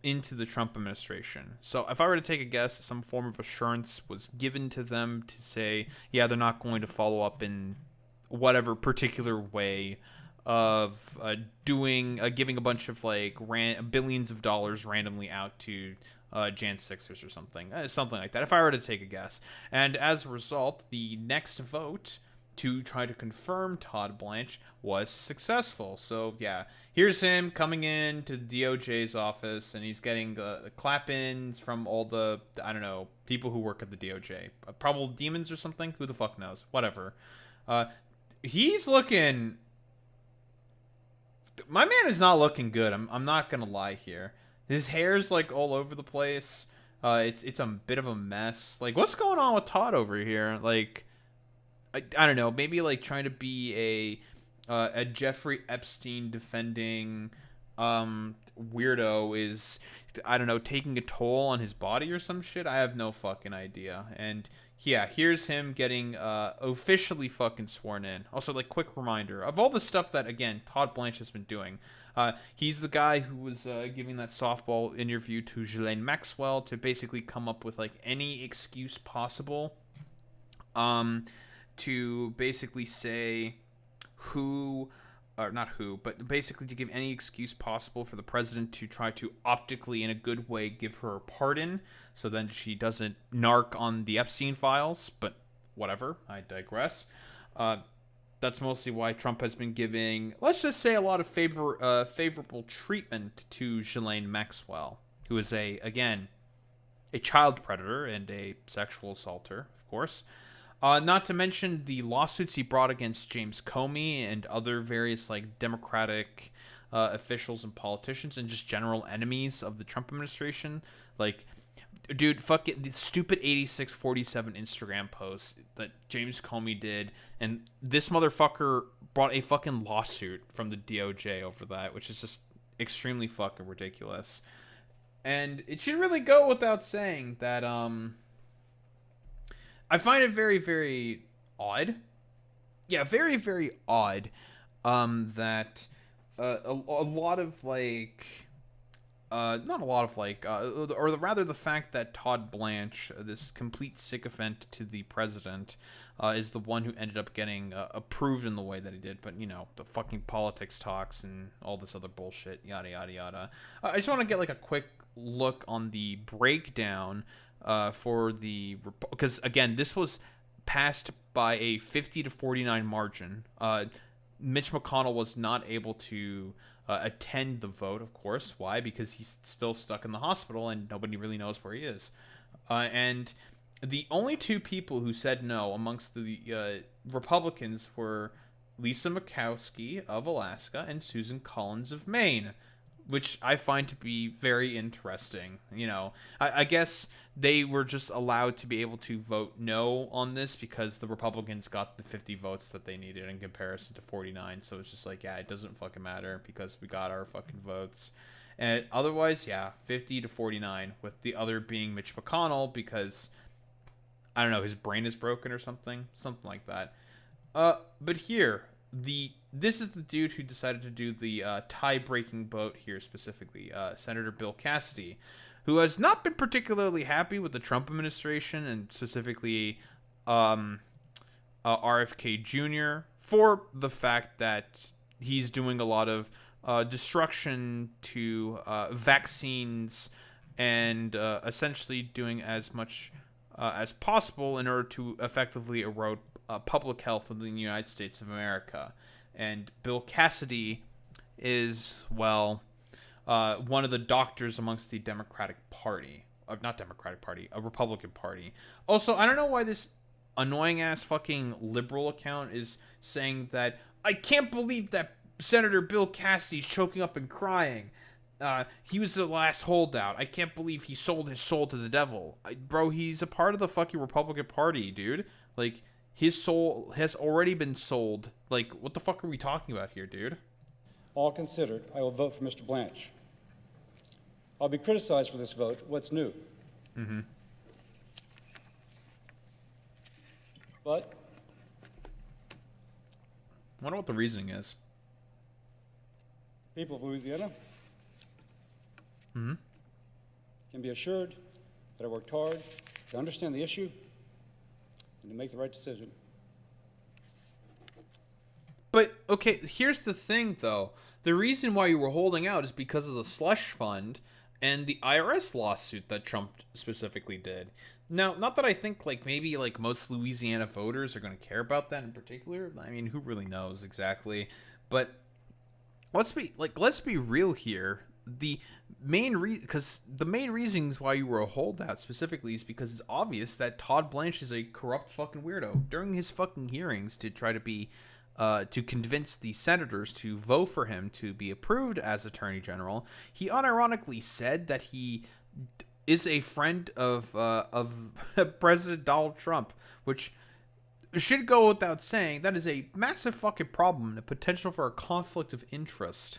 into the Trump administration. So if I were to take a guess, some form of assurance was given to them to say, yeah, they're not going to follow up in whatever particular way of giving a bunch of like billions of dollars randomly out to Jan Sixers or something like that, if I were to take a guess. And as a result, the next vote to try to confirm Todd Blanche was successful. So yeah, here's him coming in to the DOJ's office, and he's getting the clap-ins from all the, I don't know, people who work at the DOJ. Probable demons or something? Who the fuck knows? Whatever. He's looking... My man is not looking good. I'm not gonna lie here. His hair's like all over the place. It's a bit of a mess. Like, what's going on with Todd over here? Like, I don't know. Maybe like trying to be a Jeffrey Epstein defending weirdo is, I don't know, taking a toll on his body or some shit. I have no fucking idea. And yeah, here's him getting officially fucking sworn in. Also, like, quick reminder of all the stuff that, again, Todd Blanche has been doing. He's the guy who was giving that softball interview to Ghislaine Maxwell to basically come up with like any excuse possible to basically say but basically to give any excuse possible for the president to try to optically, in a good way, give her a pardon, so then she doesn't narc on the Epstein files. But whatever, I digress. That's mostly why Trump has been giving, let's just say, a lot of favorable treatment to Ghislaine Maxwell, who is again, a child predator and a sexual assaulter, of course. Not to mention the lawsuits he brought against James Comey and other various like Democratic officials and politicians and just general enemies of the Trump administration. Like, dude, fucking the stupid 8647 Instagram post that James Comey did, and this motherfucker brought a fucking lawsuit from the DOJ over that, which is just extremely fucking ridiculous. And it should really go without saying that I find it very, very odd yeah, very, very odd that a lot of, like, not a lot of, like, or rather the fact that Todd Blanche, this complete sycophant to the president, is the one who ended up getting approved in the way that he did. But, you know, the fucking politics talks and all this other bullshit, yada, yada, yada. I just want to get, like, a quick look on the breakdown for the... Because, again, this was passed by a 50-49 margin. Mitch McConnell was not able to attend the vote, of course. Why? Because he's still stuck in the hospital and nobody really knows where he is. And the only two people who said no amongst the Republicans were Lisa Murkowski of Alaska and Susan Collins of Maine, which I find to be very interesting. You know, I guess they were just allowed to be able to vote no on this because the Republicans got the 50 votes that they needed in comparison to 49. So it's just like, yeah, it doesn't fucking matter because we got our fucking votes. And otherwise, yeah, 50-49, with the other being Mitch McConnell because, I don't know, his brain is broken or something like that. But here, this is the dude who decided to do the tie-breaking vote here specifically, Senator Bill Cassidy, who has not been particularly happy with the Trump administration and specifically RFK Jr. for the fact that he's doing a lot of destruction to vaccines and essentially doing as much as possible in order to effectively erode public health within the United States of America. And Bill Cassidy is, well, one of the doctors amongst the Democratic Party. Not Democratic Party, a Republican Party. Also, I don't know why this annoying-ass fucking liberal account is saying that, I can't believe that Senator Bill Cassidy's choking up and crying. He was the last holdout. I can't believe he sold his soul to the devil. Bro, he's a part of the fucking Republican Party, dude. Like, his soul has already been sold. Like, what the fuck are we talking about here, dude? All considered, I will vote for Mr. Blanche. I'll be criticized for this vote. What's new? Mm-hmm. But I wonder what the reasoning is. people of Louisiana Mm-hmm. can be assured that I worked hard to understand the issue and to make the right decision. But, okay, here's the thing, though. The reason why you were holding out is because of the slush fund and the IRS lawsuit that Trump specifically did. Now, not that I think, like, maybe, like, most Louisiana voters are going to care about that in particular. I mean, who really knows exactly? But let's be real here. The main reasons why you were a holdout specifically is because it's obvious that Todd Blanche is a corrupt fucking weirdo. During his fucking hearings to try to be to convince the senators to vote for him to be approved as Attorney General, he unironically said that he is a friend of President Donald Trump, which should go without saying. That is a massive fucking problem and a potential for a conflict of interest.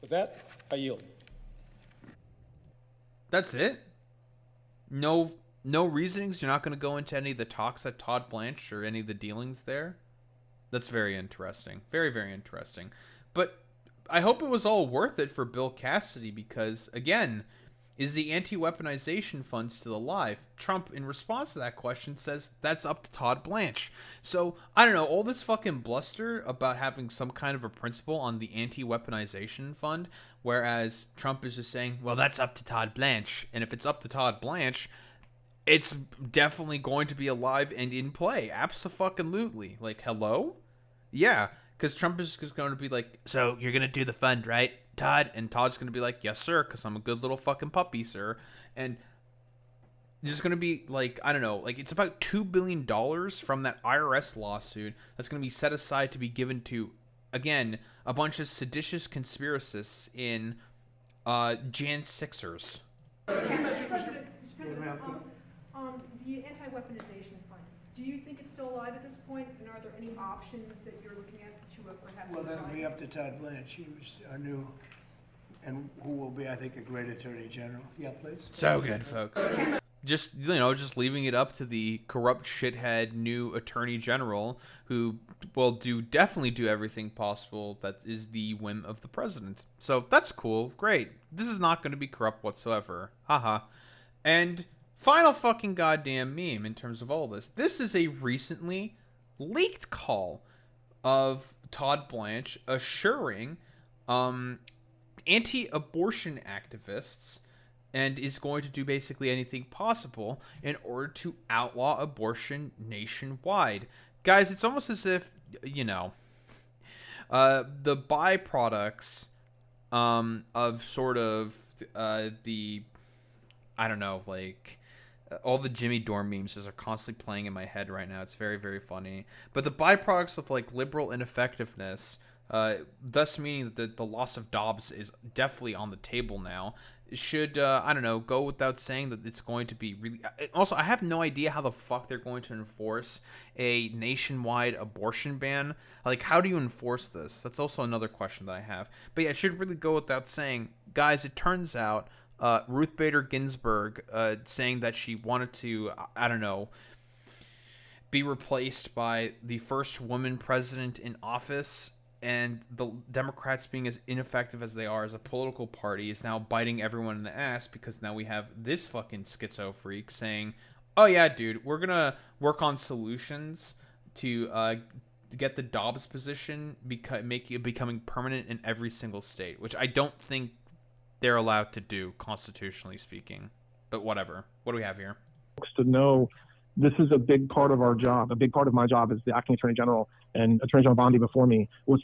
With that, I yield. That's it? No reasonings? You're not going to go into any of the talks at Todd Blanche or any of the dealings there? That's very interesting. Very, very interesting. But I hope it was all worth it for Bill Cassidy because, again, is the anti-weaponization fund still alive? Trump, in response to that question, says that's up to Todd Blanche. So, I don't know, all this fucking bluster about having some kind of a principle on the anti-weaponization fund, whereas Trump is just saying, well, that's up to Todd Blanche. And if it's up to Todd Blanche, it's definitely going to be alive and in play. Abso-fucking-lutely. Like, hello? Yeah, because Trump is just going to be like, so you're going to do the fund, right, Todd? And Todd's going to be like, yes, sir, because I'm a good little fucking puppy, sir. And there's going to be, like, I don't know, like, it's about $2 billion from that IRS lawsuit that's going to be set aside to be given to, again, a bunch of seditious conspiracists in Jan 6ers. The anti-weaponization fund, do you think it's still alive at this point, and are there any options that you're looking at to perhaps... Well, that'll be up to Todd Blanche. He was our new, and who will be, I think, a great Attorney General. Yeah, please. So good, folks. just just leaving it up to the corrupt shithead new attorney general who will definitely do everything possible that is the whim of the president. So that's cool. Great. This is not going to be corrupt whatsoever. Haha. And final fucking goddamn meme in terms of all this. This is a recently leaked call of Todd Blanche assuring anti-abortion activists and is going to do basically anything possible in order to outlaw abortion nationwide. Guys, it's almost as if, the byproducts of sort of the, I don't know, like, all the Jimmy Dore memes are constantly playing in my head right now. It's very, very funny. But the byproducts of, like, liberal ineffectiveness, thus meaning that the loss of Dobbs is definitely on the table now, should, I don't know, go without saying that it's going to be really... Also, I have no idea how the fuck they're going to enforce a nationwide abortion ban. Like, how do you enforce this? That's also another question that I have. But yeah, it should really go without saying. Guys, it turns out Ruth Bader Ginsburg saying that she wanted to, I don't know, be replaced by the first woman president in office, and the Democrats being as ineffective as they are as a political party is now biting everyone in the ass, because now we have this fucking schizo freak saying, oh yeah, dude, we're gonna work on solutions to get the Dobbs position becoming permanent in every single state, which I don't think they're allowed to do, constitutionally speaking. But whatever. What do we have here? To know this is a big part of our job. A big part of my job as the acting attorney general, and Attorney General Bondi before me, was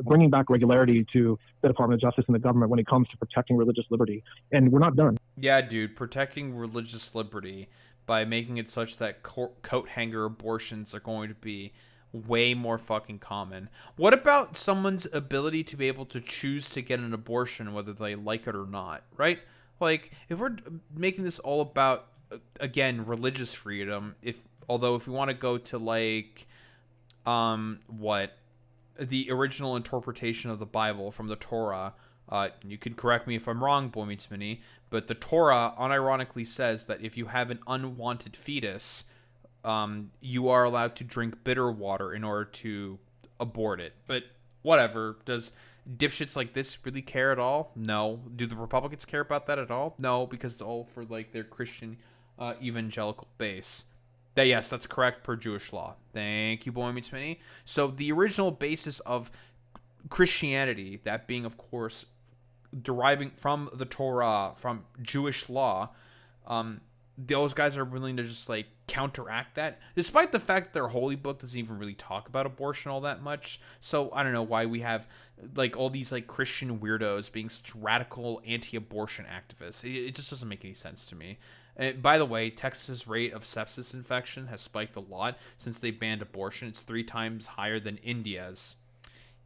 bringing back regularity to the Department of Justice and the government when it comes to protecting religious liberty. And we're not done. Yeah, dude, protecting religious liberty by making it such that coat hanger abortions are going to be way more fucking common. What about someone's ability to be able to choose to get an abortion whether they like it or not, right? Like, if we're making this all about, again, religious freedom, although if we want to go to, like, the original interpretation of the Bible from the Torah, you can correct me if I'm wrong, Boy Meets Mini, but the Torah unironically says that if you have an unwanted fetus, you are allowed to drink bitter water in order to abort it. But whatever. Does dipshits like this really care at all? No. Do the Republicans care about that at all? No, because it's all for, like, their Christian evangelical base. Yes, that's correct per Jewish law. Thank you, Boy Meets Mini. So the original basis of Christianity, that being, of course, deriving from the Torah, from Jewish law, those guys are willing to just, like, counteract that, despite the fact that their holy book doesn't even really talk about abortion all that much. So I don't know why we have, like, all these, like, Christian weirdos being such radical anti-abortion activists. It just doesn't make any sense to me. And by the way, Texas's rate of sepsis infection has spiked a lot since they banned abortion. It's 3 times higher than India's.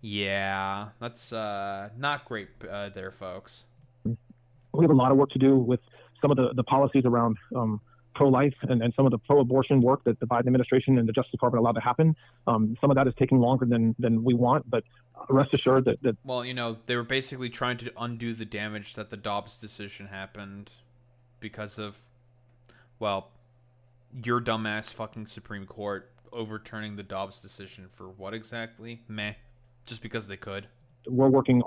Yeah, that's not great there, folks. We have a lot of work to do with some of the policies around pro-life and some of the pro-abortion work that the Biden administration and the Justice Department allowed to happen. Some of that is taking longer than we want, but rest assured that... Well, they were basically trying to undo the damage that the Dobbs decision happened because of, well, your dumbass fucking Supreme Court overturning the Dobbs decision for what exactly? Meh. Just because they could. We're working,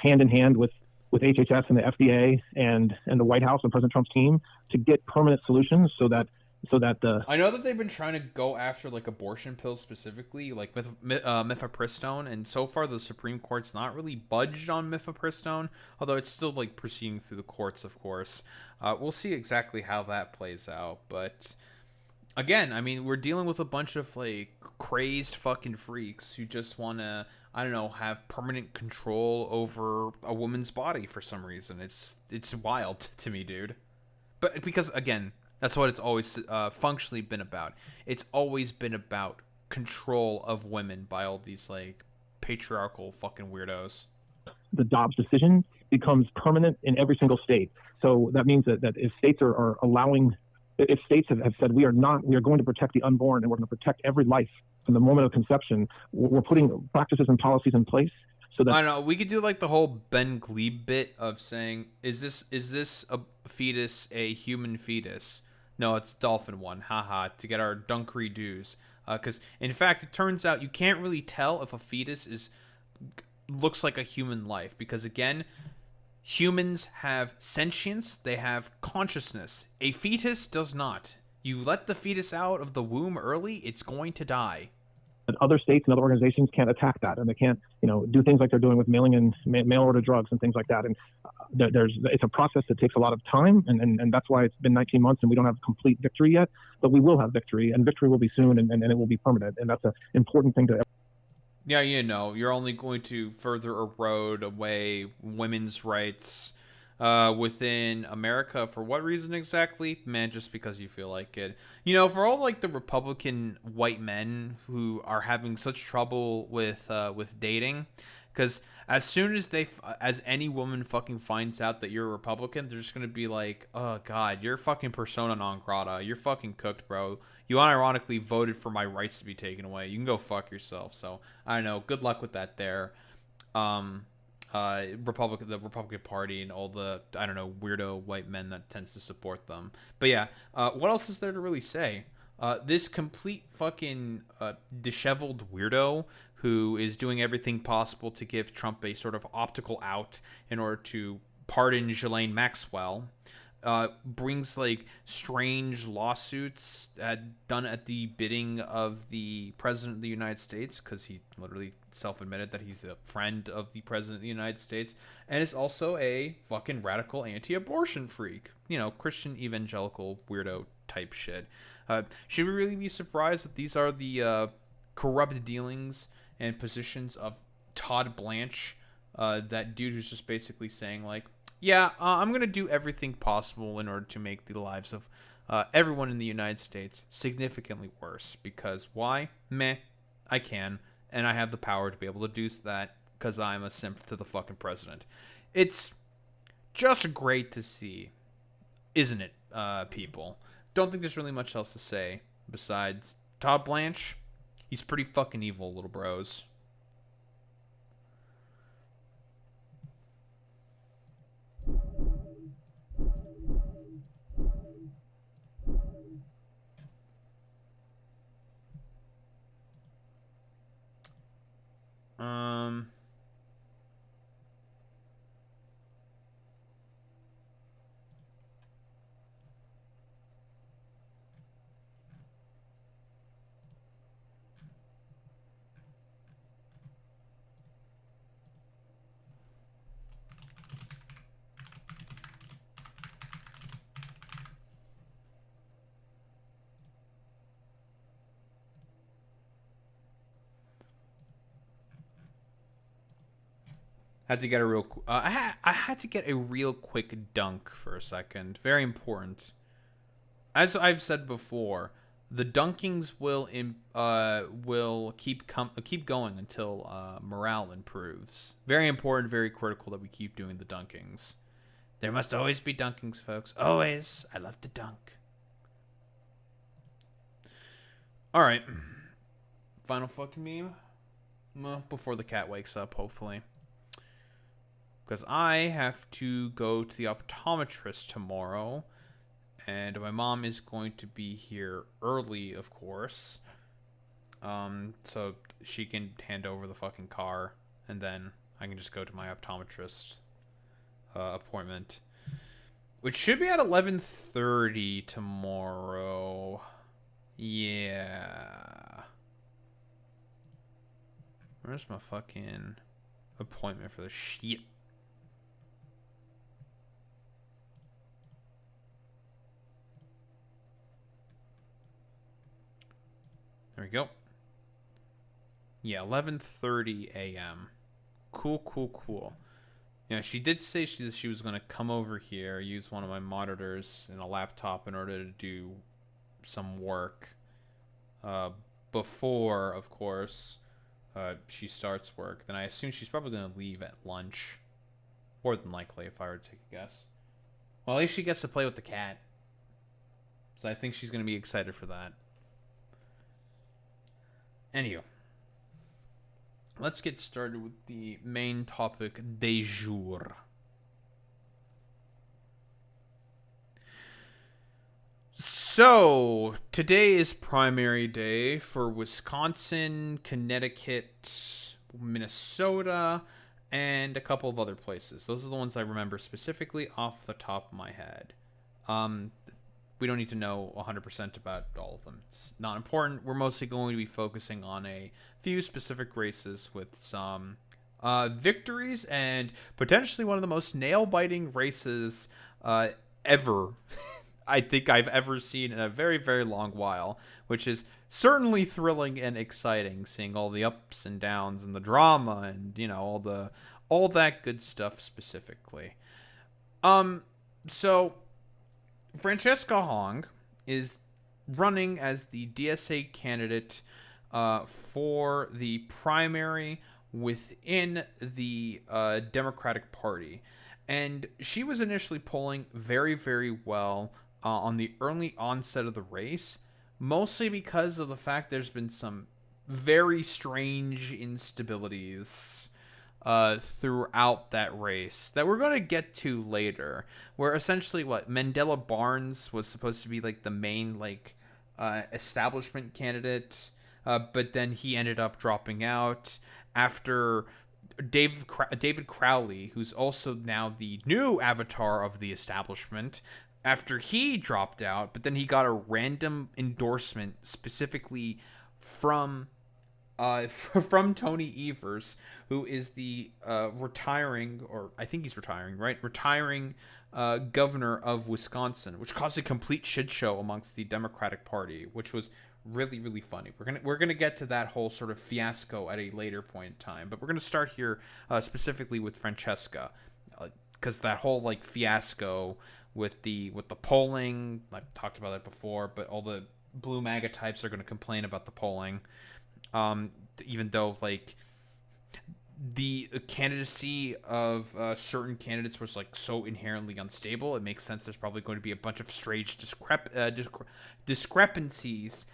hand in hand with HHS and the FDA and the White House and President Trump's team to get permanent solutions so that the... I know that they've been trying to go after, like, abortion pills specifically, like mifepristone, and so far the Supreme Court's not really budged on mifepristone, although it's still, like, proceeding through the courts, of course. We'll see exactly how that plays out, but again, I mean, we're dealing with a bunch of, like, crazed fucking freaks who just want to, I don't know, have permanent control over a woman's body for some reason. It's wild to me, dude. But because, again, that's what it's always functionally been about. It's always been about control of women by all these, like, patriarchal fucking weirdos. The Dobbs decision becomes permanent in every single state. So that means that if states are allowing, if states have said we are going to protect the unborn and we're going to protect every life from the moment of conception, we're putting practices and policies in place So that I don't know. We could do like the whole Ben Glebe bit of saying, "Is this a fetus a human fetus?" No, it's dolphin one. Haha. To get our dunkery dues. Because in fact, it turns out you can't really tell if a fetus looks like a human life, because again, humans have sentience. They have consciousness. A fetus does not. You let the fetus out of the womb early, it's going to die. other states and other organizations can't attack that, and they can't, do things like they're doing with mailing in mail order drugs and things like that. And it's a process that takes a lot of time, and that's why it's been 19 months and we don't have complete victory yet. But we will have victory, and victory will be soon, and it will be permanent. And that's an important thing to. Yeah, you're only going to further erode away women's rights within America. For what reason exactly? Man, just because you feel like it. For all like the Republican white men who are having such trouble with dating, because as soon as any woman fucking finds out that you're a Republican, they're just gonna be like, oh god, you're fucking persona non grata. You're fucking cooked, bro. You unironically voted for my rights to be taken away. You can go fuck yourself. So I don't know. Good luck with that there. The Republican Party and all the, I don't know, weirdo white men that tends to support them. But yeah, what else is there to really say? This complete fucking disheveled weirdo who is doing everything possible to give Trump a sort of optical out in order to pardon Ghislaine Maxwell, brings like strange lawsuits done at the bidding of the president of the United States, because he literally self-admitted that he's a friend of the president of the United States, and is also a fucking radical anti-abortion freak, Christian evangelical weirdo type shit. Should we really be surprised that these are the corrupt dealings and positions of Todd Blanche, that dude who's just basically saying like, yeah, I'm going to do everything possible in order to make the lives of everyone in the United States significantly worse. Because why? Meh. I can. And I have the power to be able to do that because I'm a simp to the fucking president. It's just great to see, isn't it, people? Don't think there's really much else to say besides Todd Blanche. He's pretty fucking evil, little bros. Had to get a real. I had to get a real quick dunk for a second. Very important. As I've said before, the dunkings will keep going until morale improves. Very important, very critical that we keep doing the dunkings. There must always be dunkings, folks. Always. I love to dunk. All right. Final fucking meme. Well, before the cat wakes up, hopefully. Because I have to go to the optometrist tomorrow, and my mom is going to be here early, of course, so she can hand over the fucking car, and then I can just go to my optometrist appointment, which should be at 11:30 tomorrow. Yeah. Where's my fucking appointment for the shit? There we go. Yeah, 11:30 a.m. Cool. Yeah, she did say she was going to come over here, use one of my monitors and a laptop in order to do some work before, of course, she starts work. Then I assume she's probably going to leave at lunch. More than likely, if I were to take a guess. Well, at least she gets to play with the cat. So I think she's going to be excited for that. Anywho. let's get started with the main topic du jour. So, today is primary day for Wisconsin, Connecticut, Minnesota, and a couple of other places. Those are the ones I remember specifically off the top of my head. We don't need to know 100% about all of them. It's not important. We're mostly going to be focusing on a few specific races with some victories and potentially one of the most nail-biting races ever I think I've ever seen in a very, very long while, which is certainly thrilling and exciting, seeing all the ups and downs and the drama and, you know, all that good stuff specifically. So Francesca Hong is running as the DSA candidate for the primary within the Democratic Party. And she was initially polling very, very well on the early onset of the race, mostly because of the fact there's been some very strange instabilities throughout that race that we're going to get to later, where essentially Mandela Barnes was supposed to be like the main establishment candidate, but then he ended up dropping out after David Crowley, who's also now the new avatar of the establishment, after he dropped out, but then he got a random endorsement specifically from Tony Evers, who is the retiring governor of Wisconsin, which caused a complete shit show amongst the Democratic Party, which was really, really funny. We're gonna get to that whole sort of fiasco at a later point in time, but we're gonna start here specifically with Francesca, because that whole fiasco with the polling, I've talked about that before, but all the blue MAGA types are gonna complain about the polling, even though the candidacy of certain candidates was so inherently unstable. It makes sense there's probably going to be a bunch of strange discrepancies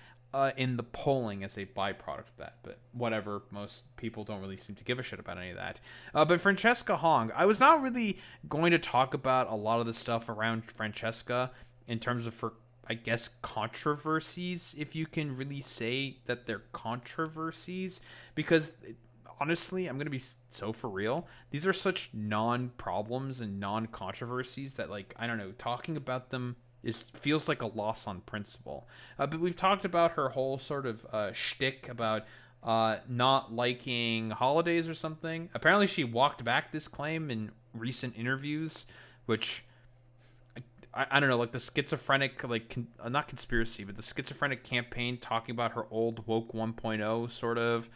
in the polling as a byproduct of that, but whatever, most people don't really seem to give a shit about any of that. But Francesca Hong, I was not really going to talk about a lot of the stuff around Francesca in terms of her, I guess, controversies, if you can really say that they're controversies, because honestly, I'm going to be so for real, these are such non-problems and non-controversies that, I don't know, talking about them feels like a loss on principle. But we've talked about her whole sort of shtick about not liking holidays or something. Apparently she walked back this claim in recent interviews, which I don't know, the schizophrenic, not conspiracy, but the schizophrenic campaign talking about her old woke 1.0 sort of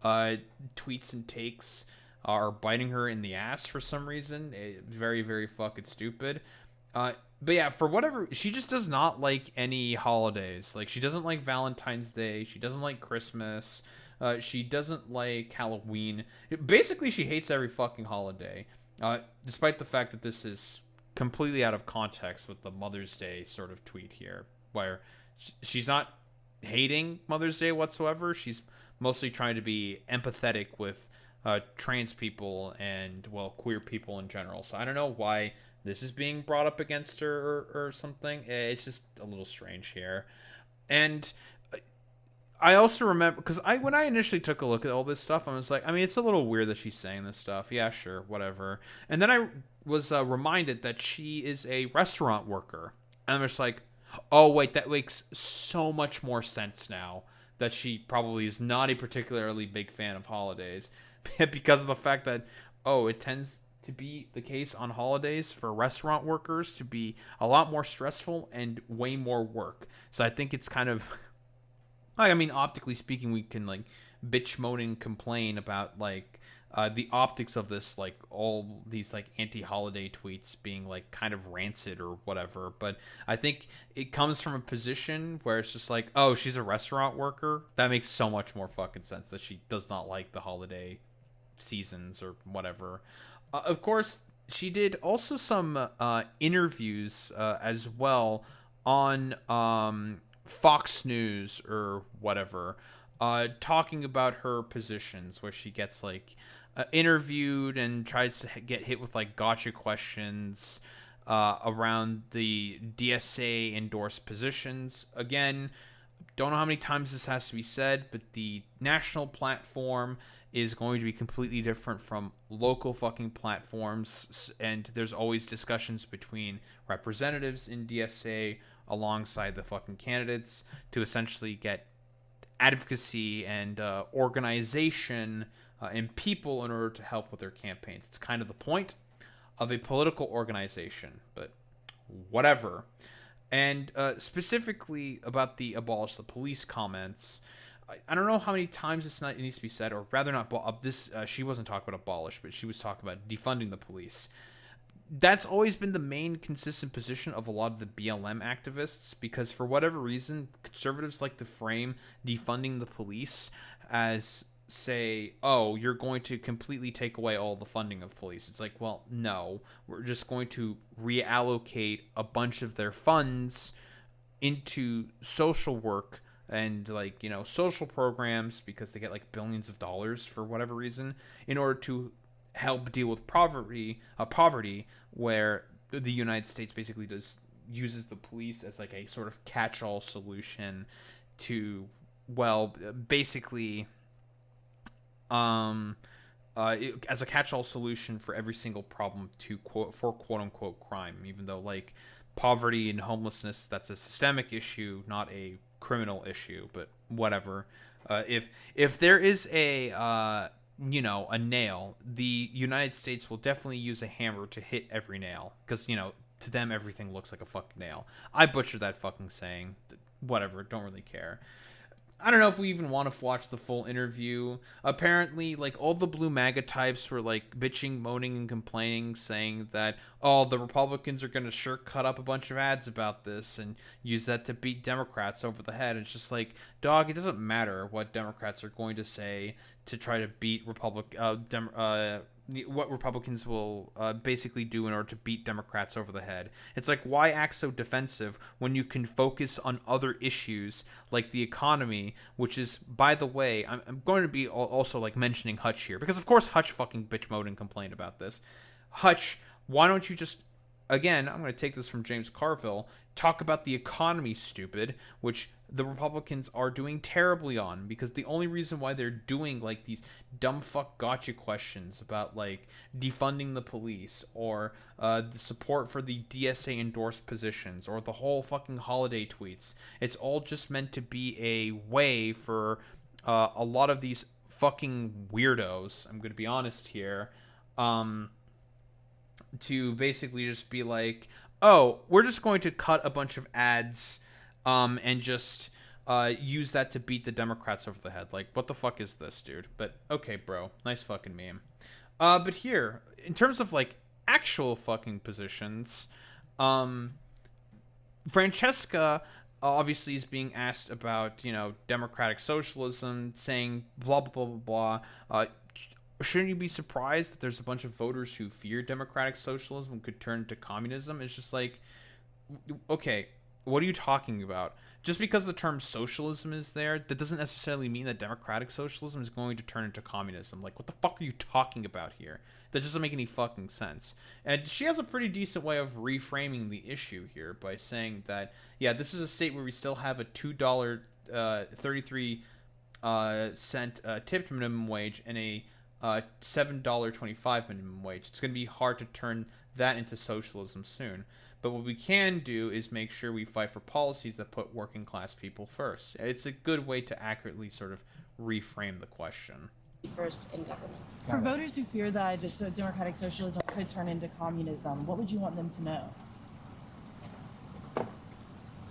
tweets and takes are biting her in the ass for some reason. Very, very fucking stupid. But yeah, for whatever, she just does not like any holidays. She doesn't like Valentine's Day. She doesn't like Christmas. She doesn't like Halloween. Basically, she hates every fucking holiday. Despite the fact that this is completely out of context with the Mother's Day sort of tweet here, where she's not hating Mother's Day whatsoever. She's mostly trying to be empathetic with trans people and, queer people in general. So I don't know why this is being brought up against her or something. It's just a little strange here. And I also remember, because when I initially took a look at all this stuff, I was like, I mean, it's a little weird that she's saying this stuff. Yeah, sure, whatever. And then I was reminded that she is a restaurant worker. And I'm just like, oh, wait, that makes so much more sense now that she probably is not a particularly big fan of holidays. Because of the fact that, it tends to be the case on holidays for restaurant workers to be a lot more stressful and way more work. So I think it's kind of, I mean, optically speaking, we can bitch, moan, and complain about the optics of this, all these anti-holiday tweets being kind of rancid or whatever. But I think it comes from a position where it's just oh, she's a restaurant worker. That makes so much more fucking sense that she does not like the holiday seasons or whatever. Of course, she did also some interviews as well on Fox News or whatever. talking about her positions, where she gets like interviewed and tries to get hit with like gotcha questions around the DSA endorsed positions. Again, don't know how many times this has to be said, but the national platform is going to be completely different from local fucking platforms, and there's always discussions between representatives in DSA alongside the fucking candidates to essentially get advocacy and organization and people in order to help with their campaigns. It's kind of the point of a political organization, but whatever. And specifically about the abolish the police comments, I don't know how many times it needs to be said, or rather not she wasn't talking about abolish, but she was talking about defunding the police. That's always been the main consistent position of a lot of the BLM activists, because for whatever reason, conservatives like to frame defunding the police as, say, oh, you're going to completely take away all the funding of police. It's like, well, no, we're just going to reallocate a bunch of their funds into social work and like, you know, social programs, because they get like billions of dollars for whatever reason, in order to help deal with poverty, where the United States basically uses the police as like a sort of catch-all solution to, well, basically as a catch-all solution for every single problem for quote-unquote crime, even though like poverty and homelessness, that's a systemic issue, not a criminal issue, but whatever. If there is a nail, the United States will definitely use a hammer to hit every nail, because, you know, to them everything looks like a fucking nail. I butchered that fucking saying. Whatever, don't really care. I don't know if we even want to watch the full interview. Apparently, like, all the blue MAGA types were, like, bitching, moaning, and complaining, saying that, oh, the Republicans are going to sure cut up a bunch of ads about this and use that to beat Democrats over the head. It's just like, dog, it doesn't matter what Democrats are going to say to try to beat what Republicans will basically do in order to beat Democrats over the head. It's like, why act so defensive when you can focus on other issues like the economy, which is, by the way, I'm going to be also like mentioning Hutch here, because of course Hutch fucking bitch mode and complained about this. Hutch, why don't you just, again, I'm going to take this from James Carville, talk about the economy, stupid, which the Republicans are doing terribly on, because the only reason why they're doing like these dumb fuck gotcha questions about like defunding the police, or the support for the DSA endorsed positions, or the whole fucking holiday tweets, it's all just meant to be a way for a lot of these fucking weirdos, I'm going to be honest here, to basically just be like, oh, we're just going to cut a bunch of ads and just use that to beat the Democrats over the head. Like, what the fuck is this, dude? But okay, bro, nice fucking meme. But here, in terms of like actual fucking positions, Francesca obviously is being asked about, you know, democratic socialism, saying blah blah blah blah blah. Shouldn't you be surprised that there's a bunch of voters who fear democratic socialism could turn to communism? It's just like, okay, what are you talking about? Just because the term socialism is there, that doesn't necessarily mean that democratic socialism is going to turn into communism. Like, what the fuck are you talking about here? That doesn't make any fucking sense. And she has a pretty decent way of reframing the issue here by saying that, yeah, this is a state where we still have a $2.33 tipped minimum wage and a $7.25 minimum wage. It's going to be hard to turn that into socialism soon. But what we can do is make sure we fight for policies that put working class people first. It's a good way to accurately sort of reframe the question. First in government. For voters who fear that this democratic socialism could turn into communism, what would you want them to know?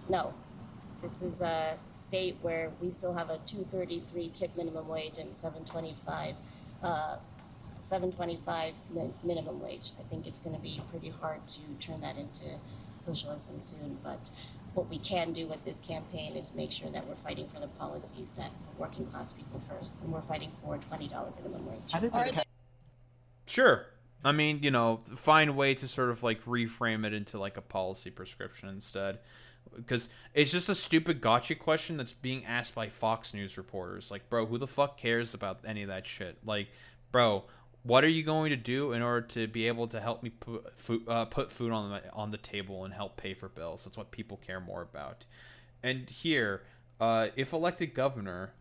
No. This is a state where we still have a $2.33 tip minimum wage and $7.25 minimum wage. I think it's going to be pretty hard to turn that into socialism soon, but what we can do with this campaign is make sure that we're fighting for the policies that put working class people first, and we're fighting for a $20 minimum wage. Sure. I mean, you know, find a way to sort of like reframe it into like a policy prescription instead. because it's just a stupid gotcha question that's being asked by Fox News reporters. Like, bro, who the fuck cares about any of that shit? Like, bro, what are you going to do in order to be able to help me put food on the table and help pay for bills? That's what people care more about. And here, if elected governor,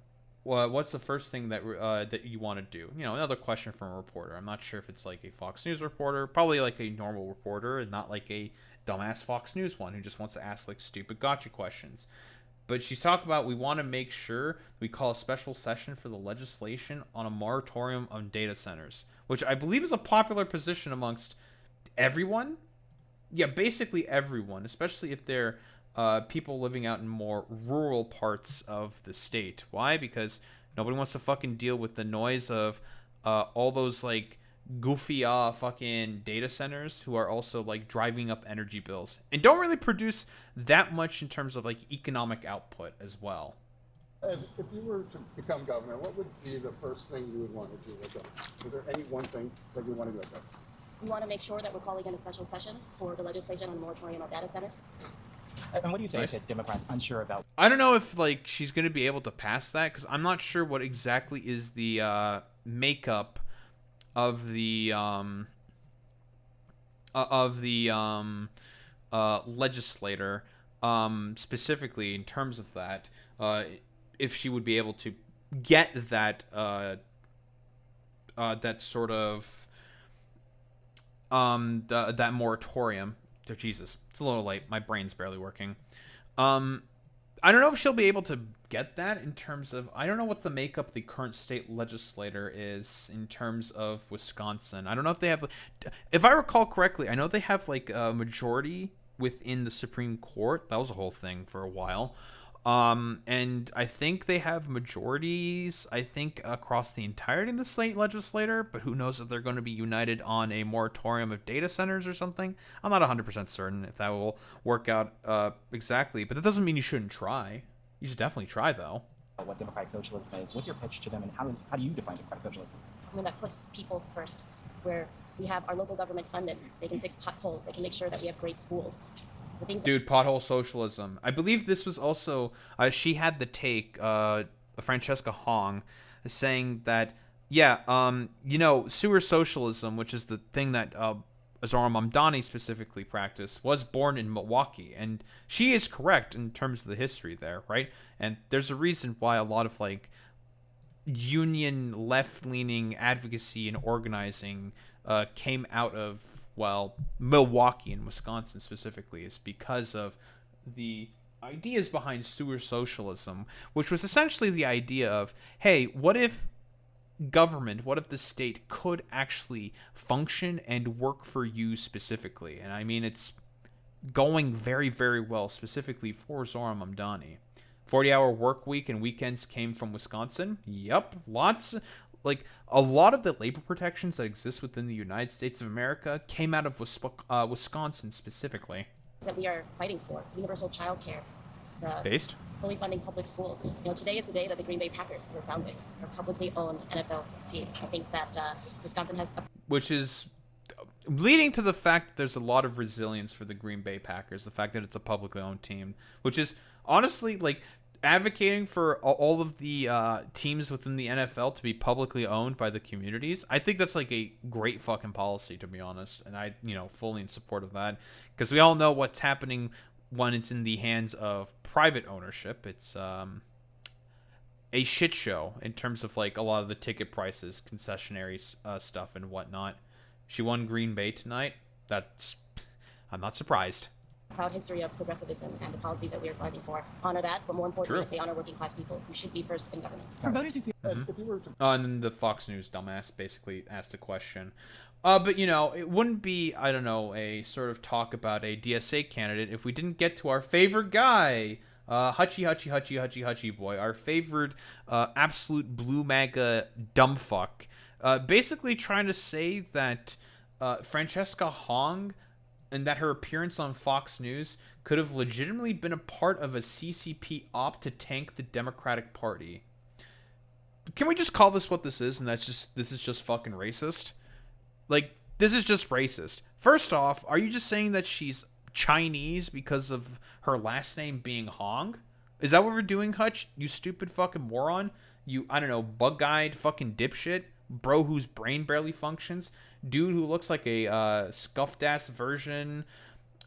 what's the first thing that that you want to do? You know, another question from a reporter. I'm not sure if it's like a Fox News reporter, probably like a normal reporter, and not like a dumbass Fox News one who just wants to ask like stupid gotcha questions. But she's talking about, we want to make sure we call a special session for the legislation on a moratorium on data centers, which I believe is a popular position amongst everyone. Yeah, basically everyone, especially if they're people living out in more rural parts of the state. Why? Because nobody wants to fucking deal with the noise of all those like goofy fucking data centers who are also like driving up energy bills and don't really produce that much in terms of like economic output as well. As if you were to become governor, what would be the first thing you would want to do? Is there any one thing that you want to do? We want to make sure that we're calling in a special session for the legislation on the moratorium on data centers. And what do you say to Democrats unsure about? I don't know if like she's going to be able to pass that, because I'm not sure what exactly is the makeup of the legislator specifically in terms of that, if she would be able to get that that sort of that moratorium. Oh, Jesus, it's a little late. My brain's barely working. I don't know if she'll be able to get that in terms of, I don't know what the makeup of the current state legislator is in terms of Wisconsin. I don't know if they have, if I recall correctly, I know they have like a majority within the Supreme Court. That was a whole thing for a while. And I think they have majorities, I think, across the entirety of the state legislature, but who knows if they're going to be united on a moratorium of data centers or something. I'm not 100% certain if that will work out exactly, but that doesn't mean you shouldn't try. You should definitely try, though. What democratic socialism is? What's your pitch to them, and how do you define democratic socialism? I mean, that puts people first, where we have our local governments funded. They can fix potholes. They can make sure that we have great schools. Dude, pothole socialism. I believe this was also, she had the take, Francesca Hong, saying that, yeah, you know, sewer socialism, which is the thing that Zohran Mamdani specifically practiced, was born in Milwaukee. And she is correct in terms of the history there, right? And there's a reason why a lot of, like, union left-leaning advocacy and organizing came out of, well, Milwaukee and Wisconsin specifically, is because of the ideas behind sewer socialism, which was essentially the idea of, hey, what if government, what if the state could actually function and work for you specifically? And I mean, it's going very, very well, specifically for Zohran Mamdani. 40-hour work week and weekends came from Wisconsin. Yep, lots. Like, a lot of the labor protections that exist within the United States of America came out of Wisconsin specifically. That we are fighting for universal child care, based fully funding public schools. You know, today is the day that the Green Bay Packers were founded, a publicly owned NFL team. I think that Wisconsin has, which is leading to the fact that there's a lot of resilience for the Green Bay Packers. The fact that it's a publicly owned team, which is honestly like advocating for all of the teams within the NFL to be publicly owned by the communities. I think that's like a great fucking policy, to be honest, and I, you know, fully in support of that, because we all know what's happening when it's in the hands of private ownership. It's a shit show in terms of like a lot of the ticket prices, concessionary stuff and whatnot. She won Green Bay tonight. I'm not surprised. Proud history of progressivism and the policies that we are fighting for honor that, but more importantly, they honor working class people who should be first in government. For voters who feel and then the Fox News dumbass basically asked a question. But, you know, it wouldn't be, I don't know, a sort of talk about a DSA candidate if we didn't get to our favorite guy, Hutchie boy, our favorite absolute blue MAGA dumbfuck. Basically trying to say that Francesca Hong and that her appearance on Fox News could have legitimately been a part of a CCP op to tank the Democratic Party. Can we just call this what this is, and this is just fucking racist? Like, this is just racist. First off, are you just saying that she's Chinese because of her last name being Hong? Is that what we're doing, Hutch? You stupid fucking moron. You, I don't know, bug-eyed fucking dipshit. Bro whose brain barely functions. Dude who looks like a scuffed-ass version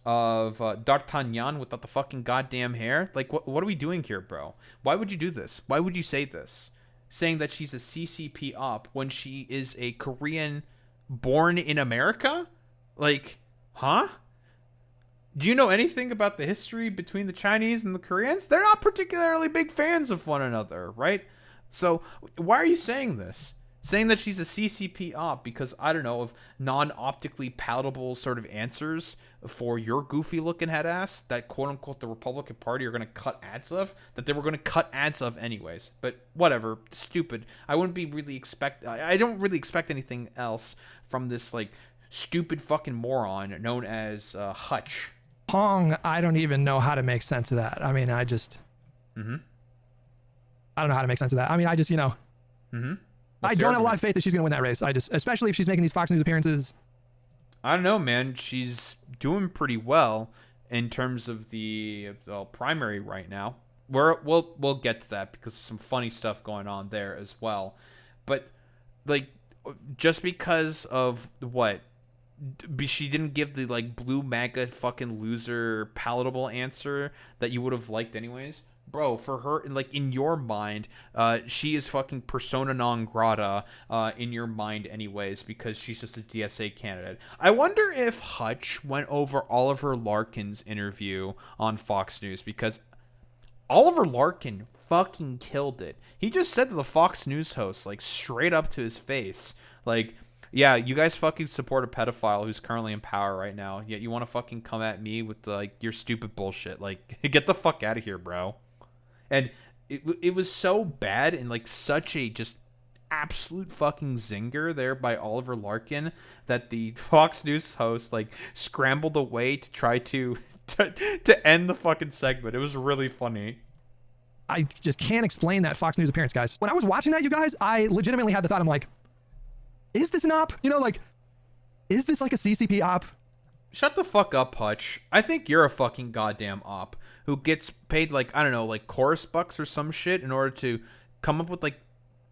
of D'Artagnan without the fucking goddamn hair. Like, what are we doing here, bro? Why would you do this? Why would you say this? Saying that she's a CCP op when she is a Korean born in America? Like, huh? Do you know anything about the history between the Chinese and the Koreans? They're not particularly big fans of one another, right? So why are you saying this? Saying that she's a CCP op because, I don't know, of non-optically palatable sort of answers for your goofy-looking head ass that, quote-unquote, the Republican Party are going to cut ads of, that they were going to cut ads of anyways. But whatever, stupid. I don't really expect anything else from this, like, stupid fucking moron known as Hutch. Hong, I don't even know how to make sense of that. I mean, I don't know how to make sense of that. I mean, I just, I don't have a lot of faith that she's going to win that race. Especially if she's making these Fox News appearances. I don't know, man. She's doing pretty well in terms of the primary right now. We'll get to that because there's some funny stuff going on there as well. But, like, just because of what? She didn't give the, like, blue MAGA fucking loser palatable answer that you would have liked anyways. Bro, for her, like, in your mind, she is fucking persona non grata in your mind anyways because she's just a DSA candidate. I wonder if Hutch went over Oliver Larkin's interview on Fox News because Oliver Larkin fucking killed it. He just said to the Fox News host, like, straight up to his face, like, yeah, you guys fucking support a pedophile who's currently in power right now, yet you want to fucking come at me with, like, your stupid bullshit. Like, get the fuck out of here, bro. And it was so bad and, like, such a just absolute fucking zinger there by Oliver Larkin that the Fox News host, like, scrambled away to try to end the fucking segment. It was really funny. I just can't explain that Fox News appearance, guys. When I was watching that, you guys, I legitimately had the thought, I'm like, is this an op? You know, like, is this like a CCP op? Shut the fuck up, Hutch. I think you're a fucking goddamn op who gets paid, like, I don't know, like chorus bucks or some shit in order to come up with, like,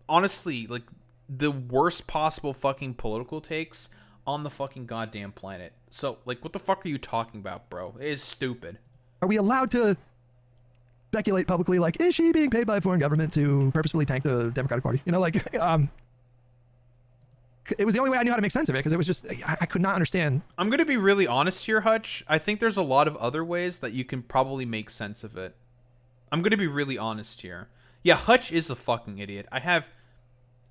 honestly, like, the worst possible fucking political takes on the fucking goddamn planet. So, like, what the fuck are you talking about, bro? It is stupid. Are we allowed to speculate publicly, like, is she being paid by a foreign government to purposefully tank the Democratic Party? You know, like, it was the only way I knew how to make sense of it because it was just, I could not understand. I'm going to be really honest here, Hutch. I think there's a lot of other ways that you can probably make sense of it. I'm going to be really honest here. Yeah, Hutch is a fucking idiot. I have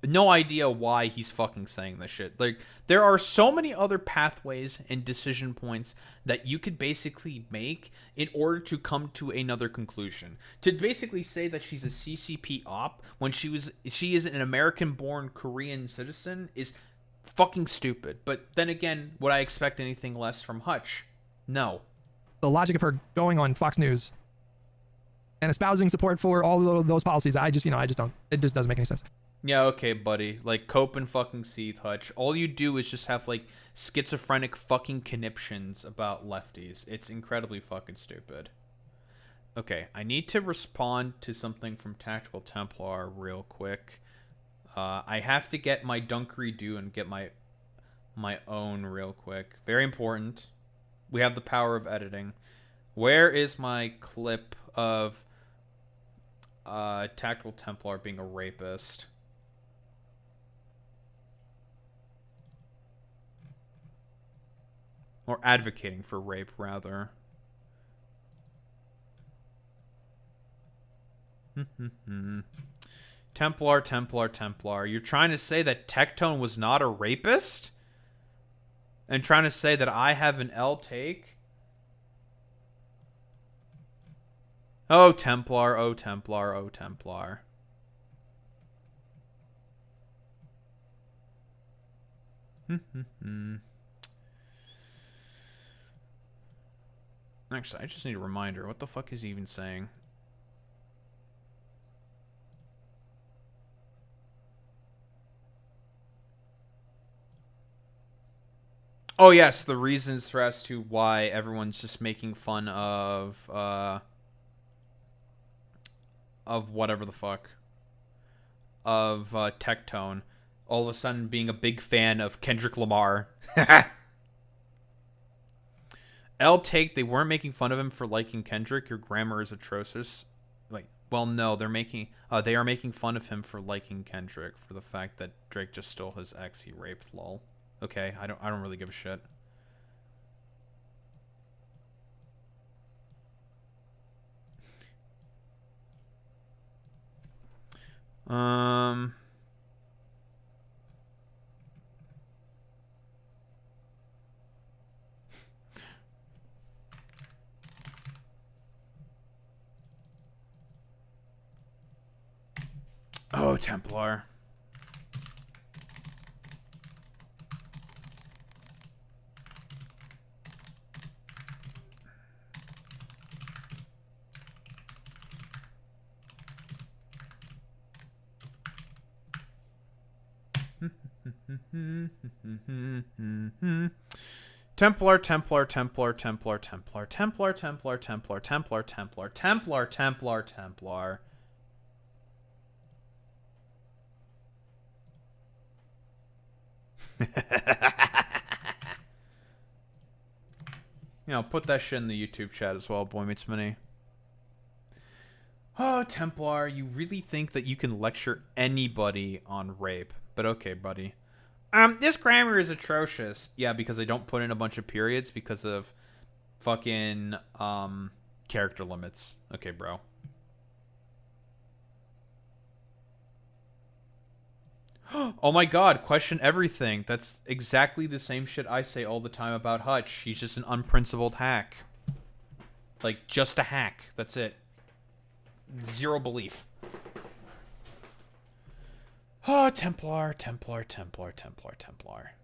no idea why he's fucking saying this shit. Like, there are so many other pathways and decision points that you could basically make in order to come to another conclusion. To basically say that she's a CCP op when she is an American-born Korean citizen is fucking stupid. But then again, would I expect anything less from Hutch? No. The logic of her going on Fox News and espousing support for all of those policies, I just don't. It just doesn't make any sense. Yeah, okay, buddy. Like, cope and fucking seethe, Hutch. All you do is just have, like, schizophrenic fucking conniptions about lefties. It's incredibly fucking stupid. Okay, I need to respond to something from Tactical Templar real quick. I have to get my dunkery do and get my own real quick. Very important. We have the power of editing. Where is my clip of Tactical Templar being a rapist? Or advocating for rape, rather. Templar, Templar, Templar. You're trying to say that Tectone was not a rapist? And trying to say that I have an L take? Oh, Templar, oh, Templar, oh, Templar. Actually, I just need a reminder. What the fuck is he even saying? Oh yes, the reasons for as to why everyone's just making fun of whatever the fuck, of Tectone, all of a sudden being a big fan of Kendrick Lamar. L take, they weren't making fun of him for liking Kendrick. Your grammar is atrocious. Like, well, no, they are making fun of him for liking Kendrick for the fact that Drake just stole his ex he raped. Lol. Okay, I don't really give a shit. Oh, Templar. Templar, Templar, Templar, Templar, Templar, Templar, Templar, Templar, Templar, Templar, Templar, Templar, Templar. You know, put that shit in the YouTube chat as well, Boy Meets Mini. Oh, Templar, you really think that you can lecture anybody on rape? But okay, buddy. This grammar is atrocious. Yeah, because I don't put in a bunch of periods because of fucking, character limits. Okay, bro. Oh my god, question everything. That's exactly the same shit I say all the time about Hutch. He's just an unprincipled hack. Like, just a hack. That's it. Zero belief. Oh, Templar, Templar, Templar, Templar, Templar.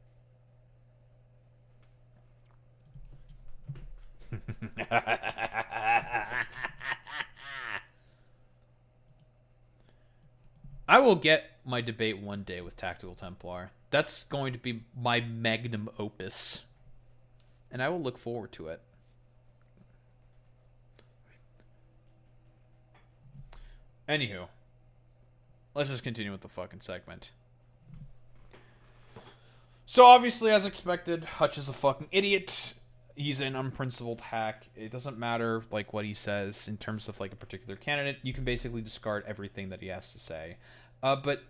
I will get my debate one day with Tactical Templar. That's going to be my magnum opus. And I will look forward to it. Anywho. Let's just continue with the fucking segment. So obviously, as expected, Hutch is a fucking idiot. He's an unprincipled hack. It doesn't matter, like, what he says in terms of, like, a particular candidate. You can basically discard everything that he has to say. But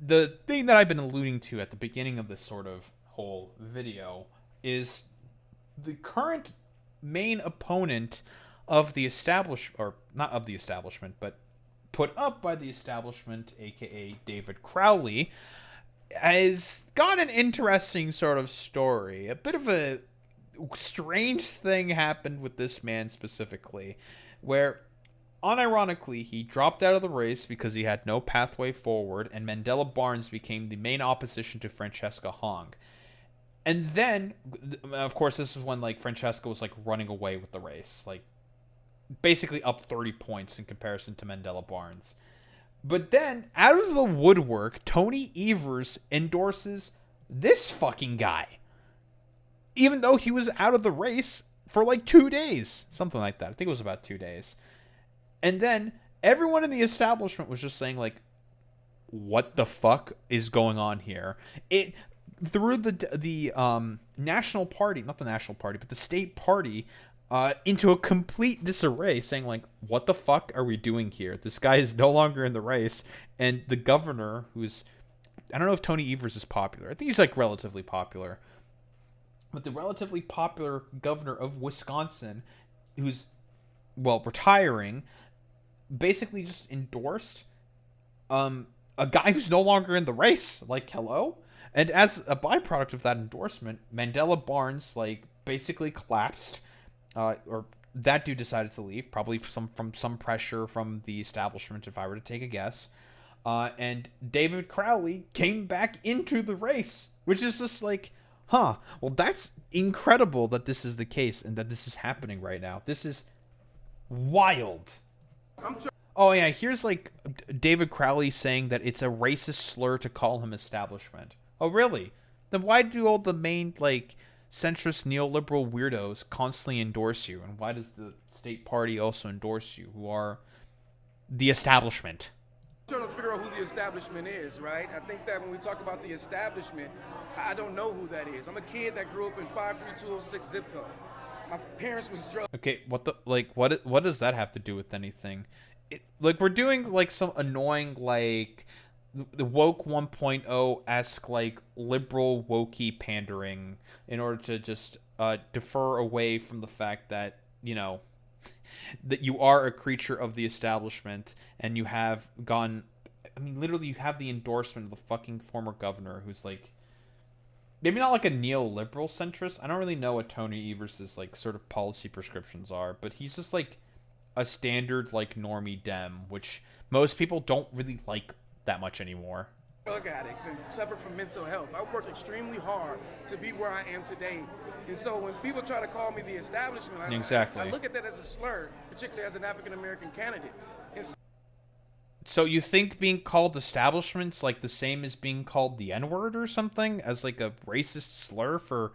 the thing that I've been alluding to at the beginning of this sort of whole video is the current main opponent of the or not of the establishment, but put up by the establishment, aka David Crowley, has got an interesting sort of story. A bit of a strange thing happened with this man specifically, where unironically he dropped out of the race because he had no pathway forward, and Mandela Barnes became the main opposition to Francesca Hong. And then, of course, this is when, like, Francesca was, like, running away with the race, like, basically up 30 points in comparison to Mandela Barnes. But then, out of the woodwork, Tony Evers endorses this fucking guy. Even though he was out of the race for like 2 days. Something like that. I think it was about 2 days. And then, everyone in the establishment was just saying, like, what the fuck is going on here? It threw the national party, not the national party, but the state party, into a complete disarray, saying, like, what the fuck are we doing here? This guy is no longer in the race, and the governor, who's, I don't know if Tony Evers is popular. I think he's, like, relatively popular. But the relatively popular governor of Wisconsin, who's, well, retiring, basically just endorsed a guy who's no longer in the race. Like, hello? And as a byproduct of that endorsement, Mandela Barnes, like, basically collapsed. Or that dude decided to leave, probably from some pressure from the establishment, if I were to take a guess. And David Crowley came back into the race, which is just like, huh, well, that's incredible that this is the case and that this is happening right now. This is wild. Oh, yeah, here's, like, David Crowley saying that it's a racist slur to call him establishment. Oh, really? Then why do all the main, like, centrist neoliberal weirdos constantly endorse you? And why does the state party also endorse you, who are the establishment? Trying to figure out who the establishment is, right? I think that when we talk about the establishment, I don't know who that is. I'm a kid that grew up in 53206 zip code. My parents was drug. Okay, what the, like, what does that have to do with anything? Like, we're doing, like, some annoying, like, the woke 1.0-esque, like, liberal wokey pandering in order to just defer away from the fact that, you know, that you are a creature of the establishment, and you have gone, I mean, literally you have the endorsement of the fucking former governor, who's like, maybe not like a neoliberal centrist. I don't really know what Tony Evers' like sort of policy prescriptions are, but he's just like a standard like normie Dem, which most people don't really like that much anymore. Drug addicts and suffer from mental health. I worked extremely hard to be where I am today. And so when people try to call me the establishment, I look at that as a slur, particularly as an African-American candidate. So you think being called establishment's like the same as being called the N-word or something, as like a racist slur for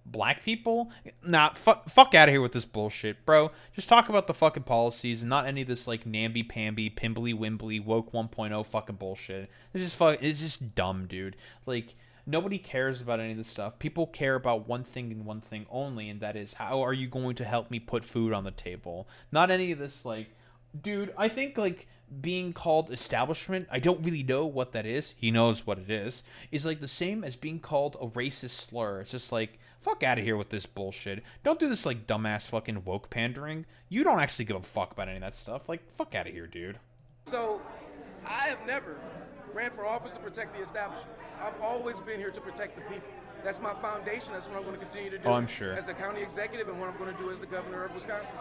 black people? Nah, fuck out of here with this bullshit, bro. Just talk about the fucking policies and not any of this like namby-pamby, pimbly-wimbly, woke 1.0 fucking bullshit. It's just dumb, dude. Like, nobody cares about any of this stuff. People care about one thing and one thing only, and that is, how are you going to help me put food on the table? Not any of this, like, dude, I think, like, being called establishment, I don't really know what that is. He knows what it is like the same as being called a racist slur. It's just like, fuck out of here with this bullshit. Don't do this, like, dumbass fucking woke pandering. You don't actually give a fuck about any of that stuff. Like, fuck out of here, dude. So, I have never ran for office to protect the establishment. I've always been here to protect the people. That's my foundation. That's what I'm going to continue to do. Oh, I'm sure. As a county executive, and what I'm going to do as the governor of Wisconsin.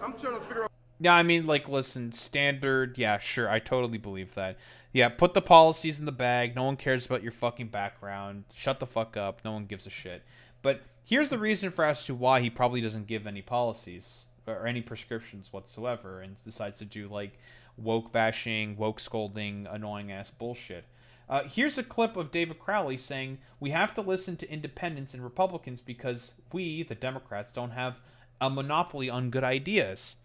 I'm trying to figure out. Yeah, I mean, like, listen, standard, yeah, sure, I totally believe that. Yeah, put the policies in the bag. No one cares about your fucking background. Shut the fuck up. No one gives a shit. But here's the reason for as to why he probably doesn't give any policies or any prescriptions whatsoever, and decides to do, like, woke bashing, woke scolding, annoying-ass bullshit. Here's a clip of David Crowley saying, "We have to listen to independents and Republicans because we, the Democrats, don't have a monopoly on good ideas."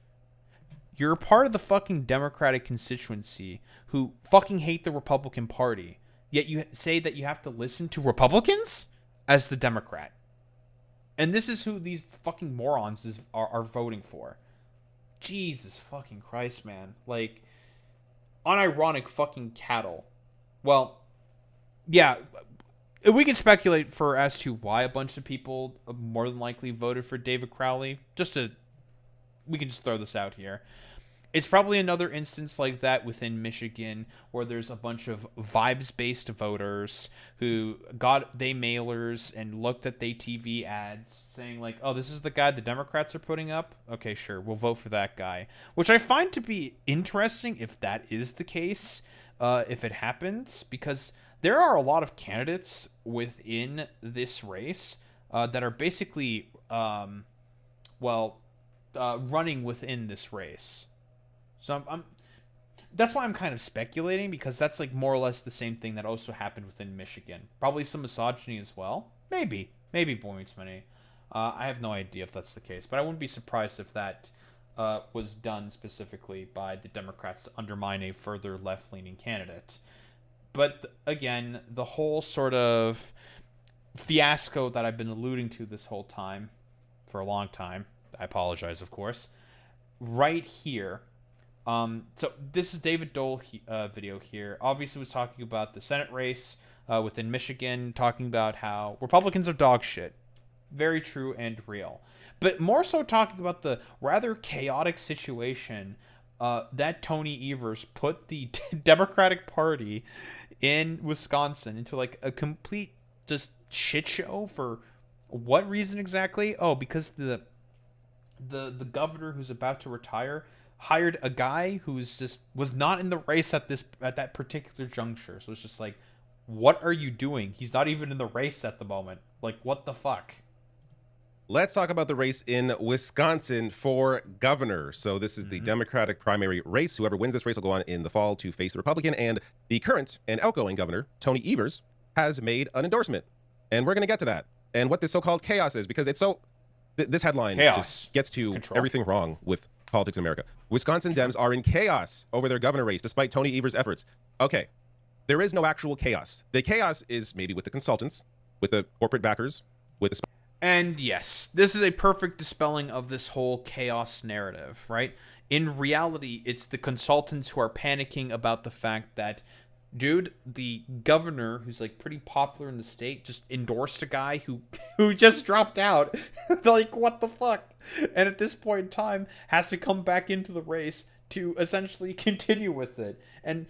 You're a part of the fucking Democratic constituency who fucking hate the Republican Party, yet you say that you have to listen to Republicans as the Democrat. And this is who these fucking morons are voting for. Jesus fucking Christ, man. Like, unironic fucking cattle. Well, yeah, we can speculate as to why a bunch of people more than likely voted for David Crowley. We can just throw this out here. It's probably another instance like that within Michigan where there's a bunch of vibes-based voters who got they mailers and looked at they TV ads saying like, oh, this is the guy the Democrats are putting up? Okay, sure, we'll vote for that guy. Which I find to be interesting if that is the case, if it happens, because there are a lot of candidates within this race that are basically, running within this race. So that's why I'm kind of speculating, because that's like more or less the same thing that also happened within Michigan. Probably some misogyny as well. Maybe boy meets many. I have no idea if that's the case, but I wouldn't be surprised if that was done specifically by the Democrats to undermine a further left-leaning candidate. But again, the whole sort of fiasco that I've been alluding to this whole time, for a long time, I apologize, of course, right here. So this is David Dole video here. Obviously was talking about the Senate race within Michigan, talking about how Republicans are dog shit. Very true and real. But more so talking about the rather chaotic situation that Tony Evers put the Democratic Party in Wisconsin into like a complete just shit show. For what reason exactly? Oh, because the governor who's about to retire hired a guy who's just was not in the race at that particular juncture. So it's just like, what are you doing? He's not even in the race at the moment. Like, what the fuck? Let's talk about the race in Wisconsin for governor. So this is the Democratic primary race. Whoever wins this race will go on in the fall to face the Republican. And the current and outgoing governor, Tony Evers, has made an endorsement. And we're going to get to that. and what this so-called chaos is, because it's so... this headline Chaos. just gets to Control. everything wrong with politics in America. Wisconsin Dems are in chaos over their governor race, despite Tony Evers' efforts. Okay, there is no actual chaos. The chaos is maybe with the consultants, with the corporate backers, with the... And yes, this is a perfect dispelling of this whole chaos narrative, right? In reality, it's the consultants who are panicking about the fact that, dude, the governor, who's like pretty popular in the state, just endorsed a guy who just dropped out. Like, what the fuck? And at this point in time, has to come back into the race to essentially continue with it, and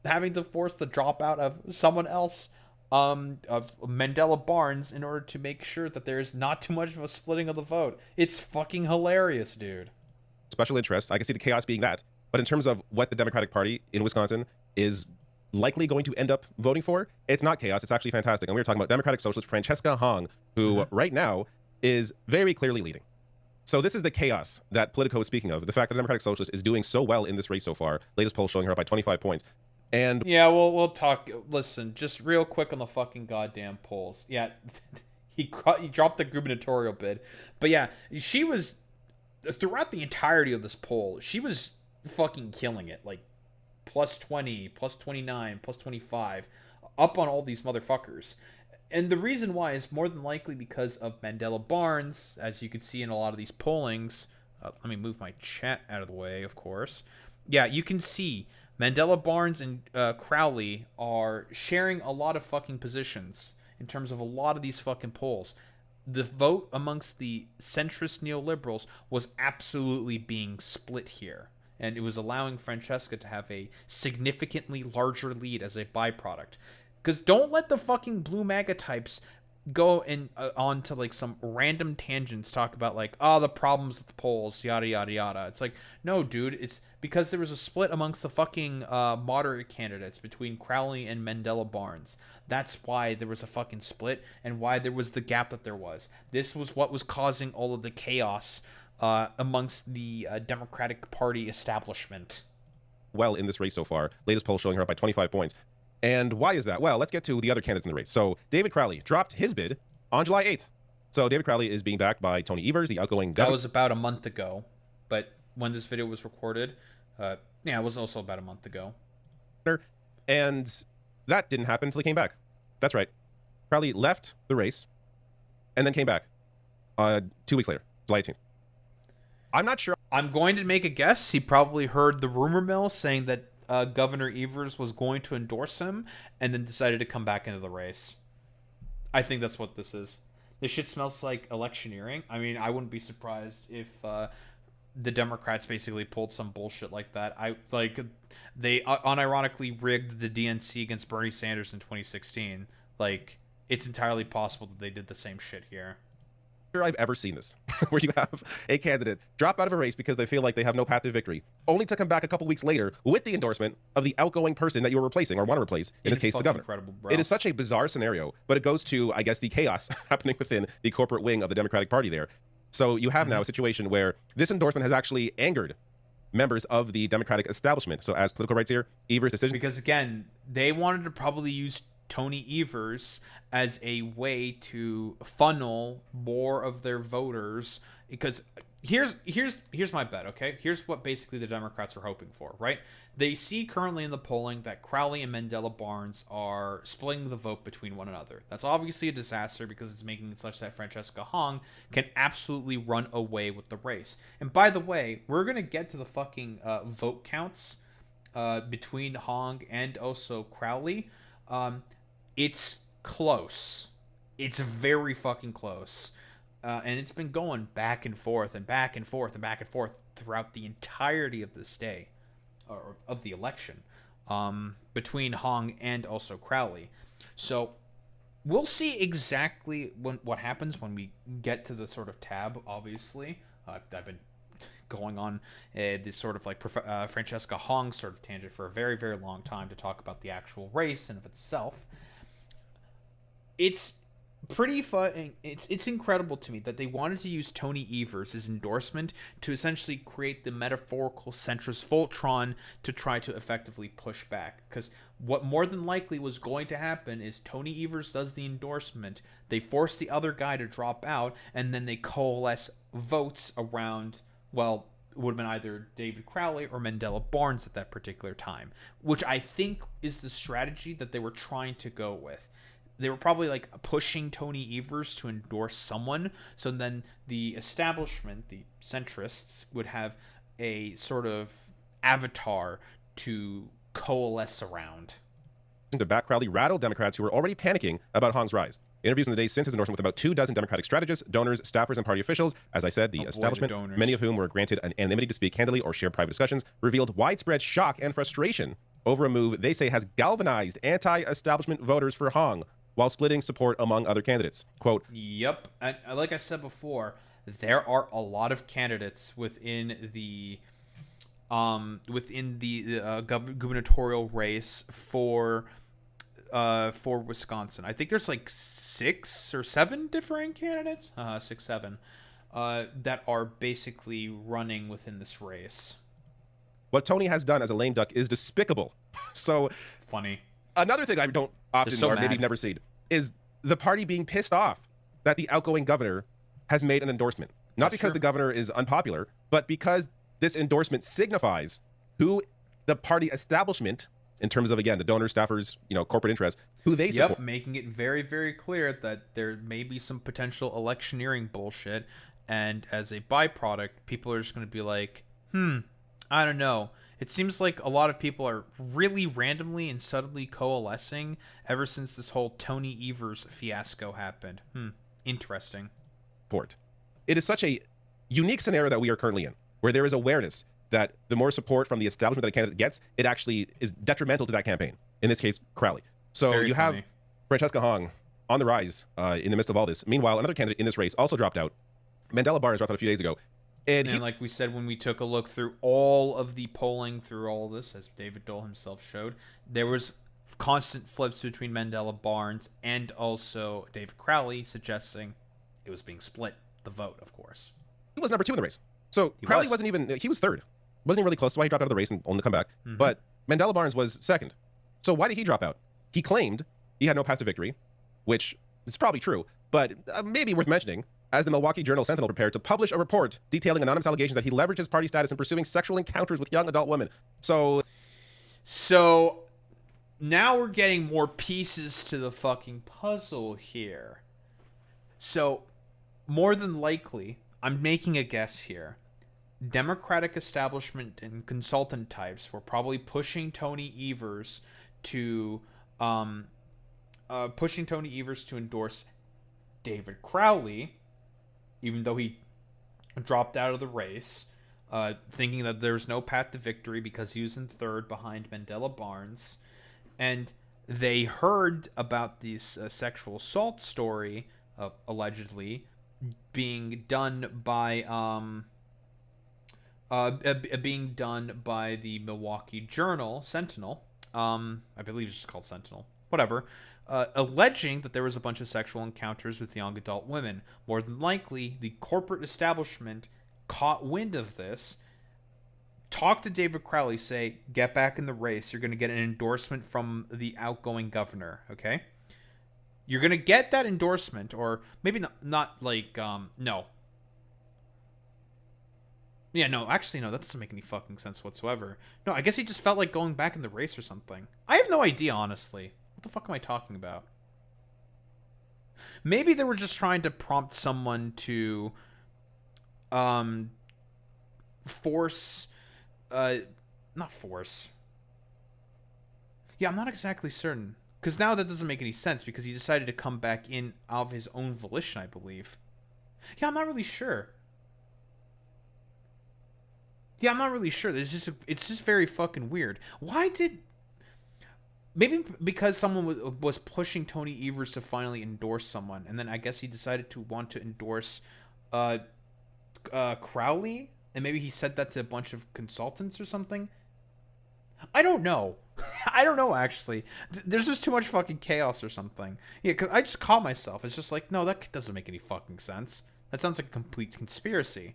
having to force the dropout of someone else, of Mandela Barnes, in order to make sure that there's not too much of a splitting of the vote. It's fucking hilarious, dude. special interests. I can see the chaos being that. But in terms of what the Democratic Party in Wisconsin is likely going to end up voting for, it's not chaos. It's actually fantastic. And we were talking about Democratic Socialist Francesca Hong, who right now is very clearly leading. So this is the chaos that Politico is speaking of. The fact that the Democratic Socialist is doing so well in this race so far. Latest poll showing her up by 25 points. And yeah, we'll talk. Listen, just real quick on the fucking goddamn polls. Yeah, he dropped the gubernatorial bid, but yeah, she was throughout the entirety of this poll. She was fucking killing it, like plus 20, plus 29, plus 25, up on all these motherfuckers. And the reason why is more than likely because of Mandela Barnes, as you can see in a lot of these pollings. Let me move my chat out of the way, of course. Yeah, you can see Mandela Barnes and Crowley are sharing a lot of fucking positions in terms of a lot of these fucking polls. The vote amongst the centrist neoliberals was absolutely being split here. And it was allowing Francesca to have a significantly larger lead as a byproduct. Because don't let the fucking blue MAGA types go in on to like some random tangents, talk about like, oh, the problems with the polls, yada yada yada. It's like, no, dude, it's because there was a split amongst the fucking moderate candidates between Crowley and Mandela Barnes. That's why there was a fucking split and why there was the gap that there was. This was what was causing all of the chaos amongst the Democratic Party establishment. Well, in this race so far, latest poll showing her up by 25 points. And why is that? Well, let's get to the other candidates in the race. So David Crowley dropped his bid on July 8th. So David Crowley is being backed by Tony Evers, the outgoing governor. That was about a month ago. But when this video was recorded, yeah, it was also about a month ago. And that didn't happen until he came back. That's right. Crowley left the race and then came back 2 weeks later, July 18th. I'm not sure. I'm going to make a guess. He probably heard the rumor mill saying that Governor Evers was going to endorse him and then decided to come back into the race. I think that's what this is. This shit smells like electioneering. I mean, I wouldn't be surprised if the Democrats basically pulled some bullshit like that. They unironically rigged the DNC against Bernie Sanders in 2016. Like, it's entirely possible that they did the same shit here. I've ever seen this, where you have a candidate drop out of a race because they feel like they have no path to victory, only to come back a couple weeks later with the endorsement of the outgoing person that you're replacing or want to replace, in this case, the governor. Incredible, bro. It is such a bizarre scenario, but it goes to, I guess, the chaos happening within the corporate wing of the Democratic Party there. So you have now a situation where this endorsement has actually angered members of the Democratic establishment. So as Politico writes here, Evers' decision... Because, again, they wanted to probably use Tony Evers as a way to funnel more of their voters, because here's my bet, okay? Here's what basically the Democrats are hoping for, right? They see currently in the polling that Crowley and Mandela Barnes are splitting the vote between one another. That's obviously a disaster because it's making it such that Francesca Hong can absolutely run away with the race. And by the way, we're going to get to the fucking vote counts between Hong and also Crowley. It's close. It's very fucking close. And it's been going back and forth and back and forth and back and forth throughout the entirety of this day, or of the election, between Hong and also Crowley. So we'll see exactly what happens when we get to the sort of tab, obviously. I've been going on this sort of like Francesca Hong sort of tangent for a very, very long time to talk about the actual race and of itself. It's pretty fun. It's incredible to me that they wanted to use Tony Evers' endorsement to essentially create the metaphorical centrist Voltron to try to effectively push back. Because what more than likely was going to happen is Tony Evers does the endorsement, they force the other guy to drop out, and then they coalesce votes around, well, it would have been either David Crowley or Mandela Barnes at that particular time, which I think is the strategy that they were trying to go with. They were probably like pushing Tony Evers to endorse someone, so then the establishment, the centrists, would have a sort of avatar to coalesce around. To back Crowley rattled Democrats who were already panicking about Hong's rise. Interviews in the days since his endorsement with about 24 Democratic strategists, donors, staffers, and party officials, as I said, the establishment, many of whom were granted an anonymity to speak candidly or share private discussions, revealed widespread shock and frustration over a move they say has galvanized anti-establishment voters for Hong while splitting support among other candidates. Quote, Yep. And like I said before, there are a lot of candidates within the gubernatorial race for Wisconsin. I think there's like 6 or 7 different candidates, 6, 7, that are basically running within this race. What Tony has done as a lame duck is despicable. So funny. Another thing I don't often so or maybe mad. never seen is the party being pissed off that the outgoing governor has made an endorsement. Not because the governor is unpopular, but because this endorsement signifies who the party establishment, in terms of, again, the donors, staffers, corporate interests, who they support. Yep, making it very, very clear that there may be some potential electioneering bullshit, and as a byproduct, people are just going to be like, I don't know. It seems like a lot of people are really randomly and subtly coalescing ever since this whole Tony Evers fiasco happened. Interesting. It is such a unique scenario that we are currently in, where there is awareness that the more support from the establishment that a candidate gets, it actually is detrimental to that campaign. In this case, Crowley. So Very you funny. have Francesca Hong on the rise in the midst of all this. Meanwhile, another candidate in this race also dropped out. Mandela Barnes dropped out a few days ago. And like we said, when we took a look through all of the polling through all of this, as David Dole himself showed, there was constant flips between Mandela Barnes and also David Crowley, suggesting it was being split, the vote, of course. He was number 2 in the race. So Crowley wasn't even, he was 3rd. Wasn't even really close. That's why he dropped out of the race and only to come back. But Mandela Barnes was 2nd. So why did he drop out? He claimed he had no path to victory, which is probably true, but maybe worth mentioning, as the Milwaukee Journal Sentinel prepared to publish a report detailing anonymous allegations that he leveraged his party status in pursuing sexual encounters with young adult women. So now we're getting more pieces to the fucking puzzle here. So more than likely, I'm making a guess here, Democratic establishment and consultant types were probably pushing Tony Evers to endorse David Crowley, even though he dropped out of the race, thinking that there's no path to victory because he was in 3rd behind Mandela Barnes. And they heard about this sexual assault story, allegedly, being done by the Milwaukee Journal Sentinel. I believe it's just called Sentinel. Whatever. Alleging that there was a bunch of sexual encounters with young adult women. More than likely, the corporate establishment caught wind of this, talked to David Crowley, say, get back in the race. You're going to get an endorsement from the outgoing governor, okay? You're going to get that endorsement, or maybe not like, no. Yeah, no, actually, no, that doesn't make any fucking sense whatsoever. No, I guess he just felt like going back in the race or something. I have no idea, honestly. What the fuck am I talking about? Maybe they were just trying to prompt someone to force, not force. Yeah, I'm not exactly certain. Because now that doesn't make any sense, because he decided to come back in out of his own volition, I believe. Yeah, I'm not really sure. Yeah, I'm not really sure. It's just very fucking weird. Why did... Maybe because someone was pushing Tony Evers to finally endorse someone, and then I guess he decided to want to endorse Crowley, and maybe he said that to a bunch of consultants or something. I don't know. I don't know, actually. There's just too much fucking chaos or something. Yeah, because I just caught myself. It's just like, no, that doesn't make any fucking sense. That sounds like a complete conspiracy.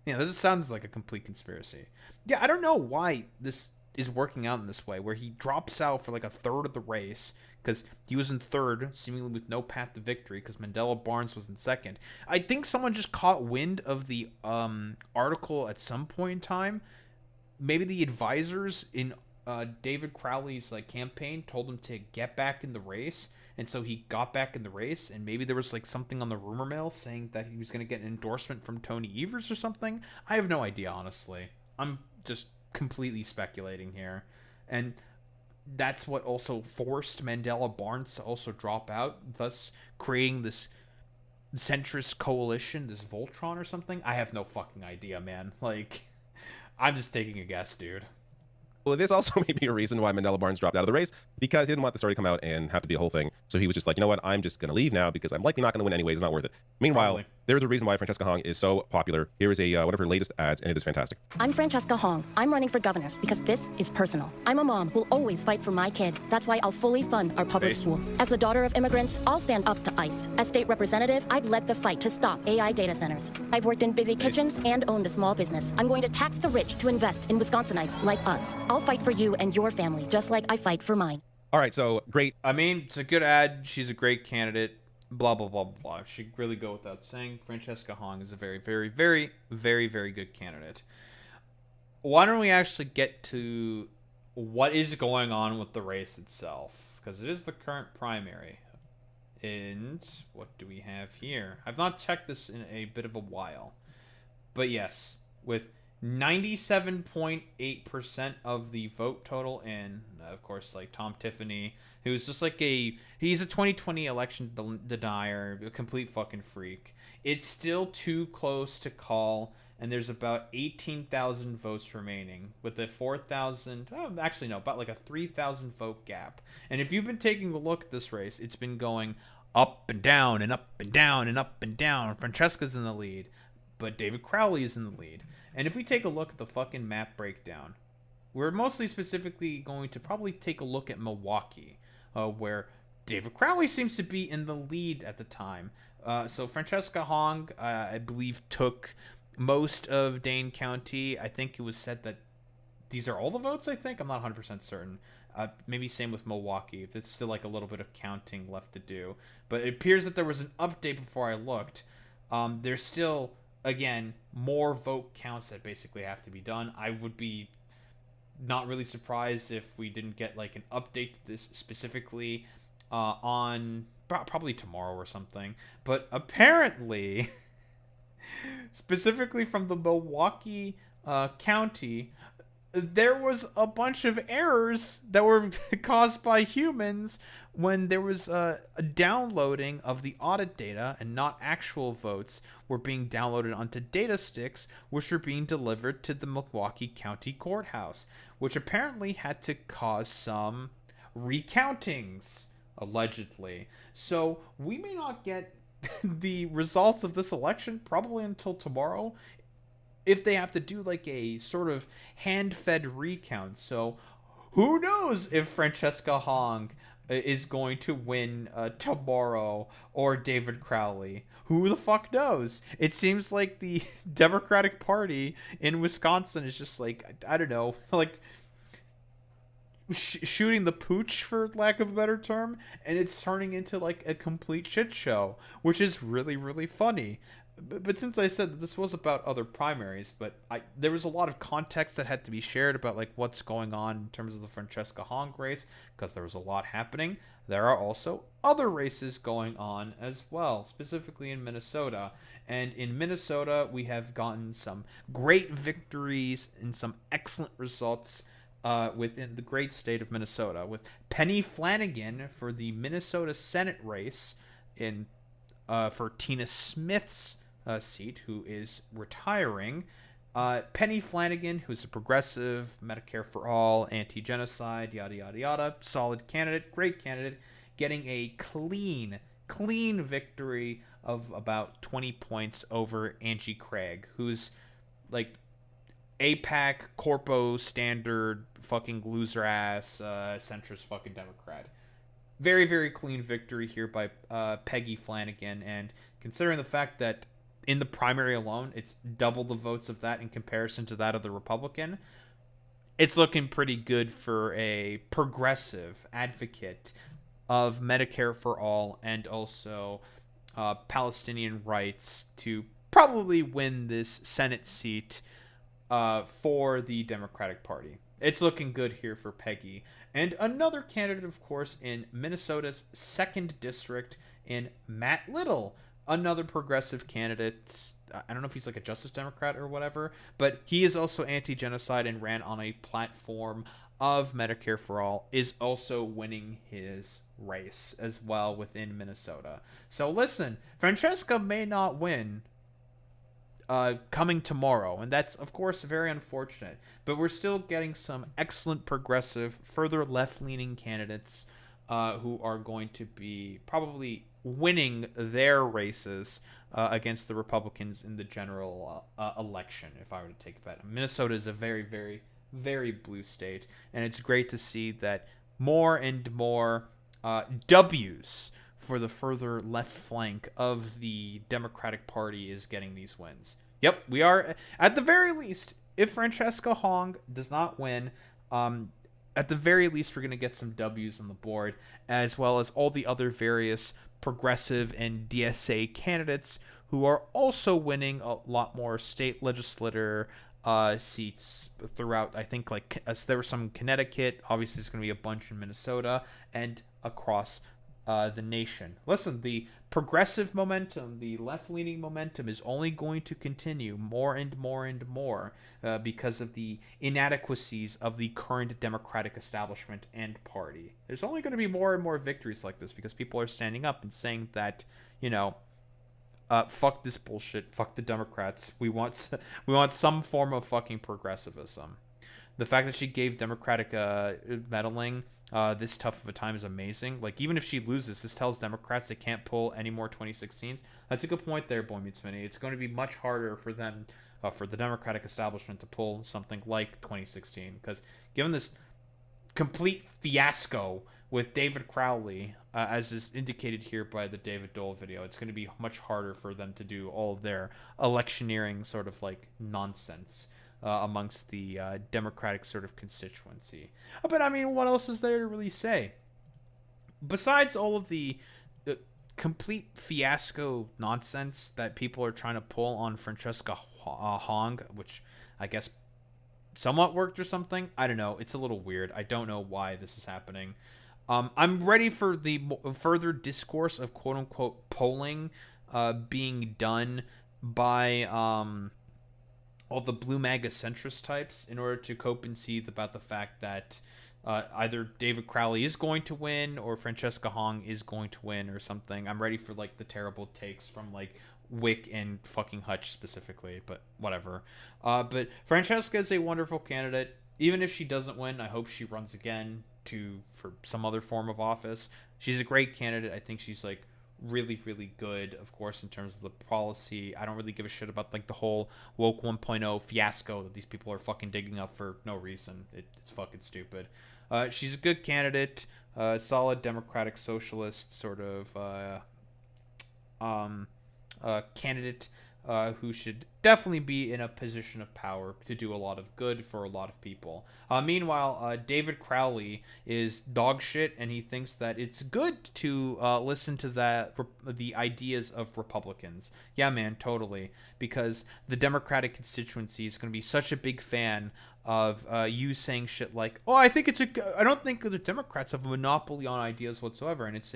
Yeah, that just sounds like a complete conspiracy. Yeah, I don't know why this is working out in this way, where he drops out for like a third of the race because he was in third, seemingly with no path to victory, because Mandela Barnes was in second. I think someone just caught wind of the article at some point in time. Maybe the advisors in David Crowley's like campaign told him to get back in the race, and so he got back in the race, and maybe there was like something on the rumor mill saying that he was going to get an endorsement from Tony Evers or something. I have no idea, honestly. I'm just completely speculating here. And that's what also forced Mandela Barnes to also drop out, thus creating this centrist coalition, this Voltron or something. I have no fucking idea, man. Like, I'm just taking a guess, dude. Well, this also may be a reason why Mandela Barnes dropped out of the race, because he didn't want the story to come out and have to be a whole thing. So he was just like, you know what, I'm just going to leave now because I'm likely not going to win anyways. It's not worth it. Meanwhile, Probably. there's a reason why Francesca Hong is so popular. Here is one of her latest ads, and it is fantastic. I'm Francesca Hong. I'm running for governor because this is personal. I'm a mom who'll always fight for my kid. That's why I'll fully fund our public schools. As the daughter of immigrants, I'll stand up to ICE. As state representative, I've led the fight to stop AI data centers. I've worked in busy kitchens and owned a small business. I'm going to tax the rich to invest in Wisconsinites like us. I'll fight for you and your family, just like I fight for mine. All right, so great. I mean, it's a good ad. She's a great candidate. Blah, blah, blah, blah, blah. Should really go without saying. Francesca Hong is a very, very, very, very, very good candidate. Why don't we actually get to what is going on with the race itself? Because it is the current primary. And what do we have here? I've not checked this in a bit of a while. But yes, with 97.8% of the vote total, and of course, like Tom Tiffany, who's just like he's a 2020 election denier, a complete fucking freak. It's still too close to call, and there's about 18,000 votes remaining with a 4,000, actually no, about like a 3,000 vote gap. And if you've been taking a look at this race, it's been going up and down and up and down and up and down. Francesca's in the lead, but David Crowley is in the lead. And if we take a look at the fucking map breakdown, we're mostly specifically going to probably take a look at Milwaukee, where David Crowley seems to be in the lead at the time. So Francesca Hong, I believe, took most of Dane County. I think it was said that these are all the votes, I think. I'm not 100% certain. Maybe same with Milwaukee, if there's still like a little bit of counting left to do. But it appears that there was an update before I looked. There's still, again, more vote counts that basically have to be done. I would be not really surprised if we didn't get like an update to this specifically on probably tomorrow or something. But apparently, specifically from the Milwaukee County, there was a bunch of errors that were caused by humans when there was a downloading of the audit data, and not actual votes were being downloaded onto data sticks, which were being delivered to the Milwaukee County Courthouse, which apparently had to cause some recountings, allegedly. So we may not get the results of this election probably until tomorrow, if they have to do like a sort of hand-fed recount. So who knows if Francesca Hong is going to win tomorrow, or David Crowley. Who the fuck knows? It seems like the Democratic Party in Wisconsin is just like, I don't know, like shooting the pooch, for lack of a better term, and it's turning into like a complete shit show, which is really, really funny. But since I said that this was about other primaries, but there was a lot of context that had to be shared about like what's going on in terms of the Francesca Hong race, because there was a lot happening. There are also other races going on as well, specifically in Minnesota. And in Minnesota, we have gotten some great victories and some excellent results within the great state of Minnesota, with Penny Flanagan for the Minnesota Senate race for Tina Smith's seat, who is retiring. Penny Flanagan, who's a progressive, Medicare for all, anti-genocide, yada, yada, yada. Solid candidate, great candidate, getting a clean victory of about 20 points over Angie Craig, who's like APAC, corpo, standard, fucking loser ass, centrist fucking Democrat. Very, very clean victory here by Peggy Flanagan, and considering the fact that in the primary alone, it's double the votes of that in comparison to that of the Republican, it's looking pretty good for a progressive advocate of Medicare for all and also Palestinian rights to probably win this Senate seat for the Democratic Party. It's looking good here for Peggy. And another candidate, of course, in Minnesota's 2nd District in Matt Little, another progressive candidate. I don't know if he's like a Justice Democrat or whatever, but he is also anti-genocide and ran on a platform of Medicare for All, is also winning his race as well within Minnesota. So listen, Francesca may not win coming tomorrow, and that's of course very unfortunate, but we're still getting some excellent progressive, further left-leaning candidates who are going to be probably winning their races against the Republicans in the general election, if I were to take a bet. Minnesota is a very, very, very blue state, and it's great to see that more and more W's for the further left flank of the Democratic Party is getting these wins. Yep, we are, at the very least, if Francesca Hong does not win, at the very least we're going to get some W's on the board, as well as all the other various progressive and DSA candidates who are also winning a lot more state legislature seats throughout. I think there were some in Connecticut, obviously there's going to be a bunch in Minnesota, and across the nation. Listen, the progressive momentum, the left-leaning momentum is only going to continue more and more and more because of the inadequacies of the current Democratic establishment and party. There's only going to be more and more victories like this because people are standing up and saying that, fuck this bullshit, fuck the Democrats. We want some form of fucking progressivism. The fact that she gave Democratic meddling this tough of a time is amazing. Like, even if she loses, this tells Democrats they can't pull any more 2016s. That's a good point there, Boy Meets Mini. It's going to be much harder for them, for the Democratic establishment, to pull something like 2016. Because given this complete fiasco with David Crowley, as is indicated here by the David Dole video, it's going to be much harder for them to do all of their electioneering sort of like nonsense amongst the Democratic sort of constituency. But I mean, what else is there to really say? Besides all of the complete fiasco nonsense that people are trying to pull on Francesca Hong, which I guess somewhat worked or something. I don't know. It's a little weird. I don't know why this is happening. I'm ready for the further discourse of quote-unquote polling being done by all the blue MAGA centrist types in order to cope and seethe about the fact that either David Crowley is going to win or Francesca Hong is going to win or something. I'm ready for like the terrible takes from like Wick and fucking Hutch specifically, but whatever. But Francesca is a wonderful candidate. Even if she doesn't win, I hope she runs again for some other form of office. She's a great candidate. I think she's like really, really good, of course, in terms of the policy. I don't really give a shit about like the whole woke 1.0 fiasco that these people are fucking digging up for no reason. It's fucking stupid. She's a good candidate, solid democratic socialist sort of candidate who should definitely be in a position of power to do a lot of good for a lot of people. Meanwhile, David Crowley is dog shit, and he thinks that it's good to listen to the ideas of Republicans. Yeah, man, totally. Because the Democratic constituency is going to be such a big fan of you saying shit like, "Oh, I don't think the Democrats have a monopoly on ideas whatsoever," and it's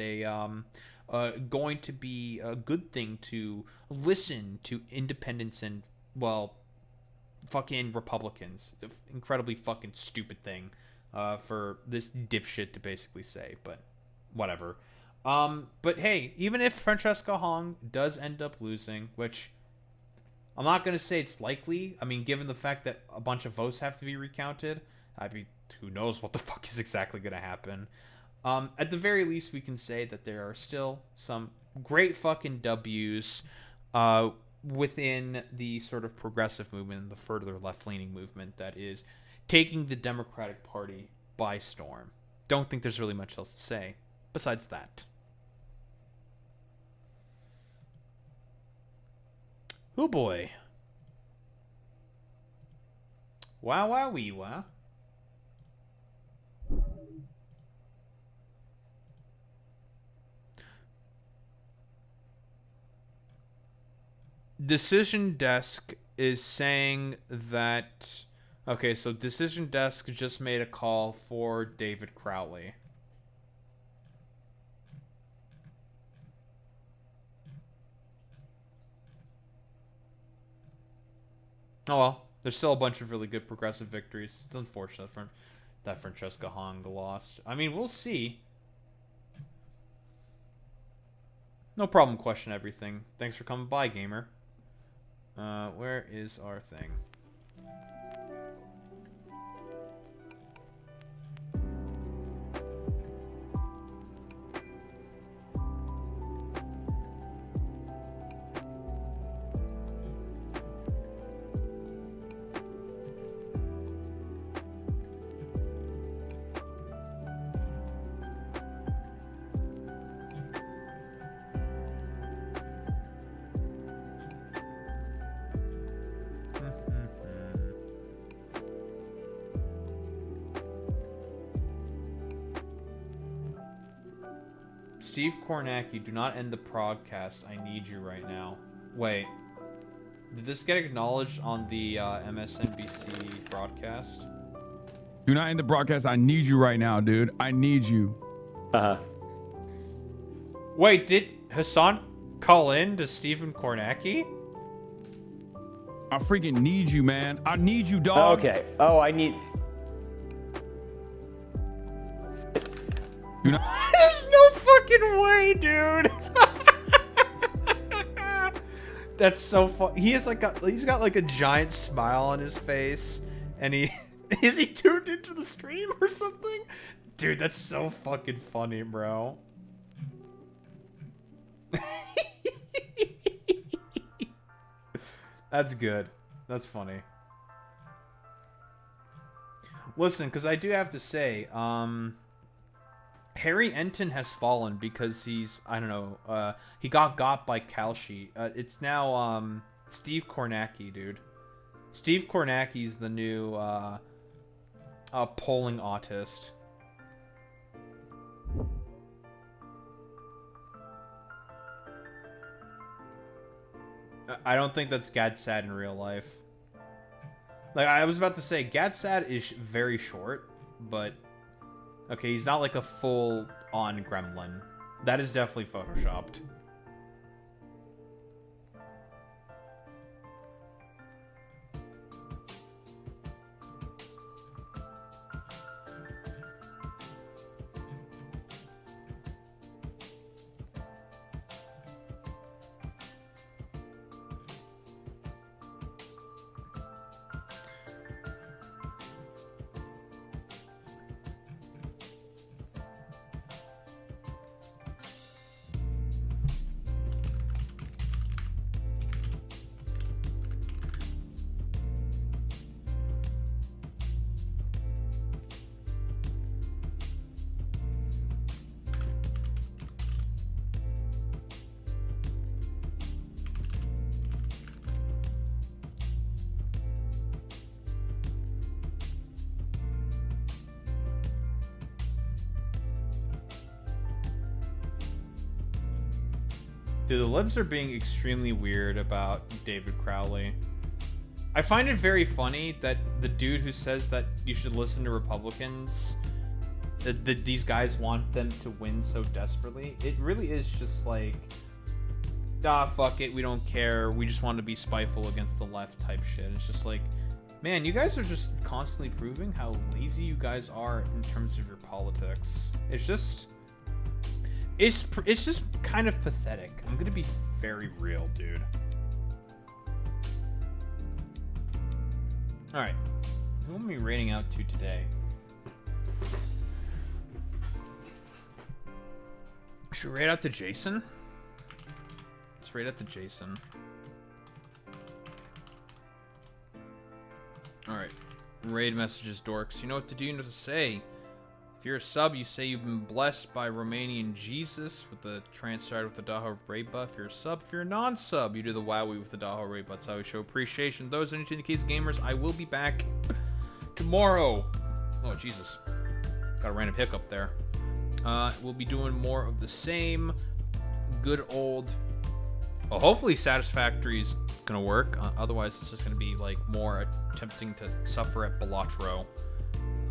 going to be a good thing to listen to independents and, well, fucking Republicans. Incredibly fucking stupid thing for this dipshit to basically say, but whatever. But hey, even if Francesca Hong does end up losing, which I'm not going to say it's likely. I mean, given the fact that a bunch of votes have to be recounted, I mean, who knows what the fuck is exactly going to happen. At the very least, we can say that there are still some great fucking W's within the sort of progressive movement, the further left-leaning movement that is taking the Democratic Party by storm. Don't think there's really much else to say besides that. Oh boy. Wow, wow, wee, wow. Decision Desk is saying that... Okay, so Decision Desk just made a call for David Crowley. Oh well, there's still a bunch of really good progressive victories. It's unfortunate that Francesca Hong lost. I mean, we'll see. No problem, question everything. Thanks for coming by, gamer. Where is our thing? Steve Kornacki, do not end the podcast. I need you right now. Wait. Did this get acknowledged on the MSNBC broadcast? Do not end the broadcast. I need you right now, dude. I need you. Wait, did Hassan call in to Stephen Kornacki? I freaking need you, man. I need you, dog. Okay. Oh, I need... Do not... There's no fucking way, dude. That's so fun. He's got like a giant smile on his face, and is he tuned into the stream or something? Dude, that's so fucking funny, bro. That's good. That's funny. Listen, because I do have to say, Harry Enton has fallen because he's, I don't know, he got by Kalshi. It's now, Steve Kornacki, dude. Steve Kornacki's the new, polling autist. I don't think that's Gadsad in real life. Like, I was about to say, Gadsad is very short, but... Okay, he's not like a full-on gremlin. That is definitely photoshopped. Dude, the libs are being extremely weird about David Crowley. I find it very funny that the dude who says that you should listen to Republicans, that these guys want them to win so desperately, it really is just like, fuck it, we don't care, we just want to be spiteful against the left type shit. It's just like, man, you guys are just constantly proving how lazy you guys are in terms of your politics. It's just kind of pathetic. I'm gonna be very real, dude. Alright. Who am I rating out to today? Should we rate out to Jason? Let's rate out to Jason. Alright. Raid messages, dorks. You know what to do, you know what to say. If you're a sub, you say you've been blessed by Romanian Jesus with the Transside with the Daho raid buff. If you're a sub, if you're a non-sub, you do the Wowie with the Daho raid buff. That's how we show appreciation. Those are the case gamers. I will be back tomorrow. Oh, Jesus. Got a random hiccup there. We'll be doing more of the same good old Well, hopefully Satisfactory is gonna work. Otherwise, it's just gonna be like more attempting to suffer at Boebert'S.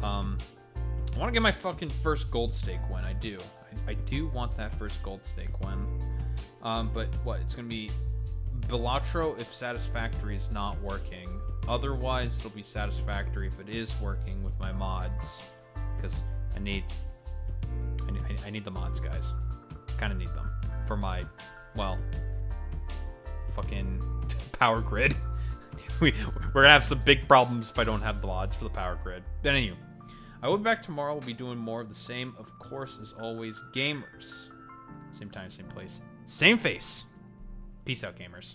I want to get my fucking first gold stake win. I do. I do want that first gold stake win. But what? It's gonna be Boebert'S if Satisfactory is not working. Otherwise, it'll be Satisfactory if it is working with my mods. Because I need the mods, guys. Kind of need them for my, well, fucking power grid. We're gonna have some big problems if I don't have the mods for the power grid. But anyway, I will be back tomorrow. We'll be doing more of the same, of course, as always. Gamers, same time, same place, same face. Peace out, gamers.